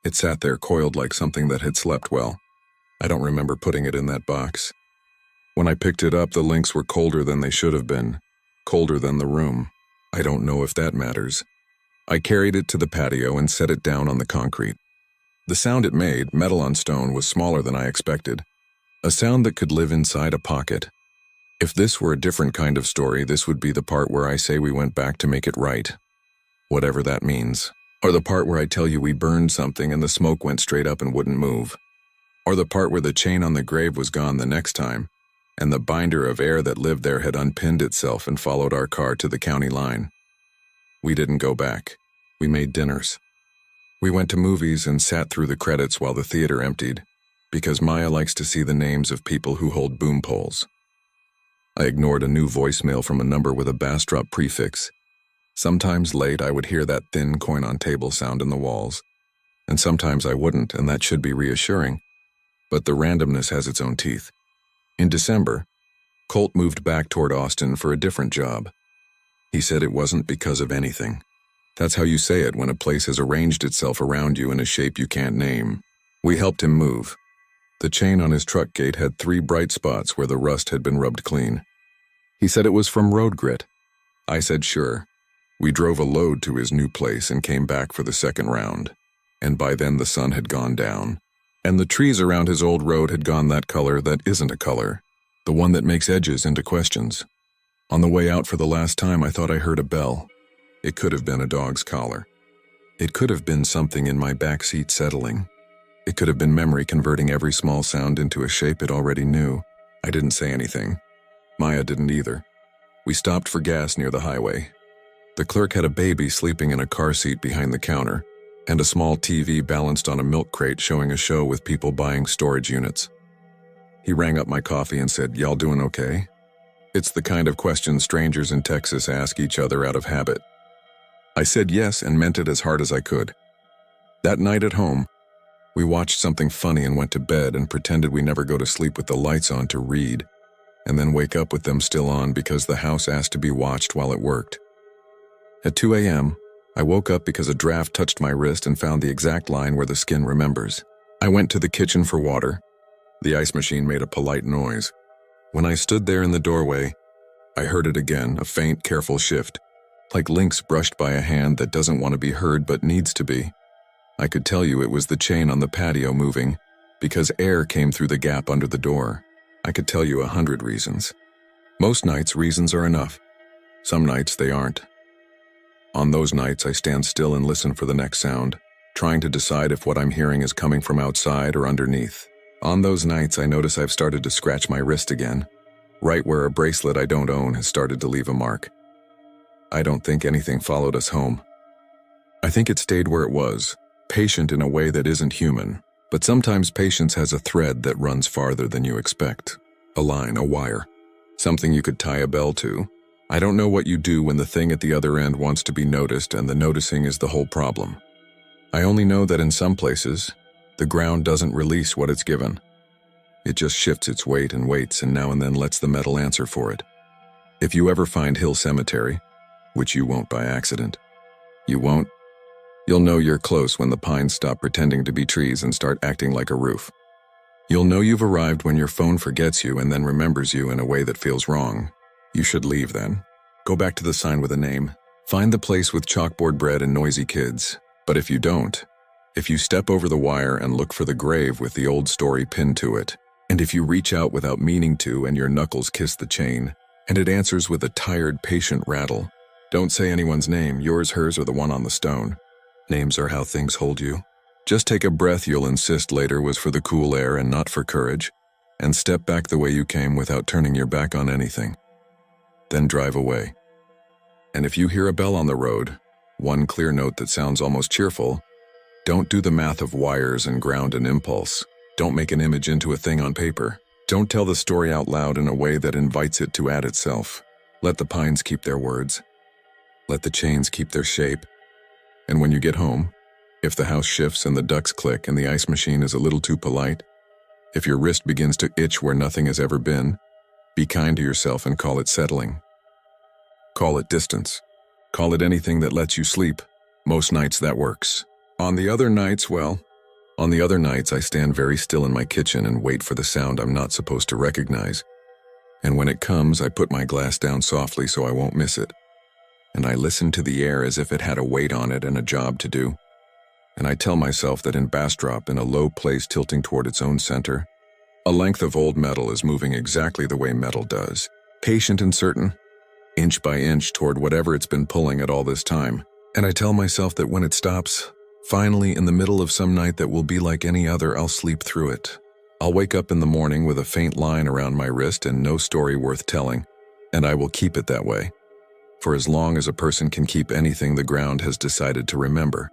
It sat there coiled like something that had slept well. I don't remember putting it in that box. When I picked it up, the links were colder than they should have been, colder than the room. I don't know if that matters. I carried it to the patio and set it down on the concrete. The sound it made, metal on stone, was smaller than I expected. A sound that could live inside a pocket. If this were a different kind of story, this would be the part where I say we went back to make it right. Whatever that means. Or the part where I tell you we burned something and the smoke went straight up and wouldn't move. Or the part where the chain on the grave was gone the next time, and the binder of air that lived there had unpinned itself and followed our car to the county line. We didn't go back. We made dinners. We went to movies and sat through the credits while the theater emptied, because Maya likes to see the names of people who hold boom poles. I ignored a new voicemail from a number with a bass drop prefix. Sometimes late I would hear that thin coin-on-table sound in the walls, and sometimes I wouldn't, and that should be reassuring, but the randomness has its own teeth. In December, Colt moved back toward Austin for a different job. He said it wasn't because of anything. That's how you say it when a place has arranged itself around you in a shape you can't name. We helped him move. The chain on his truck gate had 3 bright spots where the rust had been rubbed clean. He said it was from road grit. I said sure. We drove a load to his new place and came back for the second round, and by then the sun had gone down, and the trees around his old road had gone that color that isn't a color, the one that makes edges into questions. On the way out for the last time, I thought I heard a bell. It could have been a dog's collar. It could have been something in my backseat settling. It could have been memory converting every small sound into a shape it already knew. I didn't say anything. Maya didn't either. We stopped for gas near the highway. The clerk had a baby sleeping in a car seat behind the counter, and a small TV balanced on a milk crate showing a show with people buying storage units. He rang up my coffee and said, "Y'all doing okay?" It's the kind of question strangers in Texas ask each other out of habit. I said yes and meant it as hard as I could. That night at home, we watched something funny and went to bed and pretended we never go to sleep with the lights on to read, and then wake up with them still on because the house asked to be watched while it worked. At 2 a.m., I woke up because a draft touched my wrist and found the exact line where the skin remembers. I went to the kitchen for water. The ice machine made a polite noise. When I stood there in the doorway, I heard it again, a faint, careful shift, like links brushed by a hand that doesn't want to be heard but needs to be. I could tell you it was the chain on the patio moving, because air came through the gap under the door. I could tell you 100 reasons. Most nights, reasons are enough. Some nights, they aren't. On those nights, I stand still and listen for the next sound, trying to decide if what I'm hearing is coming from outside or underneath. On those nights, I notice I've started to scratch my wrist again, right where a bracelet I don't own has started to leave a mark. I don't think anything followed us home. I think it stayed where it was, patient in a way that isn't human, But sometimes patience has a thread that runs farther than you expect. A line, a wire, something you could tie a bell to. I don't know what you do when the thing at the other end wants to be noticed and the noticing is the whole problem. I only know that in some places, the ground doesn't release what it's given. It just shifts its weight and waits and now and then lets the metal answer for it. If you ever find Hill Cemetery, which you won't by accident, you won't, you'll know you're close when the pines stop pretending to be trees and start acting like a roof. You'll know you've arrived when your phone forgets you and then remembers you in a way that feels wrong. You should leave then. Go back to the sign with a name. Find the place with chalkboard bread and noisy kids. But if you don't, if you step over the wire and look for the grave with the old story pinned to it, and if you reach out without meaning to and your knuckles kiss the chain, and it answers with a tired, patient rattle, don't say anyone's name, yours, hers, or the one on the stone. Names are how things hold you. Just take a breath you'll insist later was for the cool air and not for courage, and step back the way you came without turning your back on anything. Then drive away. And if you hear a bell on the road, one clear note that sounds almost cheerful, don't do the math of wires and ground and impulse. Don't make an image into a thing on paper. Don't tell the story out loud in a way that invites it to add itself. Let the pines keep their words. Let the chains keep their shape. And when you get home, if the house shifts and the ducks click and the ice machine is a little too polite, if your wrist begins to itch where nothing has ever been, be kind to yourself and call it settling. Call it distance. Call it anything that lets you sleep. Most nights that works. On the other nights I stand very still in my kitchen and wait for the sound I'm not supposed to recognize. And when it comes, I put my glass down softly so I won't miss it. And I listen to the air as if it had a weight on it and a job to do. And I tell myself that in Bastrop, in a low place tilting toward its own center, a length of old metal is moving exactly the way metal does, patient and certain, inch by inch toward whatever it's been pulling at all this time. And I tell myself that when it stops, finally in the middle of some night that will be like any other, I'll sleep through it. I'll wake up in the morning with a faint line around my wrist and no story worth telling, and I will keep it that way, for as long as a person can keep anything the ground has decided to remember.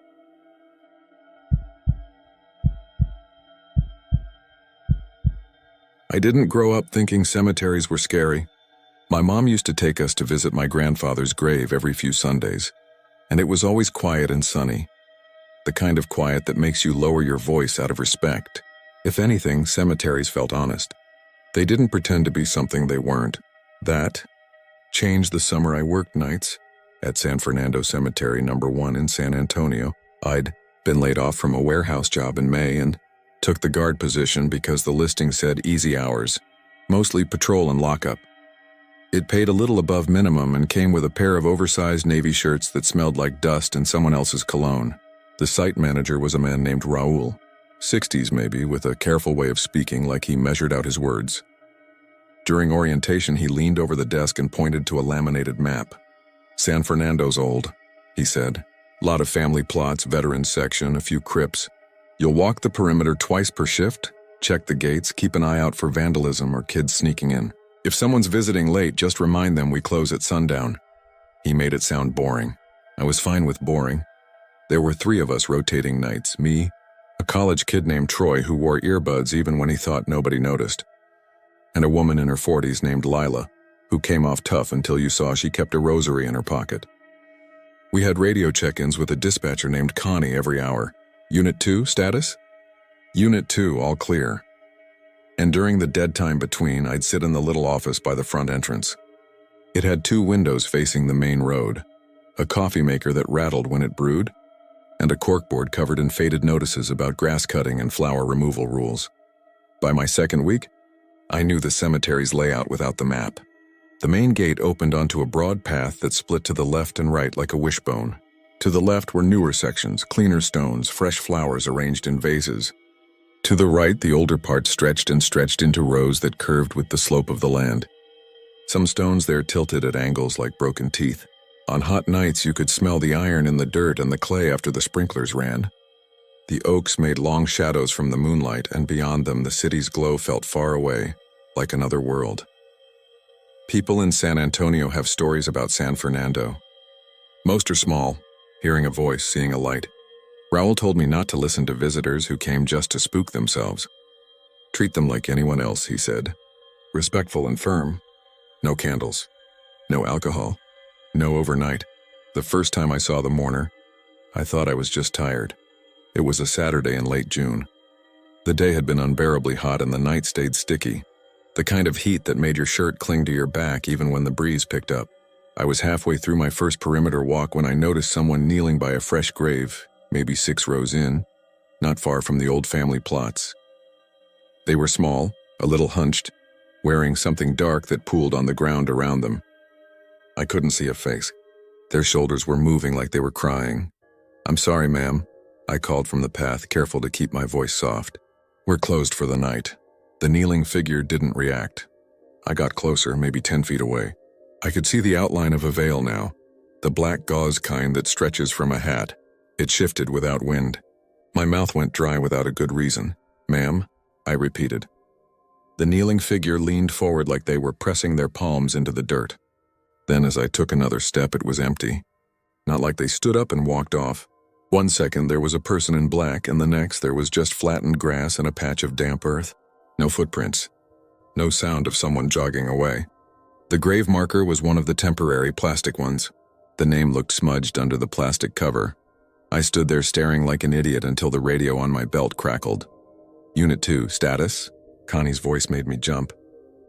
I didn't grow up thinking cemeteries were scary. My mom used to take us to visit my grandfather's grave every few Sundays, and it was always quiet and sunny. The kind of quiet that makes you lower your voice out of respect. If anything, cemeteries felt honest. They didn't pretend to be something they weren't. That changed the summer I worked nights at San Fernando Cemetery No. 1 in San Antonio. I'd been laid off from a warehouse job in May and took the guard position because the listing said easy hours, mostly patrol and lockup. It paid a little above minimum and came with a pair of oversized navy shirts that smelled like dust and someone else's cologne. The site manager was a man named Raul, 60s maybe, with a careful way of speaking like he measured out his words. During orientation, he leaned over the desk and pointed to a laminated map. San Fernando's old, he said. Lot of family plots, veterans section, a few crypts. You'll walk the perimeter twice per shift, check the gates, keep an eye out for vandalism or kids sneaking in. If someone's visiting late, just remind them we close at sundown. He made it sound boring. I was fine with boring. There were 3 of us rotating nights, me, a college kid named Troy who wore earbuds even when he thought nobody noticed, and a woman in her 40s named Lila, who came off tough until you saw she kept a rosary in her pocket. We had radio check-ins with a dispatcher named Connie every hour. Unit 2, status? Unit 2, all clear. And during the dead time between, I'd sit in the little office by the front entrance. It had 2 windows facing the main road, a coffee maker that rattled when it brewed, and a corkboard covered in faded notices about grass cutting and flower removal rules. By my second week, I knew the cemetery's layout without the map. The main gate opened onto a broad path that split to the left and right like a wishbone. To the left were newer sections, cleaner stones, fresh flowers arranged in vases. To the right, the older part stretched into rows that curved with the slope of the land. Some stones there tilted at angles like broken teeth. On hot nights, you could smell the iron in the dirt and the clay after the sprinklers ran. The oaks made long shadows from the moonlight, and beyond them, the city's glow felt far away, like another world. People in San Antonio have stories about San Fernando. Most are small, hearing a voice, seeing a light. Raoul told me not to listen to visitors who came just to spook themselves. Treat them like anyone else, he said. Respectful and firm. No candles. No alcohol. No overnight. The first time I saw the mourner, I thought I was just tired. It was a Saturday in late June. The day had been unbearably hot and the night stayed sticky. The kind of heat that made your shirt cling to your back even when the breeze picked up. I was halfway through my first perimeter walk when I noticed someone kneeling by a fresh grave, maybe 6 rows in, not far from the old family plots. They were small, a little hunched, wearing something dark that pooled on the ground around them. I couldn't see a face. Their shoulders were moving like they were crying. "I'm sorry, ma'am," I called from the path, careful to keep my voice soft. "We're closed for the night." The kneeling figure didn't react. I got closer, maybe 10 feet away. I could see the outline of a veil now, the black gauze kind that stretches from a hat. It shifted without wind. My mouth went dry without a good reason. "Ma'am," I repeated. The kneeling figure leaned forward like they were pressing their palms into the dirt. Then as I took another step, it was empty. Not like they stood up and walked off. One second there was a person in black, and the next there was just flattened grass and a patch of damp earth. No footprints. No sound of someone jogging away. The grave marker was one of the temporary plastic ones. The name looked smudged under the plastic cover. I stood there staring like an idiot until the radio on my belt crackled. "Unit 2, status?" Connie's voice made me jump.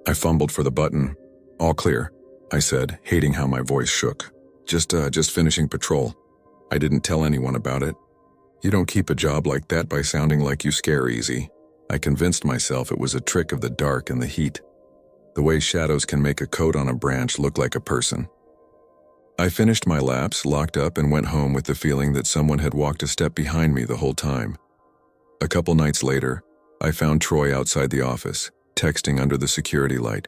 I fumbled for the button. "All clear," I said, hating how my voice shook. Just finishing patrol. I didn't tell anyone about it. You don't keep a job like that by sounding like you scare easy. I convinced myself it was a trick of the dark and the heat. The way shadows can make a coat on a branch look like a person. I finished my laps, locked up, and went home with the feeling that someone had walked a step behind me the whole time. A couple nights later, I found Troy outside the office, texting under the security light.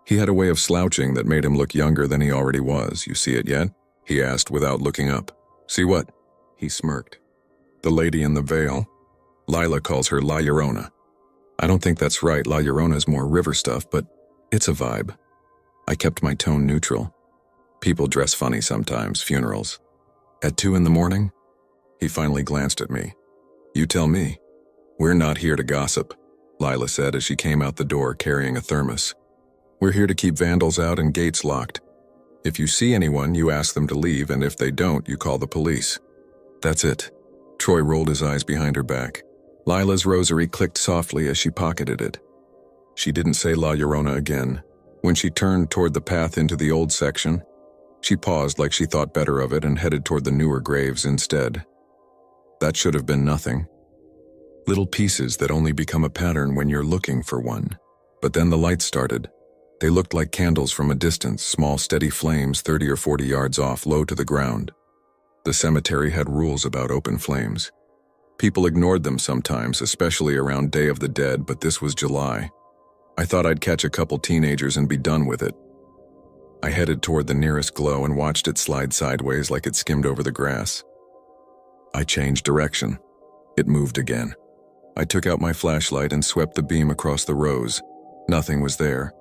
He had a way of slouching that made him look younger than he already was. "You see it yet?" he asked without looking up. "See what?" He smirked. "The lady in the veil. Lila calls her La Llorona. I don't think that's right. La Llorona's more river stuff, but it's a vibe." I kept my tone neutral. People dress funny sometimes, funerals. At 2 in the morning? He finally glanced at me. "You tell me." "We're not here to gossip," Lila said as she came out the door carrying a thermos. "We're here to keep vandals out and gates locked. If you see anyone, you ask them to leave, and if they don't, you call the police." "That's it." Troy rolled his eyes behind her back. Lila's rosary clicked softly as she pocketed it. She didn't say La Llorona again. When she turned toward the path into the old section, she paused like she thought better of it and headed toward the newer graves instead. That should have been nothing. Little pieces that only become a pattern when you're looking for one. But then the lights started. They looked like candles from a distance, small steady flames 30 or 40 yards off, low to the ground. The cemetery had rules about open flames. People ignored them sometimes, especially around Day of the Dead, but this was July. I thought I'd catch a couple teenagers and be done with it. I headed toward the nearest glow and watched it slide sideways like it skimmed over the grass. I changed direction. It moved again. I took out my flashlight and swept the beam across the rows. Nothing was there.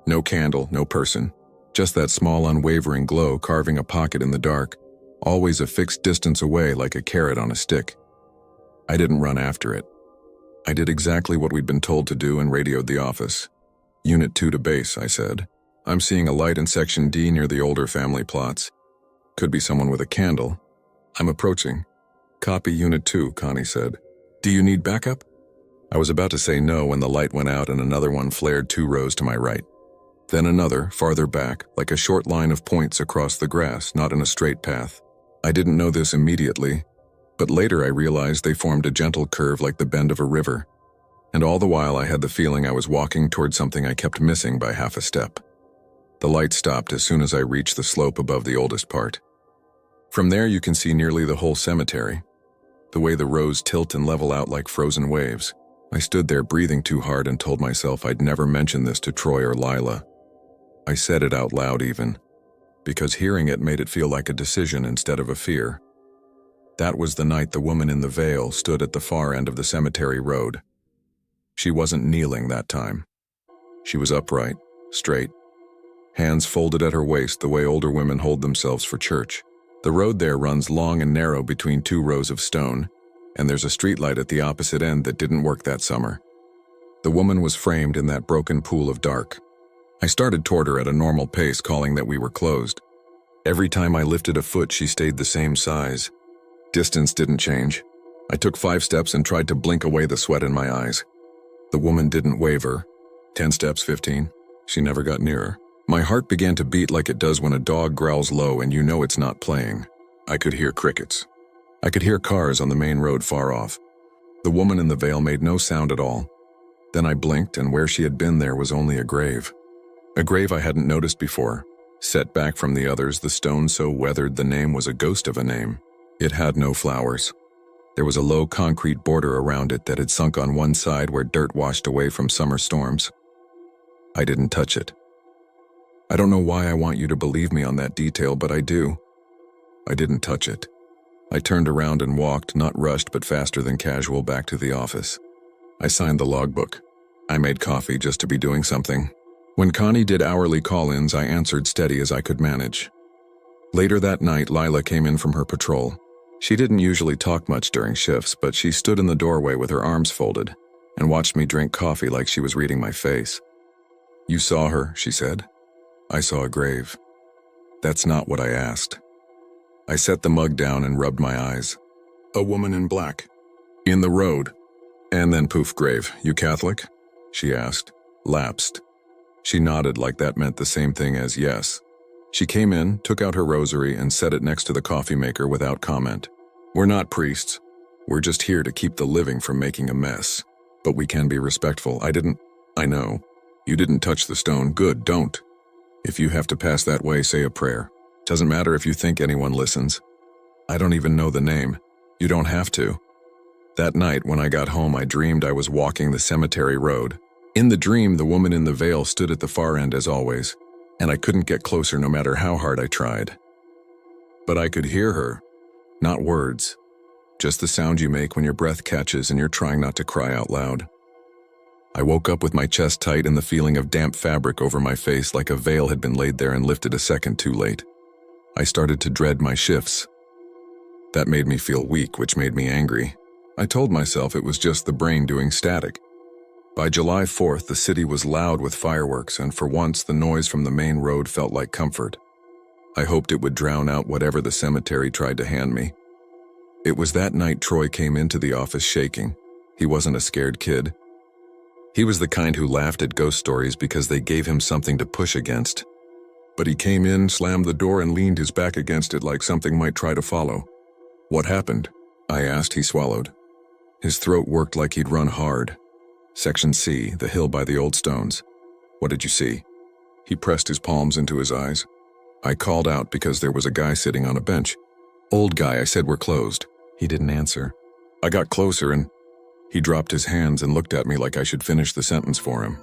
No candle, no person. Just that small, unwavering glow carving a pocket in the dark, always a fixed distance away like a carrot on a stick. I didn't run after it. I did exactly what we'd been told to do and radioed the office. "Unit 2 to base," I said. "I'm seeing a light in Section D near the older family plots. Could be someone with a candle. I'm approaching." "Copy, Unit 2, Connie said. "Do you need backup?" I was about to say no when the light went out and another one flared 2 rows to my right. Then another, farther back, like a short line of points across the grass, not in a straight path. I didn't know this immediately, but later I realized they formed a gentle curve like the bend of a river. And all the while I had the feeling I was walking toward something I kept missing by half a step. The light stopped as soon as I reached the slope above the oldest part. From there you can see nearly the whole cemetery. The way the rows tilt and level out like frozen waves. I stood there breathing too hard and told myself I'd never mention this to Troy or Lila. I said it out loud even, because hearing it made it feel like a decision instead of a fear. That was the night the woman in the veil stood at the far end of the cemetery road. She wasn't kneeling that time. She was upright, straight, hands folded at her waist the way older women hold themselves for church. The road there runs long and narrow between two rows of stone, and there's a streetlight at the opposite end that didn't work that summer. The woman was framed in that broken pool of dark. I started toward her at a normal pace, calling that we were closed. Every time I lifted a foot, she stayed the same size. Distance didn't change. I took 5 steps and tried to blink away the sweat in my eyes. The woman didn't waver. 10 steps, 15. She never got nearer. My heart began to beat like it does when a dog growls low and you know it's not playing. I could hear crickets. I could hear cars on the main road far off. The woman in the veil made no sound at all. Then I blinked, and where she had been there was only a grave. A grave I hadn't noticed before. Set back from the others, the stone so weathered the name was a ghost of a name. It had no flowers. There was a low concrete border around it that had sunk on one side where dirt washed away from summer storms. I didn't touch it. I don't know why I want you to believe me on that detail, but I do. I didn't touch it. I turned around and walked, not rushed but faster than casual, back to the office. I signed the logbook. I made coffee just to be doing something. When Connie did hourly call-ins, I answered steady as I could manage. Later that night, Lila came in from her patrol. She didn't usually talk much during shifts, but she stood in the doorway with her arms folded and watched me drink coffee like she was reading my face. "You saw her," she said. "I saw a grave." That's not what I asked. I set the mug down and rubbed my eyes. "A woman in black. In the road." And then poof, grave. "You Catholic?" she asked. Lapsed. She nodded like that meant the same thing as yes. She came in, took out her rosary, and set it next to the coffee maker without comment. "We're not priests. We're just here to keep the living from making a mess. But we can be respectful. I know. You didn't touch the stone. Good, don't. If you have to pass that way, say a prayer. Doesn't matter if you think anyone listens. I don't even know the name. You don't have to." That night, when I got home, I dreamed I was walking the cemetery road. In the dream, the woman in the veil stood at the far end as always, and I couldn't get closer no matter how hard I tried. But I could hear her. Not words. Just the sound you make when your breath catches and you're trying not to cry out loud. I woke up with my chest tight and the feeling of damp fabric over my face, like a veil had been laid there and lifted a second too late. I started to dread my shifts. That made me feel weak, which made me angry. I told myself it was just the brain doing static. By July 4th, the city was loud with fireworks, and for once the noise from the main road felt like comfort. I hoped it would drown out whatever the cemetery tried to hand me. It was that night Troy came into the office shaking. He wasn't a scared kid. He was the kind who laughed at ghost stories because they gave him something to push against. But he came in, slammed the door, and leaned his back against it like something might try to follow. "What happened?" I asked. He swallowed. His throat worked like he'd run hard. "Section C, the hill by the old stones." "What did you see?" He pressed his palms into his eyes. I called out because there was a guy sitting on a bench. "Old guy," I said, "we're closed." He didn't answer. I got closer and he dropped his hands and looked at me like I should finish the sentence for him.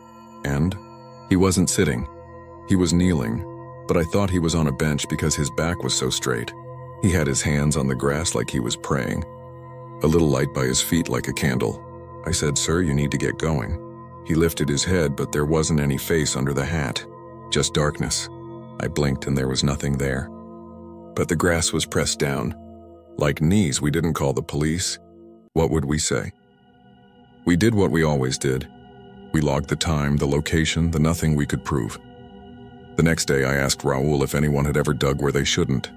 And he wasn't sitting. He was kneeling, but I thought he was on a bench because his back was so straight. He had his hands on the grass like he was praying. A little light by his feet like a candle. I said, "Sir, you need to get going." He lifted his head, but there wasn't any face under the hat. Just darkness. I blinked and there was nothing there. But the grass was pressed down. Like knees, we didn't call the police. What would we say? We did what we always did. We logged the time, the location, the nothing we could prove. The next day I asked Raoul if anyone had ever dug where they shouldn't.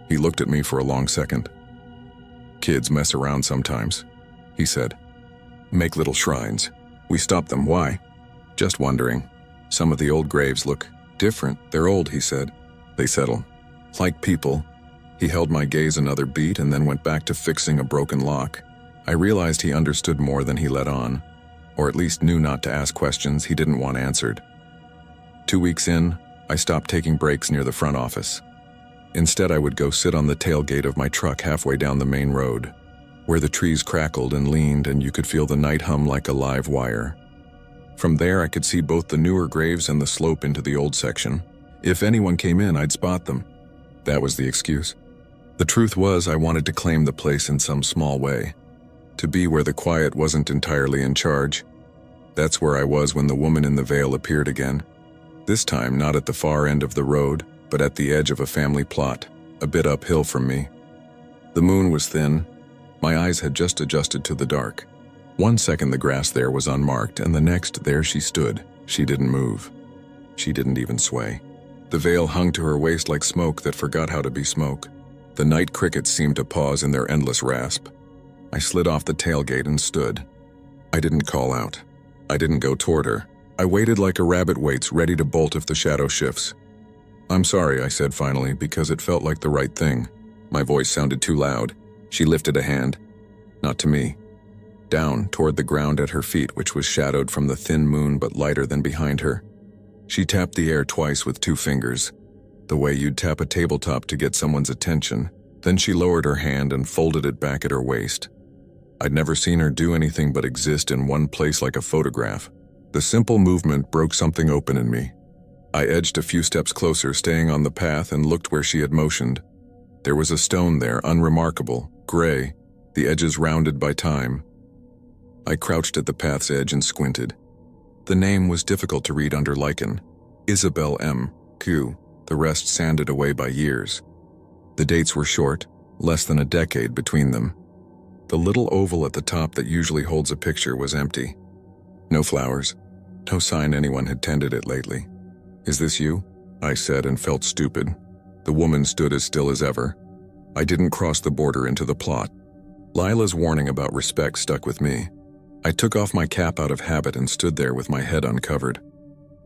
He looked at me for a long second. "Kids mess around sometimes," he said. "Make little shrines. We stop them. Why?" "Just wondering. Some of the old graves look different. They're old," he said. "They settle. Like people." He held my gaze another beat and then went back to fixing a broken lock. I realized he understood more than he let on, or at least knew not to ask questions he didn't want answered. 2 weeks in, I stopped taking breaks near the front office. Instead, I would go sit on the tailgate of my truck halfway down the main road, where the trees crackled and leaned and you could feel the night hum like a live wire. From there, I could see both the newer graves and the slope into the old section. If anyone came in, I'd spot them. That was the excuse. The truth was, I wanted to claim the place in some small way, to be where the quiet wasn't entirely in charge. That's where I was when the woman in the veil appeared again. This time, not at the far end of the road, but at the edge of a family plot, a bit uphill from me. The moon was thin. My eyes had just adjusted to the dark. 1 second the grass there was unmarked, and the next there she stood. She didn't move. She didn't even sway. The veil hung to her waist like smoke that forgot how to be smoke. The night crickets seemed to pause in their endless rasp. I slid off the tailgate and stood. I didn't call out. I didn't go toward her. I waited like a rabbit waits, ready to bolt if the shadow shifts. "I'm sorry," I said finally, because it felt like the right thing. My voice sounded too loud. She lifted a hand. Not to me. Down, toward the ground at her feet, which was shadowed from the thin moon but lighter than behind her. She tapped the air twice with 2 fingers, the way you'd tap a tabletop to get someone's attention. Then she lowered her hand and folded it back at her waist. I'd never seen her do anything but exist in one place like a photograph. The simple movement broke something open in me. I edged a few steps closer, staying on the path, and looked where she had motioned. There was a stone there, unremarkable, gray, the edges rounded by time. I crouched at the path's edge and squinted. The name was difficult to read under lichen. Isabel M. Q. The rest sanded away by years. The dates were short, less than a decade between them. The little oval at the top that usually holds a picture was empty. No flowers, no sign anyone had tended it lately. "Is this you?" I said, and felt stupid. The woman stood as still as ever. I didn't cross the border into the plot. Lila's warning about respect stuck with me. I took off my cap out of habit and stood there with my head uncovered.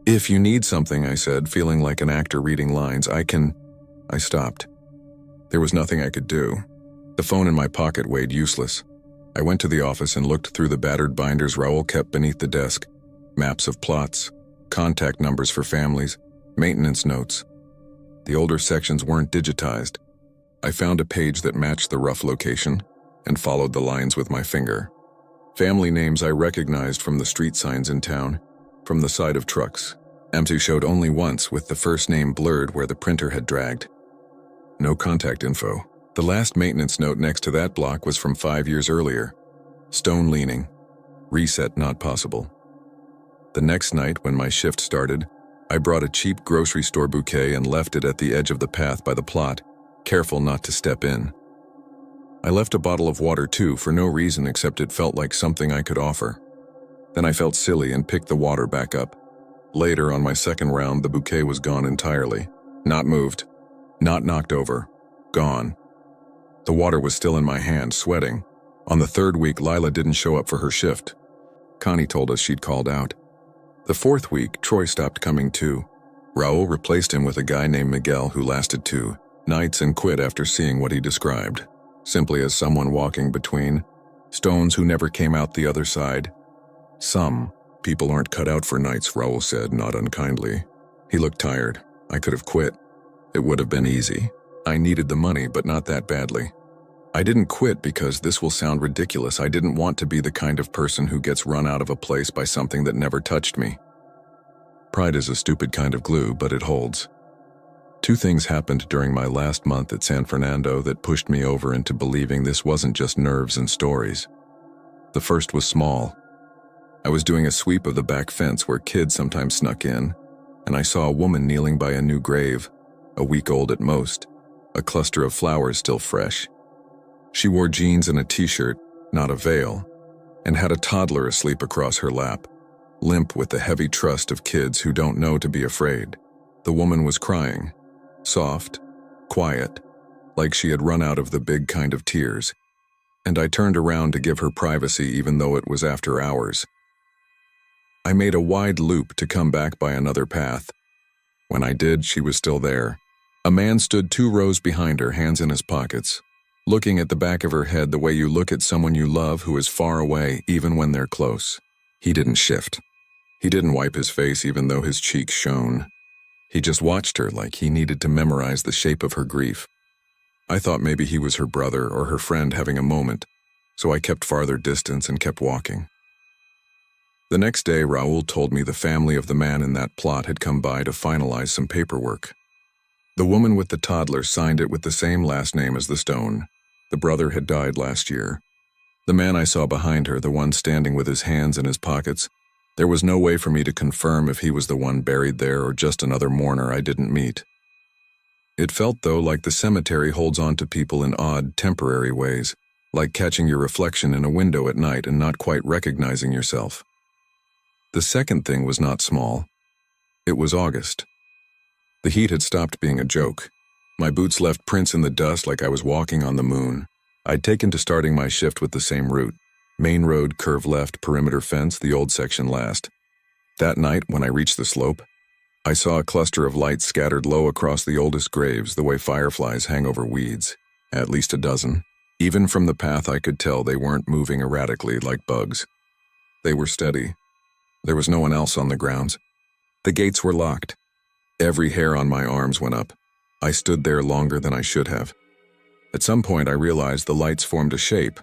"If you need something," I said, feeling like an actor reading lines, I stopped. There was nothing I could do. The phone in my pocket weighed useless. I went to the office and looked through the battered binders Raoul kept beneath the desk. Maps of plots, contact numbers for families, maintenance notes. The older sections weren't digitized. I found a page that matched the rough location and followed the lines with my finger. Family names I recognized from the street signs in town, from the side of trucks. Empty showed only once, with the first name blurred where the printer had dragged. No contact info. The last maintenance note next to that block was from 5 years earlier. Stone leaning. Reset not possible. The next night, when my shift started, I brought a cheap grocery store bouquet and left it at the edge of the path by the plot, careful not to step in. I left a bottle of water too, for no reason except it felt like something I could offer. Then I felt silly and picked the water back up. Later, on my second round, the bouquet was gone entirely. Not moved. Not knocked over. Gone. The water was still in my hand, sweating. On the 3rd week, Lila didn't show up for her shift. Connie told us she'd called out. The 4th week, Troy stopped coming too. Raoul replaced him with a guy named Miguel who lasted 2 nights and quit after seeing what he described, simply as someone walking between stones who never came out the other side. "Some people aren't cut out for nights," Raoul said, not unkindly. He looked tired. I could have quit. It would have been easy. I needed the money, but not that badly. I didn't quit because this will sound ridiculous. I didn't want to be the kind of person who gets run out of a place by something that never touched me. Pride is a stupid kind of glue, but it holds. 2 things happened during my last month at San Fernando that pushed me over into believing this wasn't just nerves and stories. The first was small. I was doing a sweep of the back fence where kids sometimes snuck in, and I saw a woman kneeling by a new grave, a week old at most, a cluster of flowers still fresh. She wore jeans and a t-shirt, not a veil, and had a toddler asleep across her lap, limp with the heavy trust of kids who don't know to be afraid. The woman was crying, soft, quiet, like she had run out of the big kind of tears, and I turned around to give her privacy even though it was after hours. I made a wide loop to come back by another path. When I did, she was still there. A man stood 2 rows behind her, hands in his pockets, looking at the back of her head the way you look at someone you love who is far away even when they're close. He didn't shift. He didn't wipe his face even though his cheeks shone. He just watched her like he needed to memorize the shape of her grief. I thought maybe he was her brother or her friend having a moment, so I kept farther distance and kept walking. The next day, Raoul told me the family of the man in that plot had come by to finalize some paperwork. The woman with the toddler signed it with the same last name as the stone. The brother had died last year. The man I saw behind her, the one standing with his hands in his pockets, there was no way for me to confirm if he was the one buried there or just another mourner I didn't meet. It felt, though, like the cemetery holds on to people in odd, temporary ways, like catching your reflection in a window at night and not quite recognizing yourself. The second thing was not small. It was August. The heat had stopped being a joke. My boots left prints in the dust like I was walking on the moon. I'd taken to starting my shift with the same route. Main road, curve left, perimeter fence, the old section last. That night, when I reached the slope, I saw a cluster of lights scattered low across the oldest graves the way fireflies hang over weeds. At least a dozen. Even from the path I could tell they weren't moving erratically like bugs. They were steady. There was no one else on the grounds. The gates were locked. Every hair on my arms went up. I stood there longer than I should have. At some point I realized the lights formed a shape.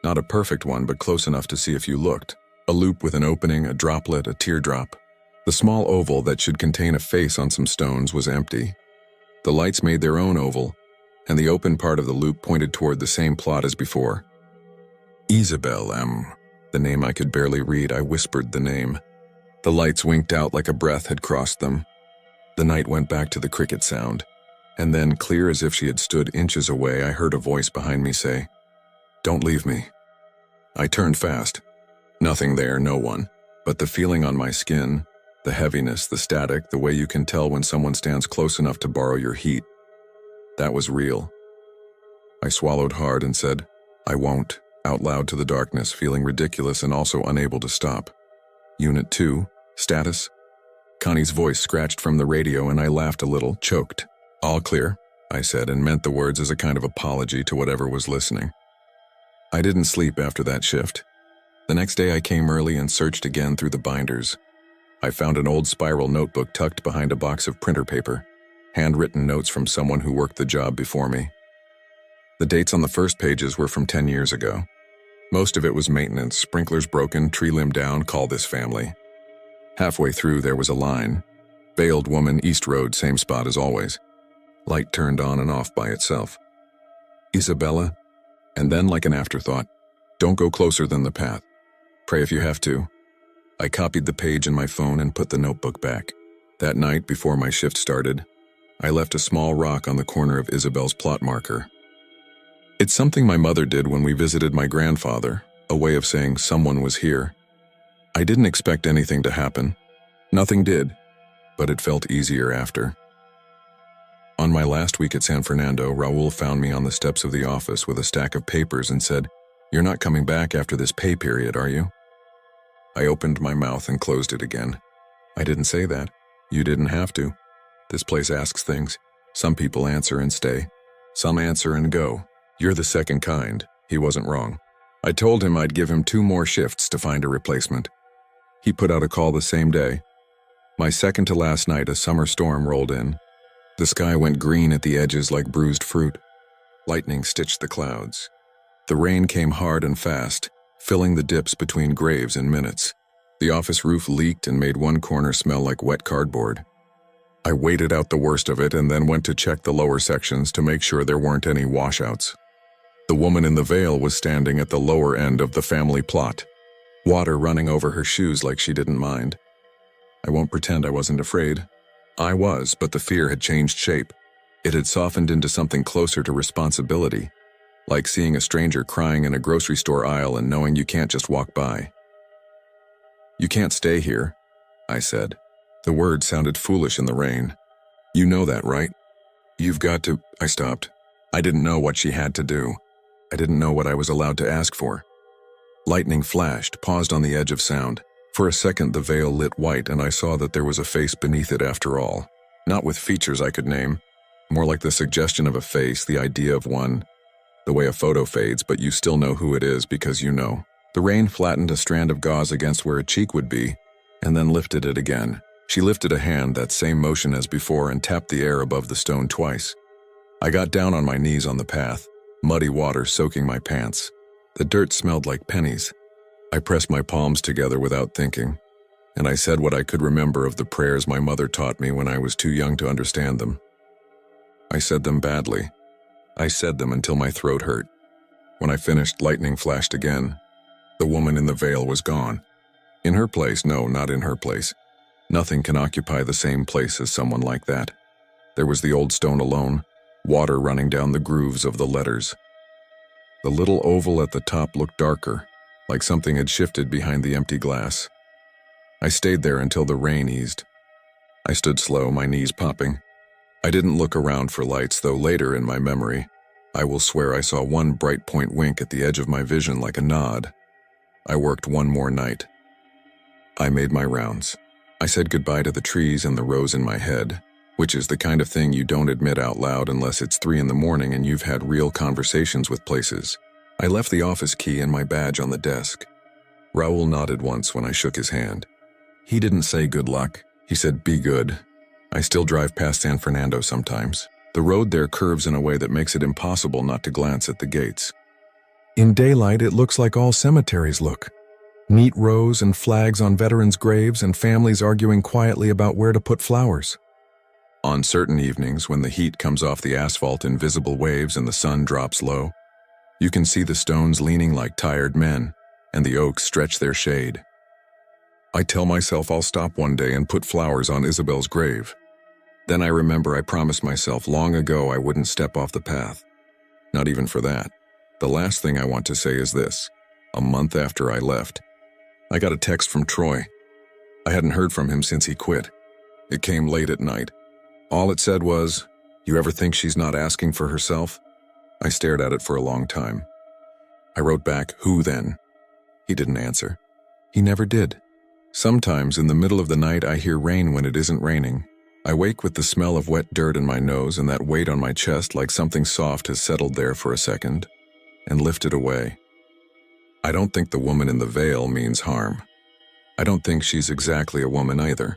Not a perfect one, but close enough to see if you looked. A loop with an opening, a droplet, a teardrop. The small oval that should contain a face on some stones was empty. The lights made their own oval, and the open part of the loop pointed toward the same plot as before. Isabel M. The name I could barely read, I whispered the name. The lights winked out like a breath had crossed them. The night went back to the cricket sound, and then, clear as if she had stood inches away, I heard a voice behind me say, "Don't leave me." I turned fast. Nothing there, no one, but the feeling on my skin, the heaviness, the static, the way you can tell when someone stands close enough to borrow your heat. That was real. I swallowed hard and said, "I won't," out loud to the darkness, feeling ridiculous and also unable to stop. Unit 2, status? Connie's voice scratched from the radio and I laughed a little, choked. "All clear," I said, and meant the words as a kind of apology to whatever was listening. I didn't sleep after that shift. The next day I came early and searched again through the binders. I found an old spiral notebook tucked behind a box of printer paper, handwritten notes from someone who worked the job before me. The dates on the first pages were from 10 years ago. Most of it was maintenance, sprinklers broken, tree limb down, call this family. Halfway through there was a line. Veiled woman, East Road, same spot as always. Light turned on and off by itself. Isabella, and then like an afterthought, "Don't go closer than the path. Pray if you have to." I copied the page in my phone and put the notebook back. That night, before my shift started, I left a small rock on the corner of Isabel's plot marker. It's something my mother did when we visited my grandfather, a way of saying someone was here. I didn't expect anything to happen. Nothing did, but it felt easier after. On my last week at San Fernando, Raul found me on the steps of the office with a stack of papers and said, "You're not coming back after this pay period, are you?" I opened my mouth and closed it again. "I didn't say that. You didn't have to. This place asks things. Some people answer and stay. Some answer and go. You're the second kind." He wasn't wrong. I told him I'd give him 2 more shifts to find a replacement. He put out a call the same day. My second to last night, a summer storm rolled in. The sky went green at the edges like bruised fruit. Lightning stitched the clouds. The rain came hard and fast, filling the dips between graves in minutes. The office roof leaked and made one corner smell like wet cardboard. I waited out the worst of it and then went to check the lower sections to make sure there weren't any washouts. The woman in the veil was standing at the lower end of the family plot, water running over her shoes like she didn't mind. I won't pretend I wasn't afraid. I was, but the fear had changed shape. It had softened into something closer to responsibility, like seeing a stranger crying in a grocery store aisle and knowing you can't just walk by. "You can't stay here," I said. The words sounded foolish in the rain. "You know that, right? You've got to—" I stopped. I didn't know what she had to do. I didn't know what I was allowed to ask for. Lightning flashed, paused on the edge of sound. For a second the veil lit white and I saw that there was a face beneath it after all. Not with features I could name. More like the suggestion of a face, the idea of one. The way a photo fades, but you still know who it is because you know. The rain flattened a strand of gauze against where a cheek would be, and then lifted it again. She lifted a hand, that same motion as before, and tapped the air above the stone twice. I got down on my knees on the path, muddy water soaking my pants. The dirt smelled like pennies. I pressed my palms together without thinking, and I said what I could remember of the prayers my mother taught me when I was too young to understand them. I said them badly. I said them until my throat hurt. When I finished, lightning flashed again. The woman in the veil was gone. In her place, no, not in her place. Nothing can occupy the same place as someone like that. There was the old stone alone, water running down the grooves of the letters. The little oval at the top looked darker, like something had shifted behind the empty glass. I stayed there until the rain eased. I stood slow, my knees popping. I didn't look around for lights, though later in my memory, I will swear I saw one bright point wink at the edge of my vision like a nod. I worked one more night. I made my rounds. I said goodbye to the trees and the rows in my head, which is the kind of thing you don't admit out loud unless it's 3 in the morning and you've had real conversations with places. I left the office key and my badge on the desk. Raoul nodded once when I shook his hand. He didn't say good luck. He said be good. I still drive past San Fernando sometimes. The road there curves in a way that makes it impossible not to glance at the gates. In daylight, it looks like all cemeteries look. Neat rows and flags on veterans' graves and families arguing quietly about where to put flowers. On certain evenings, when the heat comes off the asphalt in visible waves and the sun drops low, you can see the stones leaning like tired men, and the oaks stretch their shade. I tell myself I'll stop one day and put flowers on Isabel's grave. Then I remember I promised myself long ago I wouldn't step off the path. Not even for that. The last thing I want to say is this. A month after I left, I got a text from Troy. I hadn't heard from him since he quit. It came late at night. All it said was, "You ever think she's not asking for herself?" I stared at it for a long time. I wrote back, "Who then?" He didn't answer. He never did. Sometimes in the middle of the night I hear rain when it isn't raining. I wake with the smell of wet dirt in my nose and that weight on my chest like something soft has settled there for a second and lifted away. I don't think the woman in the veil means harm. I don't think she's exactly a woman either.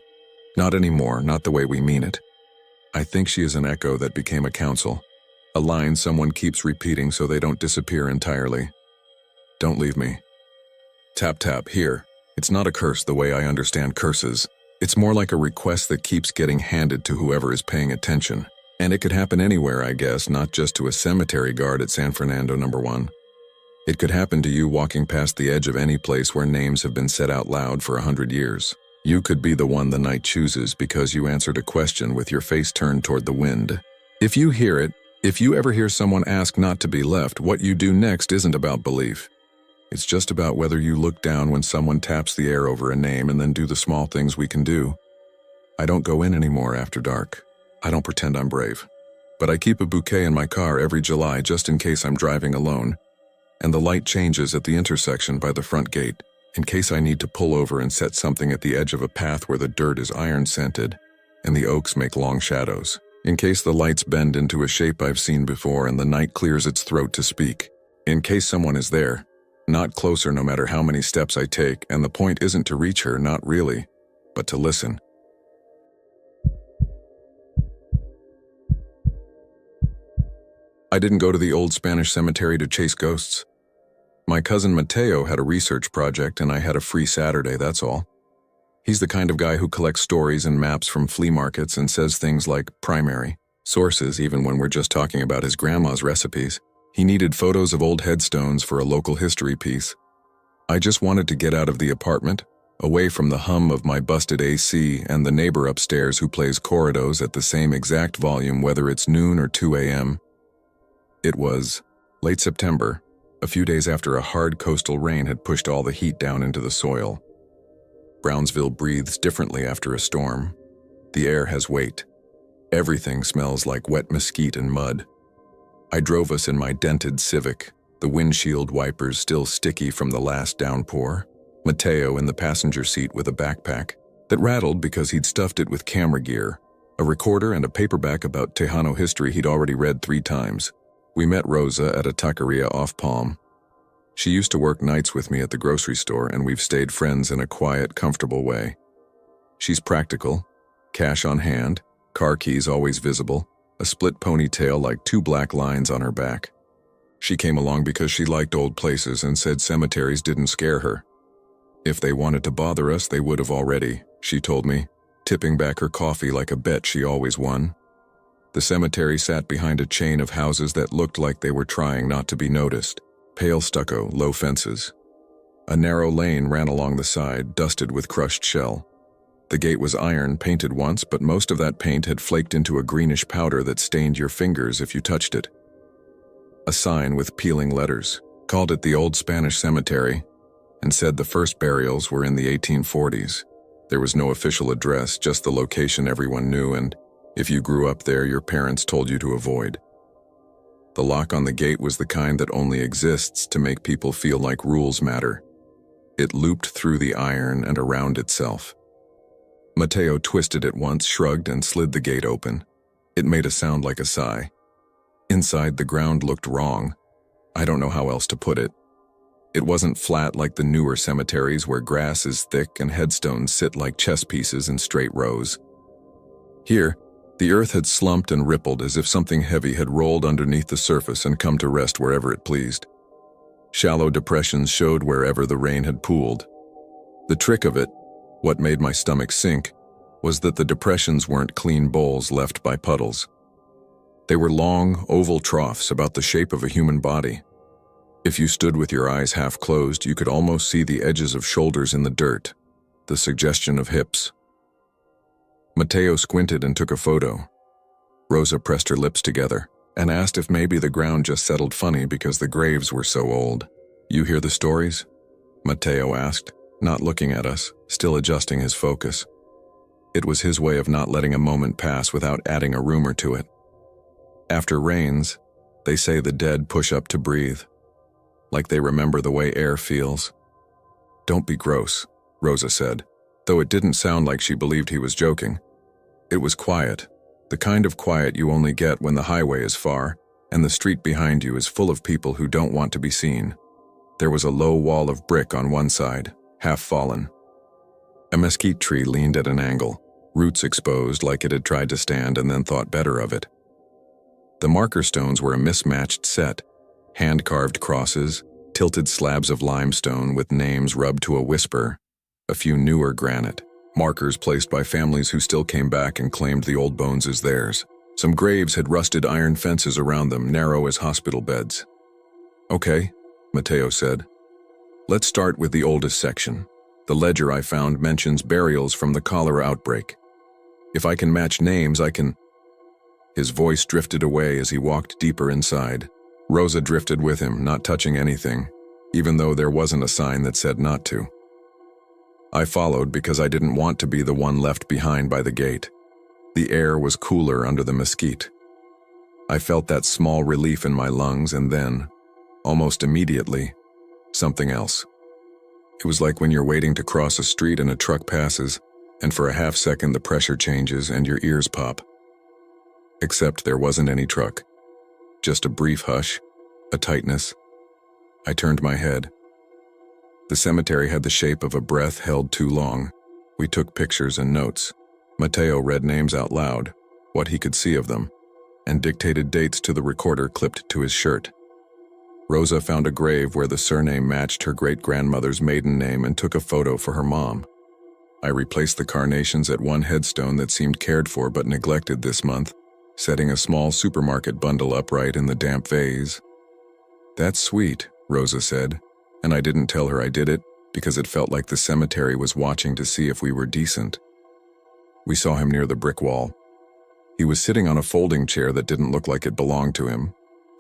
Not anymore, not the way we mean it. I think she is an echo that became a counsel, a line someone keeps repeating so they don't disappear entirely. Don't leave me. Tap tap, here. It's not a curse the way I understand curses. It's more like a request that keeps getting handed to whoever is paying attention. And it could happen anywhere, I guess, not just to a cemetery guard at San Fernando number 1. It could happen to you walking past the edge of any place where names have been said out loud for 100 years. You could be the one the night chooses because you answered a question with your face turned toward the wind. If you hear it, if you ever hear someone ask not to be left, what you do next isn't about belief. It's just about whether you look down when someone taps the air over a name and then do the small things we can do. I don't go in anymore after dark. I don't pretend I'm brave. But I keep a bouquet in my car every July just in case I'm driving alone. And the light changes at the intersection by the front gate, in case I need to pull over and set something at the edge of a path where the dirt is iron-scented and the oaks make long shadows, in case the lights bend into a shape I've seen before and the night clears its throat to speak, in case someone is there, not closer no matter how many steps I take, and the point isn't to reach her, not really, but to listen. I didn't go to the old Spanish cemetery to chase ghosts. My cousin Mateo had a research project and I had a free Saturday, that's all. He's the kind of guy who collects stories and maps from flea markets and says things like primary sources even when we're just talking about his grandma's recipes. He needed photos of old headstones for a local history piece. I just wanted to get out of the apartment, away from the hum of my busted AC and the neighbor upstairs who plays corridos at the same exact volume whether it's noon or 2 a.m. It was late September, a few days after a hard coastal rain had pushed all the heat down into the soil. Brownsville breathes differently after a storm. The air has weight. Everything smells like wet mesquite and mud. I drove us in my dented Civic, the windshield wipers still sticky from the last downpour. Mateo in the passenger seat with a backpack that rattled because he'd stuffed it with camera gear, a recorder and a paperback about Tejano history he'd already read 3 times. We met Rosa at a taqueria off Palm. She used to work nights with me at the grocery store, and we've stayed friends in a quiet, comfortable way. She's practical, cash on hand, car keys always visible, a split ponytail like 2 black lines on her back. She came along because she liked old places and said cemeteries didn't scare her. If they wanted to bother us, they would have already, she told me, tipping back her coffee like a bet she always won. The cemetery sat behind a chain of houses that looked like they were trying not to be noticed. Pale stucco, low fences. A narrow lane ran along the side, dusted with crushed shell. The gate was iron, painted once, but most of that paint had flaked into a greenish powder that stained your fingers if you touched it. A sign with peeling letters called it the Old Spanish Cemetery and said the first burials were in the 1840s. There was no official address, just the location everyone knew, and if you grew up there, your parents told you to avoid. The lock on the gate was the kind that only exists to make people feel like rules matter. It looped through the iron and around itself. Mateo twisted it once, shrugged, and slid the gate open. It made a sound like a sigh. Inside, the ground looked wrong. I don't know how else to put it. It wasn't flat like the newer cemeteries where grass is thick and headstones sit like chess pieces in straight rows. Here, the earth had slumped and rippled as if something heavy had rolled underneath the surface and come to rest wherever it pleased. Shallow depressions showed wherever the rain had pooled. The trick of it, what made my stomach sink, was that the depressions weren't clean bowls left by puddles. They were long, oval troughs about the shape of a human body. If you stood with your eyes half closed, you could almost see the edges of shoulders in the dirt, the suggestion of hips. Mateo squinted and took a photo. Rosa pressed her lips together and asked if maybe the ground just settled funny because the graves were so old. "You hear the stories?" Mateo asked, not looking at us, still adjusting his focus. It was his way of not letting a moment pass without adding a rumor to it. After rains, they say the dead push up to breathe, like they remember the way air feels. "Don't be gross," Rosa said, though it didn't sound like she believed he was joking. It was quiet, the kind of quiet you only get when the highway is far and the street behind you is full of people who don't want to be seen. There was a low wall of brick on one side, half fallen. A mesquite tree leaned at an angle, roots exposed like it had tried to stand and then thought better of it. The marker stones were a mismatched set, hand-carved crosses, tilted slabs of limestone with names rubbed to a whisper, a few newer granite, markers placed by families who still came back and claimed the old bones as theirs. Some graves had rusted iron fences around them, narrow as hospital beds. "Okay," Mateo said. "Let's start with the oldest section. The ledger I found mentions burials from the cholera outbreak. If I can match names, I can—" His voice drifted away as he walked deeper inside. Rosa drifted with him, not touching anything, even though there wasn't a sign that said not to. I followed because I didn't want to be the one left behind by the gate. The air was cooler under the mesquite. I felt that small relief in my lungs and then, almost immediately, something else. It was like when you're waiting to cross a street and a truck passes, and for a half second the pressure changes and your ears pop. Except there wasn't any truck. Just a brief hush, a tightness. I turned my head. The cemetery had the shape of a breath held too long. We took pictures and notes. Mateo read names out loud, what he could see of them, and dictated dates to the recorder clipped to his shirt. Rosa found a grave where the surname matched her great-grandmother's maiden name and took a photo for her mom. I replaced the carnations at one headstone that seemed cared for but neglected this month, setting a small supermarket bundle upright in the damp vase. "That's sweet," Rosa said, and I didn't tell her I did it because it felt like the cemetery was watching to see if we were decent. We saw him near the brick wall. He was sitting on a folding chair that didn't look like it belonged to him,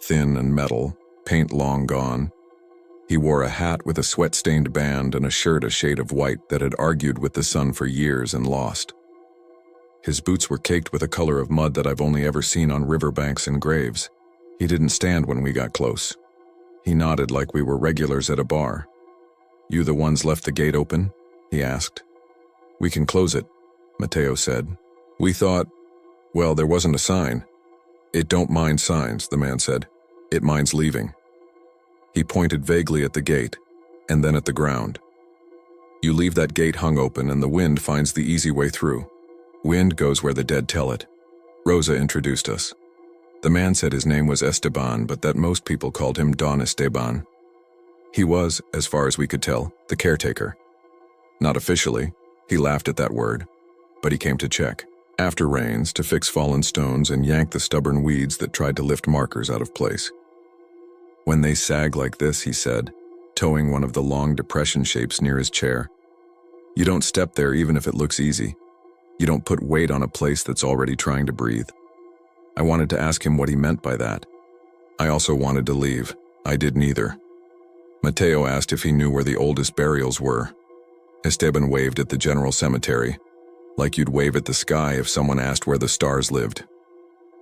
thin and metal, paint long gone. He wore a hat with a sweat-stained band and a shirt a shade of white that had argued with the sun for years and lost. His boots were caked with a color of mud that I've only ever seen on riverbanks and graves. He didn't stand when we got close. He nodded like we were regulars at a bar. "You the ones left the gate open?" he asked. "We can close it," Mateo said. "We thought, well, there wasn't a sign." "It don't mind signs," the man said. "It minds leaving." He pointed vaguely at the gate, and then at the ground. "You leave that gate hung open and the wind finds the easy way through. Wind goes where the dead tell it." Rosa introduced us. The man said his name was Esteban, but that most people called him Don Esteban. He was, as far as we could tell, the caretaker. Not officially, he laughed at that word, but he came to check, after rains, to fix fallen stones and yank the stubborn weeds that tried to lift markers out of place. "When they sag like this," he said, towing one of the long depression shapes near his chair, You don't step there even if it looks easy. You don't put weight on a place that's already trying to breathe. I wanted to ask him what he meant by that. I also wanted to leave. I did neither. Mateo asked if he knew where the oldest burials were. Esteban waved at the general cemetery, like you'd wave at the sky if someone asked where the stars lived.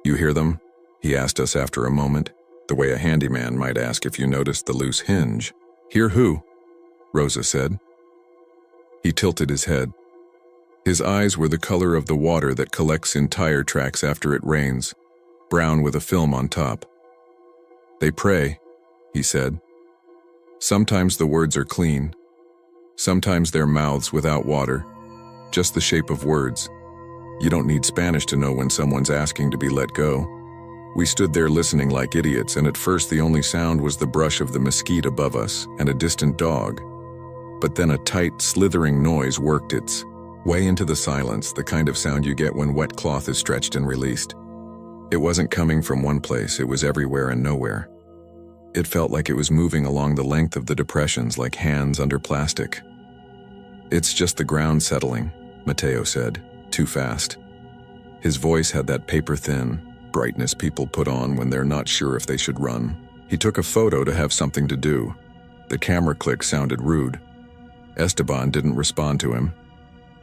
You hear them? He asked us after a moment, the way a handyman might ask if you noticed the loose hinge. Hear who? Rosa said. He tilted his head. His eyes were the color of the water that collects in tire tracks after it rains, brown with a film on top. They pray, he said. Sometimes the words are clean. Sometimes they're mouths without water, just the shape of words. You don't need Spanish to know when someone's asking to be let go. We stood there listening like idiots, and at first the only sound was the brush of the mesquite above us and a distant dog. But then a tight, slithering noise worked its way into the silence, the kind of sound you get when wet cloth is stretched and released. It wasn't coming from one place, it was everywhere and nowhere. It felt like it was moving along the length of the depressions like hands under plastic. It's just the ground settling, Mateo said, too fast. His voice had that paper-thin brightness people put on when they're not sure if they should run. He took a photo to have something to do. The camera click sounded rude. Esteban didn't respond to him.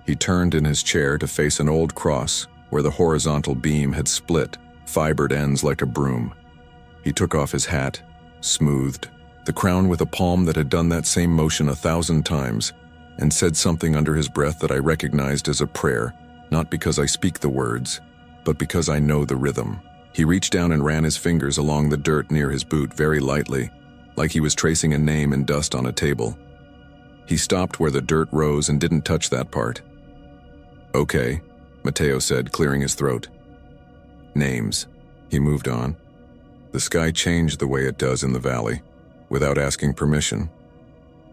He turned in his chair to face an old cross where the horizontal beam had split, fibered ends like a broom. He took off his hat, smoothed the crown with a palm that had done that same motion 1,000 times, and said something under his breath that I recognized as a prayer, not because I speak the words, but because I know the rhythm. He reached down and ran his fingers along the dirt near his boot very lightly, like he was tracing a name in dust on a table. He stopped where the dirt rose and didn't touch that part. Okay, Mateo said, clearing his throat. Names. He moved on. The sky changed the way it does in the valley, without asking permission.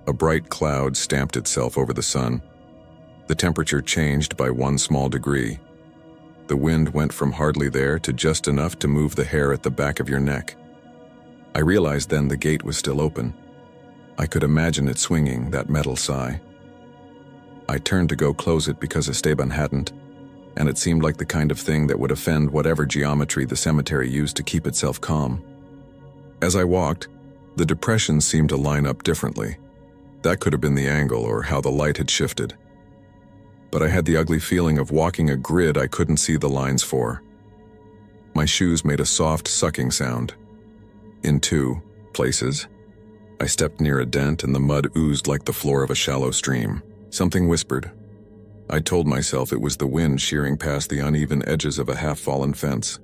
A bright cloud stamped itself over the sun. The temperature changed by 1 small degree. The wind went from hardly there to just enough to move the hair at the back of your neck. I realized then the gate was still open. I could imagine it swinging, that metal sigh. I turned to go close it because Esteban hadn't, and it seemed like the kind of thing that would offend whatever geometry the cemetery used to keep itself calm. As I walked, the depressions seemed to line up differently. That could have been the angle or how the light had shifted. But I had the ugly feeling of walking a grid I couldn't see the lines for. My shoes made a soft sucking sound. In 2 places, I stepped near a dent and the mud oozed like the floor of a shallow stream. Something whispered. I told myself it was the wind shearing past the uneven edges of a half-fallen fence.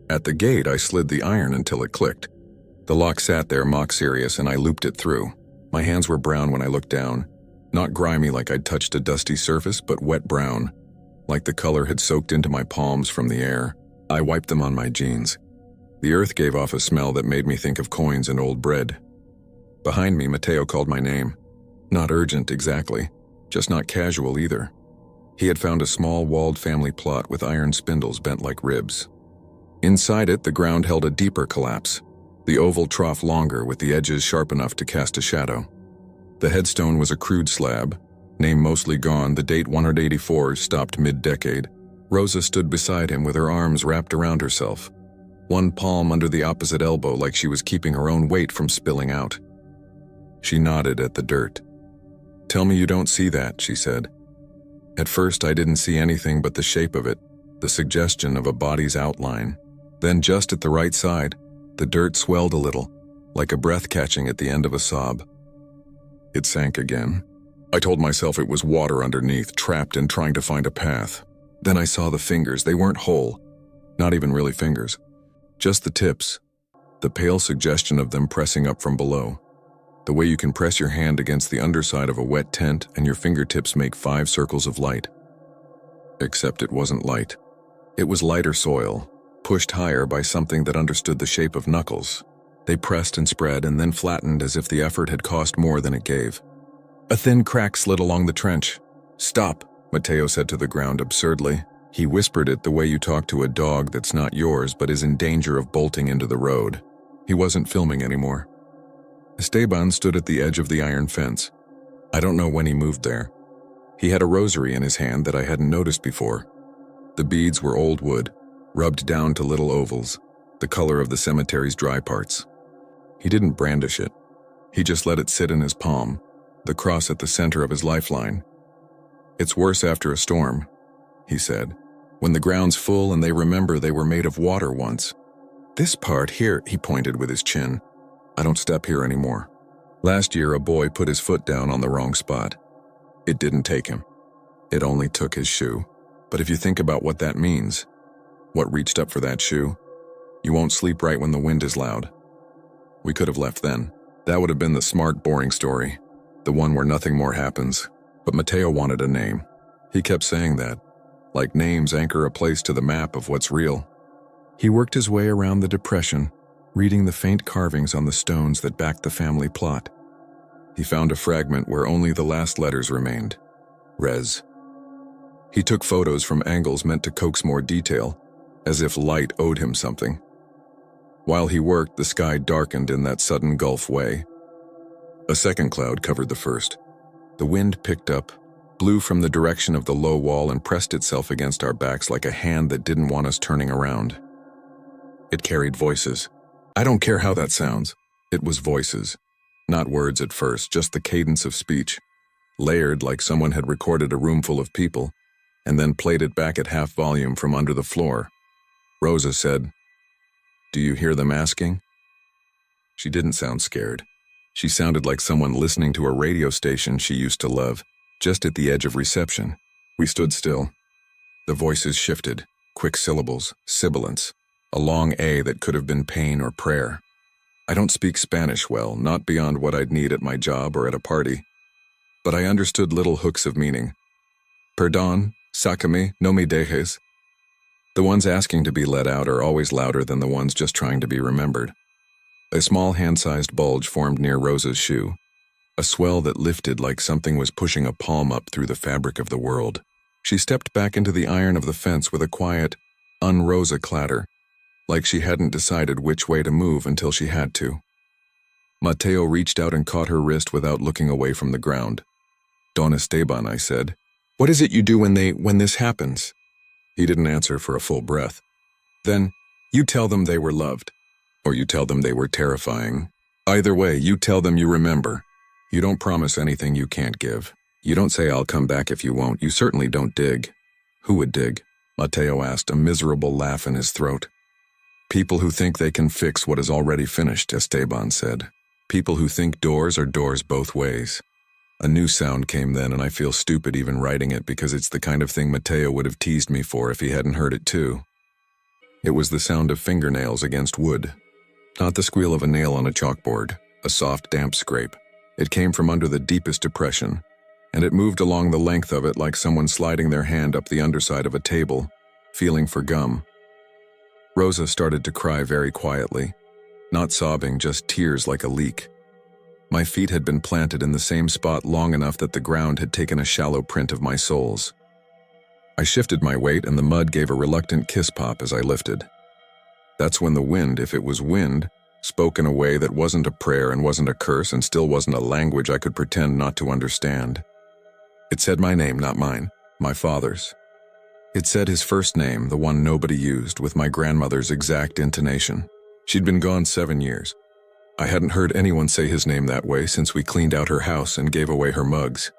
At the gate, I slid the iron until it clicked. The lock sat there mock serious and I looped it through. My hands were brown when I looked down. Not grimy like I'd touched a dusty surface, but wet brown, like the color had soaked into my palms from the air. I wiped them on my jeans. The earth gave off a smell that made me think of coins and old bread. Behind me, Mateo called my name. Not urgent exactly, just not casual either. He had found a small walled family plot with iron spindles bent like ribs. Inside it, the ground held a deeper collapse, the oval trough longer with the edges sharp enough to cast a shadow. The headstone was a crude slab, name mostly gone, the date 184 stopped mid-decade. Rosa stood beside him with her arms wrapped around herself, one palm under the opposite elbow like she was keeping her own weight from spilling out. She nodded at the dirt. "Tell me you don't see that," she said. At first I didn't see anything but the shape of it, the suggestion of a body's outline. Then just at the right side, the dirt swelled a little, like a breath catching at the end of a sob. It sank again. I told myself it was water underneath, trapped and trying to find a path. Then I saw the fingers. They weren't whole, not even really fingers. Just the tips, the pale suggestion of them pressing up from below. The way you can press your hand against the underside of a wet tent and your fingertips make 5 circles of light. Except it wasn't light. It was lighter soil, pushed higher by something that understood the shape of knuckles. They pressed and spread and then flattened as if the effort had cost more than it gave. A thin crack slid along the trench. "Stop," Mateo said to the ground absurdly. He whispered it the way you talk to a dog that's not yours but is in danger of bolting into the road. He wasn't filming anymore. Esteban stood at the edge of the iron fence. I don't know when he moved there. He had a rosary in his hand that I hadn't noticed before. The beads were old wood, rubbed down to little ovals, the color of the cemetery's dry parts. He didn't brandish it. He just let it sit in his palm, the cross at the center of his lifeline. "It's worse after a storm," he said, "when the ground's full and they remember they were made of water once. This part here," he pointed with his chin, "I don't step here anymore. Last year a boy put his foot down on the wrong spot. It didn't take him. It only took his shoe. But if you think about what that means, what reached up for that shoe, you won't sleep right when the wind is loud. We could have left then. That would have been the smart, boring story, the one where nothing more happens. But Mateo wanted a name. He kept saying that, like names anchor a place to the map of what's real." He worked his way around the depression, reading the faint carvings on the stones that backed the family plot. He found a fragment where only the last letters remained. Res. He took photos from angles meant to coax more detail, as if light owed him something. While he worked, the sky darkened in that sudden Gulf way. A second cloud covered the first. The wind picked up, blew from the direction of the low wall and pressed itself against our backs like a hand that didn't want us turning around. It carried voices. I don't care how that sounds. It was voices. Not words at first, just the cadence of speech, layered like someone had recorded a room full of people, and then played it back at half volume from under the floor. Rosa said, "Do you hear them asking?" She didn't sound scared. She sounded like someone listening to a radio station she used to love, just at the edge of reception. We stood still. The voices shifted, quick syllables, sibilants, a long A that could have been pain or prayer. I don't speak Spanish well, not beyond what I'd need at my job or at a party. But I understood little hooks of meaning. Perdón, sácame, no me dejes. The ones asking to be let out are always louder than the ones just trying to be remembered. A small hand-sized bulge formed near Rosa's shoe, a swell that lifted like something was pushing a palm up through the fabric of the world. She stepped back into the iron of the fence with a quiet, un-Rosa clatter, like she hadn't decided which way to move until she had to. Mateo reached out and caught her wrist without looking away from the ground. "Don Esteban," I said, "what is it you do when this happens?" He didn't answer for a full breath. "Then, you tell them they were loved. Or you tell them they were terrifying. Either way, you tell them you remember. You don't promise anything you can't give. You don't say I'll come back if you won't. You certainly don't dig." "Who would dig?" Mateo asked, a miserable laugh in his throat. "People who think they can fix what is already finished," Esteban said. "People who think doors are doors both ways." A new sound came then, and I feel stupid even writing it because it's the kind of thing Mateo would have teased me for if he hadn't heard it too. It was the sound of fingernails against wood. Not the squeal of a nail on a chalkboard, a soft, damp scrape. It came from under the deepest depression, and it moved along the length of it like someone sliding their hand up the underside of a table, feeling for gum. Rosa started to cry very quietly, not sobbing, just tears like a leak. My feet had been planted in the same spot long enough that the ground had taken a shallow print of my soles. I shifted my weight and the mud gave a reluctant kiss pop as I lifted. That's when the wind, if it was wind, spoke in a way that wasn't a prayer and wasn't a curse and still wasn't a language I could pretend not to understand. It said my name, not mine, my father's. It said his first name, the one nobody used, with my grandmother's exact intonation. She'd been gone 7 years. I hadn't heard anyone say his name that way since we cleaned out her house and gave away her mugs.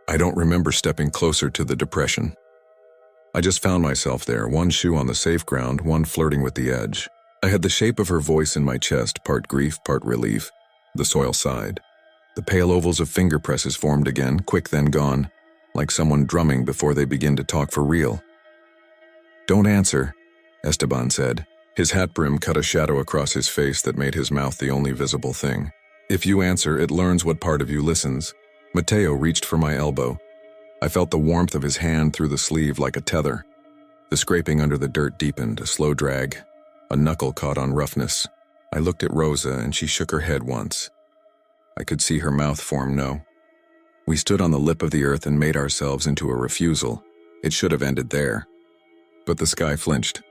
I don't remember stepping closer to the depression. I just found myself there, one shoe on the safe ground, one flirting with the edge. I had the shape of her voice in my chest, part grief, part relief. The soil sighed. The pale ovals of finger presses formed again, quick then gone, like someone drumming before they begin to talk for real. "Don't answer," Esteban said. His hat brim cut a shadow across his face that made his mouth the only visible thing. "If you answer, it learns what part of you listens." Mateo reached for my elbow. I felt the warmth of his hand through the sleeve like a tether. The scraping under the dirt deepened, a slow drag. A knuckle caught on roughness. I looked at Rosa and she shook her head once. I could see her mouth form no. We stood on the lip of the earth and made ourselves into a refusal. It should have ended there. But the sky flinched.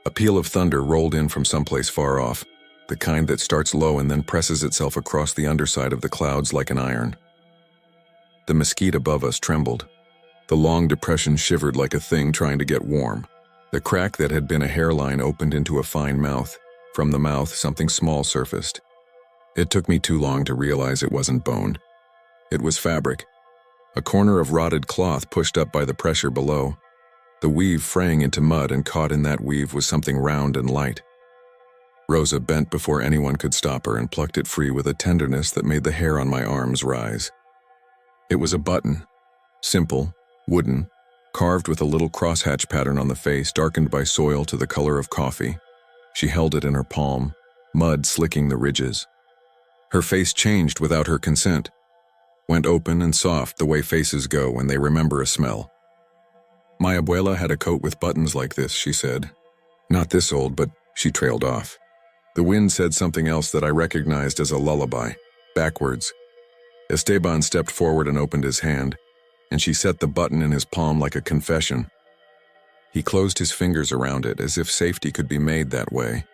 A peal of thunder rolled in from someplace far off, the kind that starts low and then presses itself across the underside of the clouds like an iron. The mesquite above us trembled. The long depression shivered like a thing trying to get warm. The crack that had been a hairline opened into a fine mouth. From the mouth, something small surfaced. It took me too long to realize it wasn't bone. It was fabric. A corner of rotted cloth pushed up by the pressure below. The weave fraying into mud, and caught in that weave was something round and light. Rosa bent before anyone could stop her and plucked it free with a tenderness that made the hair on my arms rise. It was a button. Simple, wooden, carved with a little crosshatch pattern on the face, darkened by soil to the color of coffee. She held it in her palm, mud slicking the ridges. Her face changed without her consent. Went open and soft the way faces go when they remember a smell. My abuela had a coat with buttons like this, she said. Not this old, but she trailed off. The wind said something else that I recognized as a lullaby, backwards. Esteban stepped forward and opened his hand, and she set the button in his palm like a confession. He closed his fingers around it as if safety could be made that way.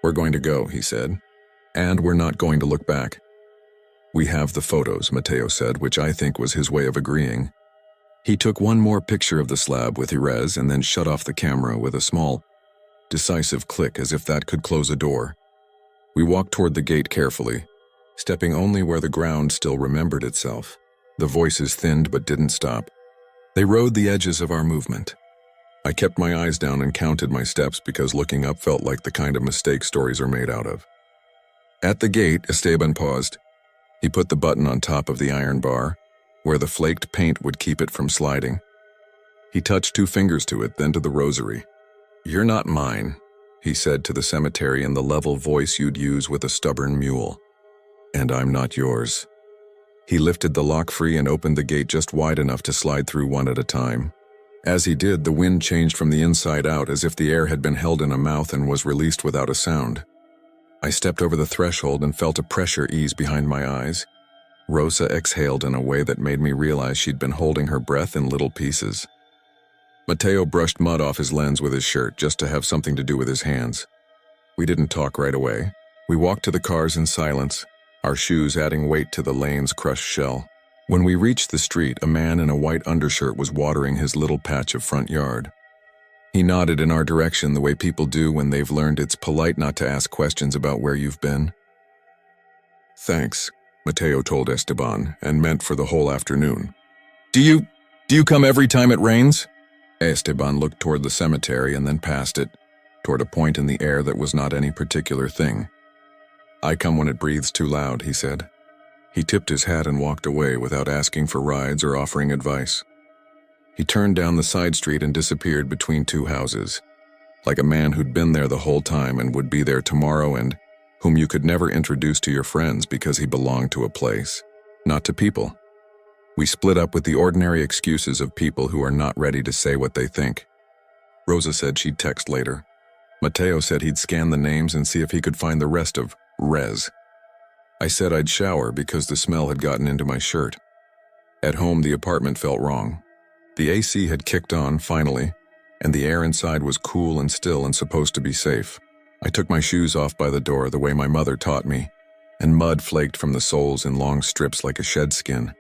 We're going to go, he said, and we're not going to look back. We have the photos, Mateo said, which I think was his way of agreeing. He took one more picture of the slab with Jerez and then shut off the camera with a small, decisive click as if that could close a door. We walked toward the gate carefully, stepping only where the ground still remembered itself. The voices thinned but didn't stop. They rode the edges of our movement. I kept my eyes down and counted my steps because looking up felt like the kind of mistake stories are made out of. At the gate, Esteban paused. He put the button on top of the iron bar, where the flaked paint would keep it from sliding. He touched 2 fingers to it, then to the rosary. "You're not mine," he said to the cemetery in the level voice you'd use with a stubborn mule. "And I'm not yours." He lifted the lock free and opened the gate just wide enough to slide through one at a time. As he did, the wind changed from the inside out as if the air had been held in a mouth and was released without a sound. I stepped over the threshold and felt a pressure ease behind my eyes. Rosa exhaled in a way that made me realize she'd been holding her breath in little pieces. Mateo brushed mud off his lens with his shirt just to have something to do with his hands. We didn't talk right away. We walked to the cars in silence, our shoes adding weight to the lane's crushed shell. When we reached the street, a man in a white undershirt was watering his little patch of front yard. He nodded in our direction the way people do when they've learned it's polite not to ask questions about where you've been. "Thanks," Mateo told Esteban, and meant for the whole afternoon. Do you come every time it rains?" Esteban looked toward the cemetery and then past it, toward a point in the air that was not any particular thing. "I come when it breathes too loud," he said. He tipped his hat and walked away without asking for rides or offering advice. He turned down the side street and disappeared between 2 houses, like a man who'd been there the whole time and would be there tomorrow and whom you could never introduce to your friends because he belonged to a place, not to people. We split up with the ordinary excuses of people who are not ready to say what they think. Rosa said she'd text later. Mateo said he'd scan the names and see if he could find the rest of Rez. I said I'd shower because the smell had gotten into my shirt. At home, the apartment felt wrong. The AC had kicked on, finally, and the air inside was cool and still and supposed to be safe. I took my shoes off by the door the way my mother taught me, and mud flaked from the soles in long strips like a shed skin.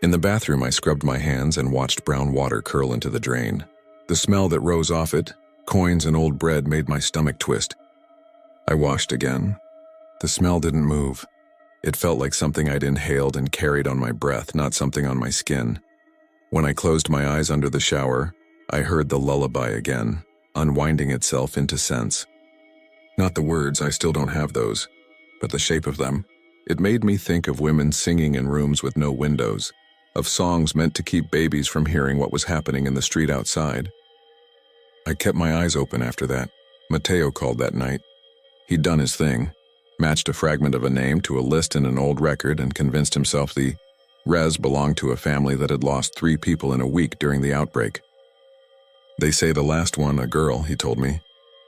In the bathroom, I scrubbed my hands and watched brown water curl into the drain. The smell that rose off it, coins and old bread, made my stomach twist. I washed again. The smell didn't move. It felt like something I'd inhaled and carried on my breath, not something on my skin. When I closed my eyes under the shower, I heard the lullaby again, unwinding itself into sense. Not the words, I still don't have those, but the shape of them. It made me think of women singing in rooms with no windows, of songs meant to keep babies from hearing what was happening in the street outside. I kept my eyes open after that. Mateo called that night. He'd done his thing, matched a fragment of a name to a list in an old record and convinced himself the Rez belonged to a family that had lost 3 people in a week during the outbreak. They say the last one, a girl, he told me,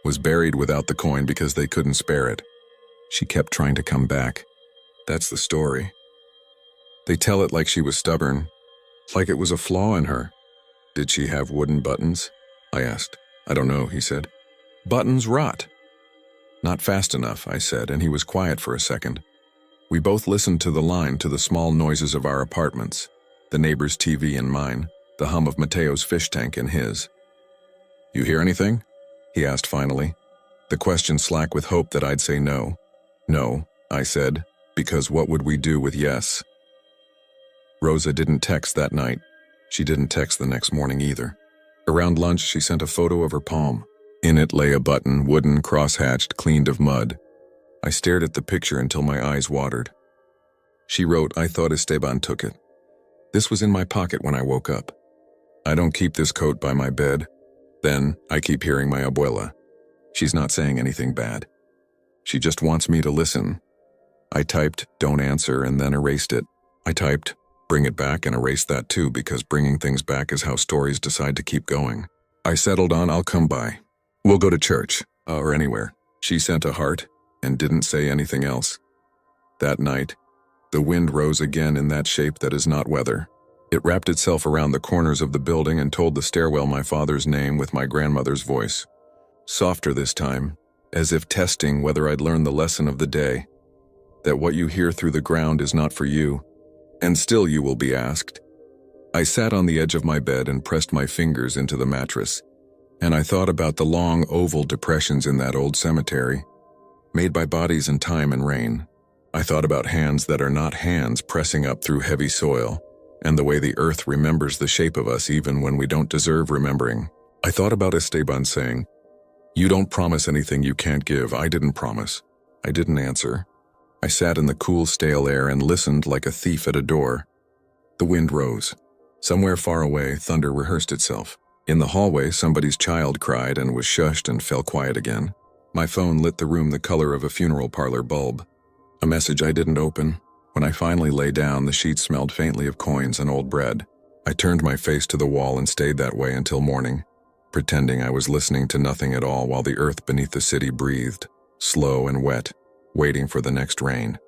was buried without the coin because they couldn't spare it. She kept trying to come back. That's the story. They tell it like she was stubborn, like it was a flaw in her. Did she have wooden buttons? I asked. I don't know, he said. Buttons rot. Not fast enough, I said, and he was quiet for a second. We both listened to the line, to the small noises of our apartments. the neighbor's TV in mine, the hum of Mateo's fish tank in his. "You hear anything?" he asked finally. The question slack with hope that I'd say no. "No," I said, because what would we do with yes? Rosa didn't text that night. She didn't text the next morning either. Around lunch, she sent a photo of her palm. In it lay a button, wooden, cross-hatched, cleaned of mud. I stared at the picture until my eyes watered. She wrote, "I thought Esteban took it. This was in my pocket when I woke up. I don't keep this coat by my bed. Then, I keep hearing my abuela. She's not saying anything bad. She just wants me to listen." I typed, "Don't answer," and then erased it. I typed, "Bring it back," and erased that too, because bringing things back is how stories decide to keep going. I settled on, "I'll come by. We'll go to church, or anywhere." She sent a heart, and didn't say anything else. That night, the wind rose again in that shape that is not weather. It wrapped itself around the corners of the building and told the stairwell my father's name with my grandmother's voice. Softer this time, as if testing whether I'd learned the lesson of the day, that what you hear through the ground is not for you, and still you will be asked. I sat on the edge of my bed and pressed my fingers into the mattress, and I thought about the long oval depressions in that old cemetery, made by bodies in time and rain. I thought about hands that are not hands pressing up through heavy soil, and the way the earth remembers the shape of us even when we don't deserve remembering. I thought about Esteban saying, "You don't promise anything you can't give." I didn't promise. I didn't answer. I sat in the cool, stale air and listened like a thief at a door. The wind rose. Somewhere far away, thunder rehearsed itself. In the hallway, somebody's child cried and was shushed and fell quiet again. My phone lit the room the color of a funeral parlor bulb. A message I didn't open. When I finally lay down, the sheets smelled faintly of coins and old bread. I turned my face to the wall and stayed that way until morning, pretending I was listening to nothing at all while the earth beneath the city breathed, slow and wet, waiting for the next rain.